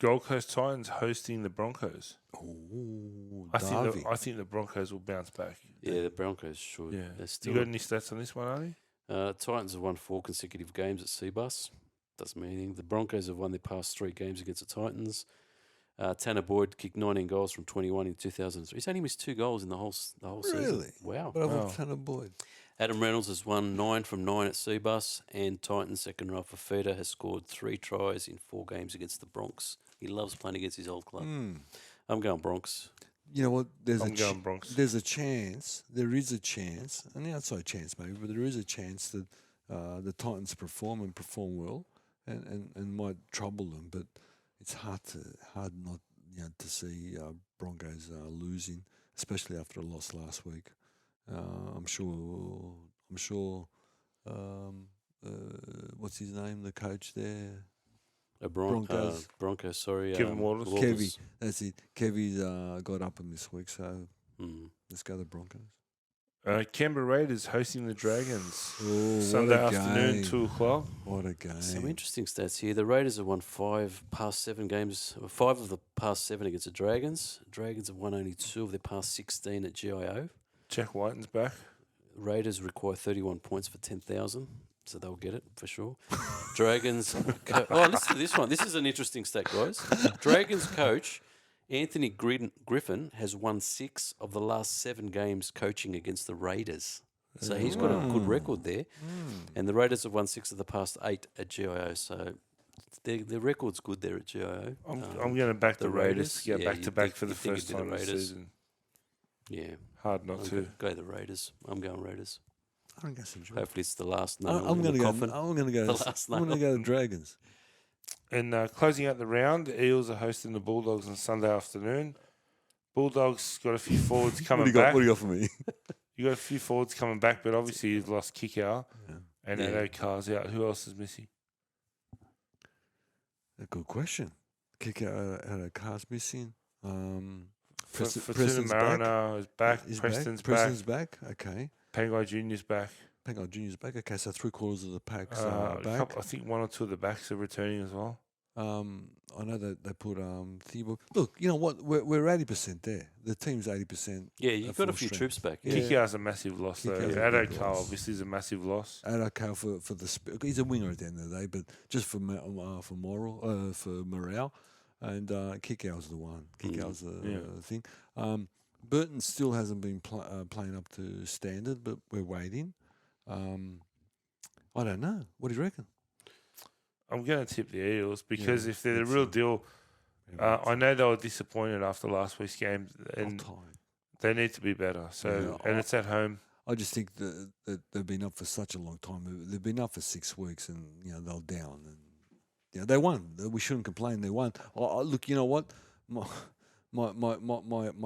Gold Coast Titans hosting the Broncos. Ooh, I Derby. think the Broncos will bounce back. Yeah, the Broncos should. Yeah. They're You still. got any stats on this one, Arnie? Titans have won 4 consecutive games at Seabus. Doesn't mean anything. The Broncos have won their past 3 games against the Titans. Tanner Boyd kicked 19 goals from 21 in 2003. He's only missed 2 goals in the whole season. Really? Wow. But I Wow. want Tanner Boyd. Adam Reynolds has won 9 from 9 at Seabus, and Titans second row for Feeder has scored 3 tries in 4 games against the Bronx. He loves playing against his old club. I'm going Bronx. You know what? I'm going Bronx. There's a chance. There is a chance, and the outside chance maybe, but there is a chance that the Titans perform well, and might trouble them. But it's hard not to see Broncos losing, especially after a loss last week. I'm sure. What's his name? The coach there. Broncos. Broncos, sorry. Kevin Walters. Kevy. That's it. Kevy's got up him this week, so let's go the Broncos. Canberra Raiders hosting the Dragons. Oh, Sunday what a afternoon, game. 2 o'clock. What a game. Some interesting stats here. The Raiders have won 5 past 7 games, 5 of the past 7 against the Dragons. Dragons have won only 2 of their past 16 at GIO. Jack Whiten's back. Raiders require 31 points for 10,000, so they'll get it for sure. Dragons. Listen to this one. This is an interesting stat, guys. Dragons coach Anthony Griffin has won 6 of the last 7 games coaching against the Raiders. So he's got a good record there. And the Raiders have won 6 of the past 8 at GIO. So their record's good there at GIO. I'm going to back the Raiders to get yeah, back you'd to back think- for the you'd think first it'd be time the this Raiders. season. Yeah. Hard not to. Go the Raiders. I'm going Raiders. I think that's enjoyable. Hopefully it's the last I'm nail in going the to coffin. go. I'm going to go. The last I'm going to nail. go to Dragons. And closing out the round, the Eels are hosting the Bulldogs on Sunday afternoon. Bulldogs got a few forwards coming back. What do you got for me? You got a few forwards coming back, but obviously you've lost Kickout and Yeah. Ado Carr's out. Who else is missing? A good question. Kick out a car's missing. Fortuna Mariner is back. Preston's back. Okay. Pangai Junior's back. Pangai Junior's back. Okay, so 3/4 of the packs are A back. couple, I think 1 or 2 of the backs are returning as well. I know that they put Thibault. Look, you know what? We're 80% there. The team's 80%. Yeah, you've got a full few strength. troops back. Yeah. Kickout's a massive loss though. Kickout's a Ado big Carr loss. obviously is a massive loss. Okay for the he's a winger at the end of the day, but just for morale, and Kickout's the one. Kickout's the thing. Burton still hasn't been playing up to standard, but we're waiting. I don't know. What do you reckon? I'm going to tip the Eels because Yeah, if they're the it's, real deal, I know they were disappointed after last week's game, and they need to be better. So, and it's at home. I just think that they've been up for such a long time. They've been up for 6 weeks, and they're down. And they won. We shouldn't complain. They won. Look, you know what? My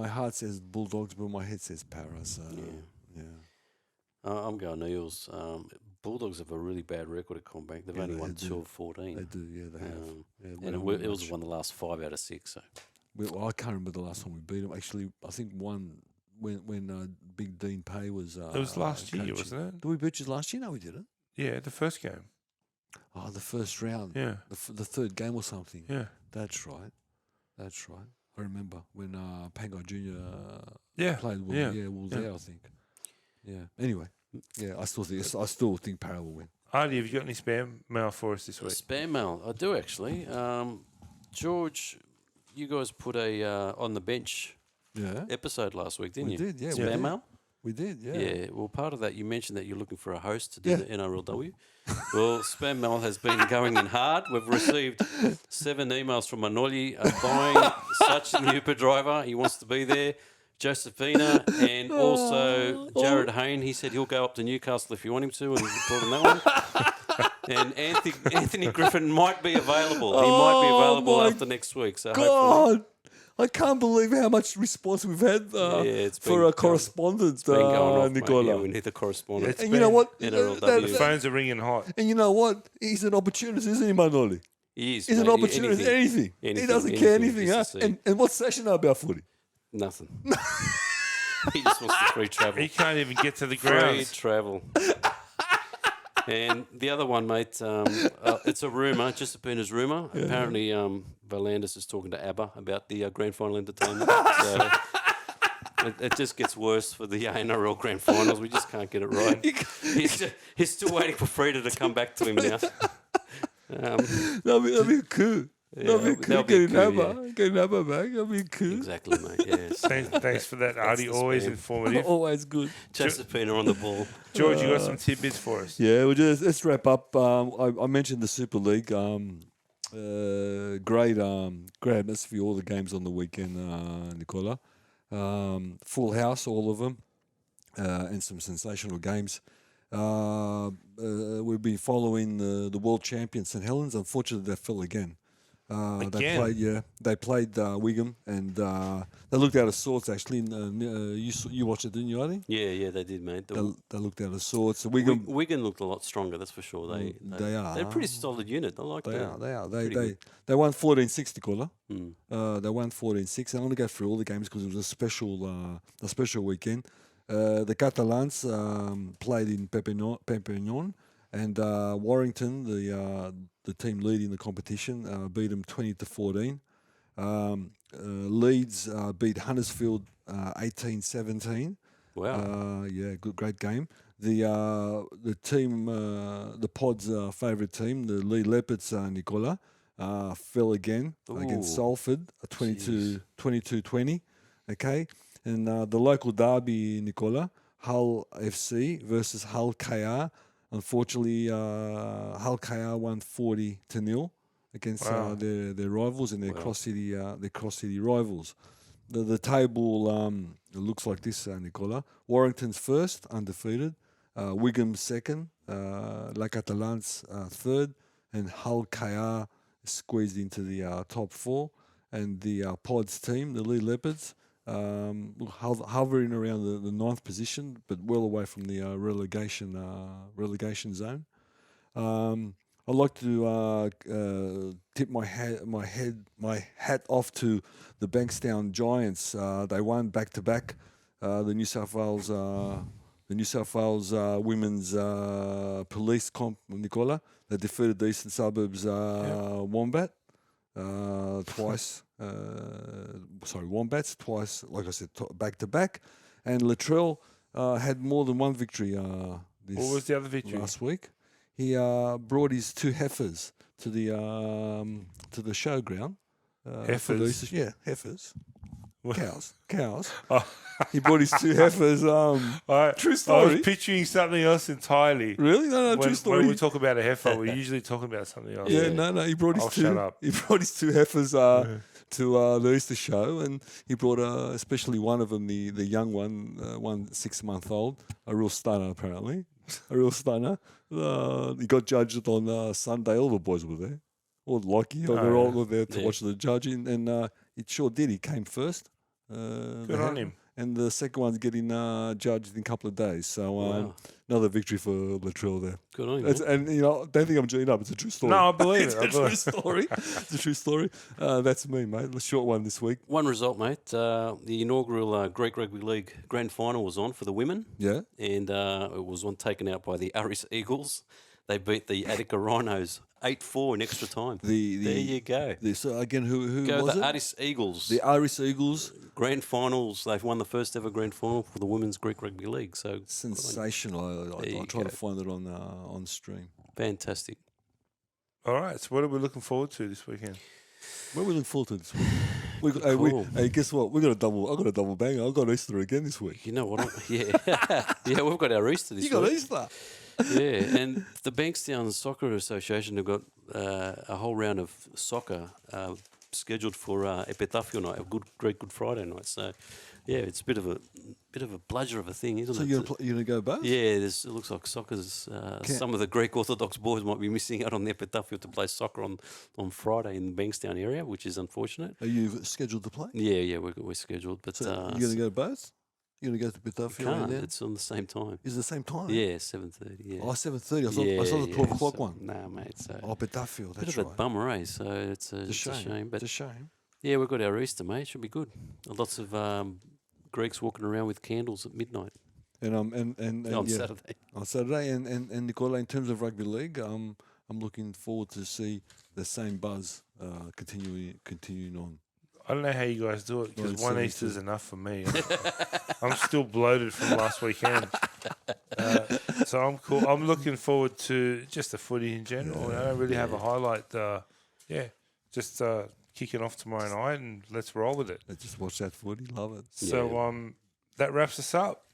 heart says Bulldogs, but my head says Para. So yeah. I'm going Eels. Bulldogs have a really bad record at Combank. They've only won 2 of 14. They do, yeah, they have. And Eels have won the last 5 out of 6. So I can't remember the last time we beat them. Actually, I think one when Big Dean Pay was. It was last year, coaching. wasn't it? Did we beat you last year? No, we didn't. Yeah, the first game. Oh, the first round. Yeah. The third game or something. Yeah. That's right. I remember when Pangai Junior played. Wolves there, I think. Yeah. Anyway, I still think Para will win. Artie, have you got any spam mail for us this week? spam mail, I do actually. George, you guys put a on the bench episode last week, didn't We you? did, yeah. Spam mail. We did, yeah. Yeah, well, part of that, you mentioned that you're looking for a host to do the NRLW. Well, Spam Mail has been going in hard. We've received 7 emails from Manoli buying such an Uber driver. He wants to be there. Josephina and also Jared Hayne. He said he'll go up to Newcastle if you want him to, and brought him that one. And Anthony Griffin might be available. He might be available after next week. So hopefully. I can't believe how much response we've had for a correspondent, Nicola. Yeah, we need the correspondent. And you know what? NRLW. The phones are ringing hot. And you know what? He's an opportunist, isn't he, Manoli? He is. He's an opportunist. Anything. He doesn't care anything. And what's Sasha know about footy? Nothing. He just wants the free travel. He can't even get to the Free ground. travel. And the other one, mate, it's a rumour, just a Pina's rumour. Yeah. Apparently, Valandis is talking to ABBA about the grand final entertainment. So it just gets worse for the NRL grand finals. We just can't get it right. He's still waiting for Frida to come back to him now. That'll be cool. Yeah, getting ABBA back. That'll be cool. Exactly, mate. Yes. Thanks for that, Artie. Always informative. Always good. Josephina on the ball. George, you got some tidbits for us? Yeah, let's wrap up. I mentioned the Super League. Great atmosphere, all the games on the weekend, Nicola. Full house, all of them, and some sensational games. We've been following the world champion St Helens. Unfortunately, they fell again. They played Wigham, and they looked out of sorts. Actually, you watched it, didn't you, Artie? Yeah, they did, mate. They looked out of sorts. Wigham looked a lot stronger, that's for sure. They are. They're a pretty solid unit. I like that. They are. They won 14-6, Nicola. They won 14-6. I'm going to go through all the games because it was a special weekend. The Catalans played in Perpignan, and Warrington, the team leading the competition, beat them 20-14. Leeds beat Huddersfield 18-17. Wow. Great game. The team, the Pod's favourite team, the Lee Leopards, Nicola, fell again against Salford, 22-20. Okay. And the local derby, Nicola, Hull FC versus Hull KR. Unfortunately, Hull KR won 40-0 against their rivals and their cross city rivals. The table looks like this, Nicola. Warrington's first, undefeated. Wigham second. La Catalans third, and Hull KR squeezed into the top 4, and the Pods team, the Lee Leopards, hovering around the 9th position, but well away from the relegation zone. I'd like to tip my hat off to the Bankstown Giants. They won back to back. The New South Wales women's police comp, Nicola. They defeated the Eastern Suburbs Wombat twice. Wombats twice. Like I said, back to back. And Latrell had more than one victory. What was the other victory? Last week? He brought his 2 heifers to the showground. Heifers? Heifers. Cows. Oh. He brought his 2 heifers. True story. I was picturing something else entirely. Really? No, true story. When we talk about a heifer, we're usually talking about something else. Yeah, no. He brought his Shut up. He brought his 2 heifers to the Easter show, and he brought especially one of them, the young one, 6-month-old, a real stunner apparently. A real stunner. He got judged on Sunday. All the boys were there. All Lockie, they're all were there to watch the judging, and it sure did. He came first. Good on him. And the second one's getting judged in a couple of days. So another victory for Latrell there. Good on him. And don't think I'm geeing up. It's a true story. No, I believe it. It's a true story. It's a true story. That's me, mate. The short one this week. One result, mate. The inaugural Greek Rugby League Grand Final was on for the women. Yeah. And it was taken out by the Aris Eagles. They beat the Attica Rhinos 8-4 in extra time. There you go. So again, who Go was the it? Aris Eagles. The Irish Eagles. Grand finals. They've won the first ever grand final for the women's Greek Rugby League. So sensational. I'll try to find it on stream. Fantastic. All right. So what are we looking forward to this weekend? What are we looking forward to this week? Hey, guess what? I got a double banger. I got Easter again this week. You know what? Yeah, we've got our Easter this week. You got Easter. Yeah, and the Bankstown Soccer Association have got a whole round of soccer scheduled for Epitafio night, a Great Good Friday night. So, yeah, it's a bit of a bludger of a thing, isn't it? So you're gonna go both? Yeah, it looks like soccer's. Some of the Greek Orthodox boys might be missing out on the Epitafio to play soccer on Friday in the Bankstown area, which is unfortunate. Are you scheduled to play? Yeah, we're scheduled. But so you're gonna go both? You're going to go to Epitafio? Can't. It's on the same time. Is it the same time? Yeah, 7:30. Yeah. Oh, 7:30. I saw the 12 o'clock one. Nah, mate. So Epitafio. That's bit of a bummer, eh? So it's a shame. But it's a shame. Yeah, we've got our Easter, mate. Should be good. Lots of Greeks walking around with candles at midnight. And on Saturday. On Saturday, and Nicola, in terms of rugby league, I'm looking forward to see the same buzz continuing on. I don't know how you guys do it because one Easter's enough for me. I'm still bloated from last weekend. So I'm cool. I'm looking forward to just the footy in general. I don't really have a highlight. Just kicking off tomorrow night and let's roll with it. Just watch that footy. Love it. So that wraps us up.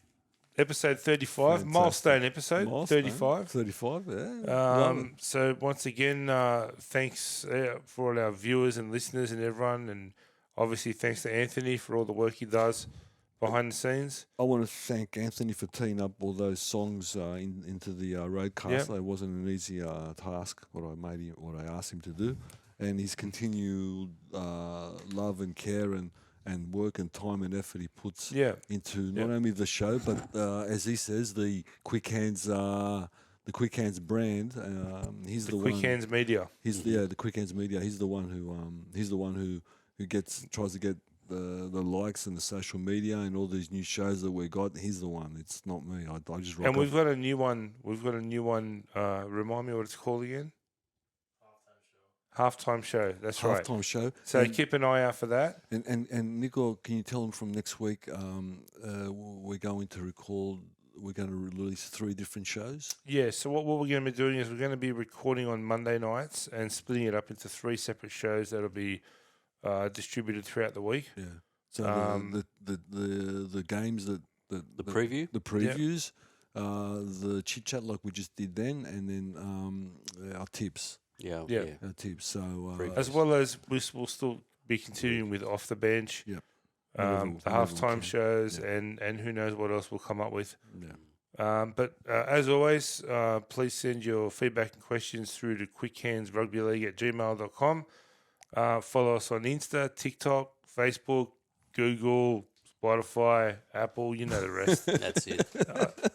Episode 35, fantastic. Milestone episode, 35. 35, yeah. So once again, thanks for all our viewers and listeners and everyone, and obviously thanks to Anthony for all the work he does behind the scenes. I want to thank Anthony for teeing up all those songs into the roadcast. It wasn't an easy task, what I asked him to do, and his continued love and care and work and time and effort he puts into not only the show, but as he says, the Quick Hands brand. He's the Quick Hands Media. He's the Quick Hands Media. He's the one who tries to get the likes and the social media and all these new shows that we got. He's the one. It's not me. I just rock. And we've got a new one. Remind me what it's called again. Halftime show. That's right. Halftime show. So keep an eye out for that. And Nico, can you tell them from next week? We're going to record. We're going to release 3 different shows. Yeah. So what we're going to be doing is we're going to be recording on Monday nights and splitting it up into 3 separate shows that'll be distributed throughout the week. Yeah. So the games the preview, the previews, the chit chat like we just did then, and then our tips. Yeah. Our tips. So as well as we'll still be continuing with off the bench. Yep. The halftime shows and who knows what else we'll come up with. Yeah. But as always, please send your feedback and questions through to quickhandsrugbyleague@gmail.com. Follow us on Insta, TikTok, Facebook, Google, Spotify, Apple, you know the rest. That's it.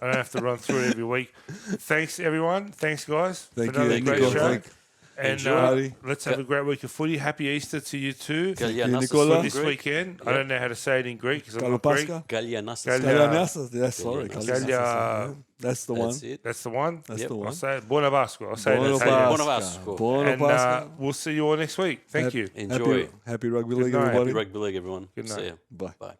I don't have to run through it every week. Thanks, everyone. Thanks, guys. Thank for another you, great Nicola. show. And Enjoy. let's have a great week of footy. Happy Easter to you too. Gallianassos Nicola. in This Greek. weekend. I don't know how to say it in Greek because I'm not Greek. Kalopasca. Gallianassos. Kallianassos. Yeah, sorry. Gallianassos. Kallianassos, Gallia- yeah. That's the one. That's it. That's the one. That's Yep. the I'll one. say it. Buona Pasqua. I'll say it in Buona Italian. Buona Pasqua. Pasqua. Buona And Pasqua. we'll see you all next week. Thank you. Enjoy. Happy rugby league, night. everybody. Happy rugby league, everyone. Good night. See ya. Bye. Bye.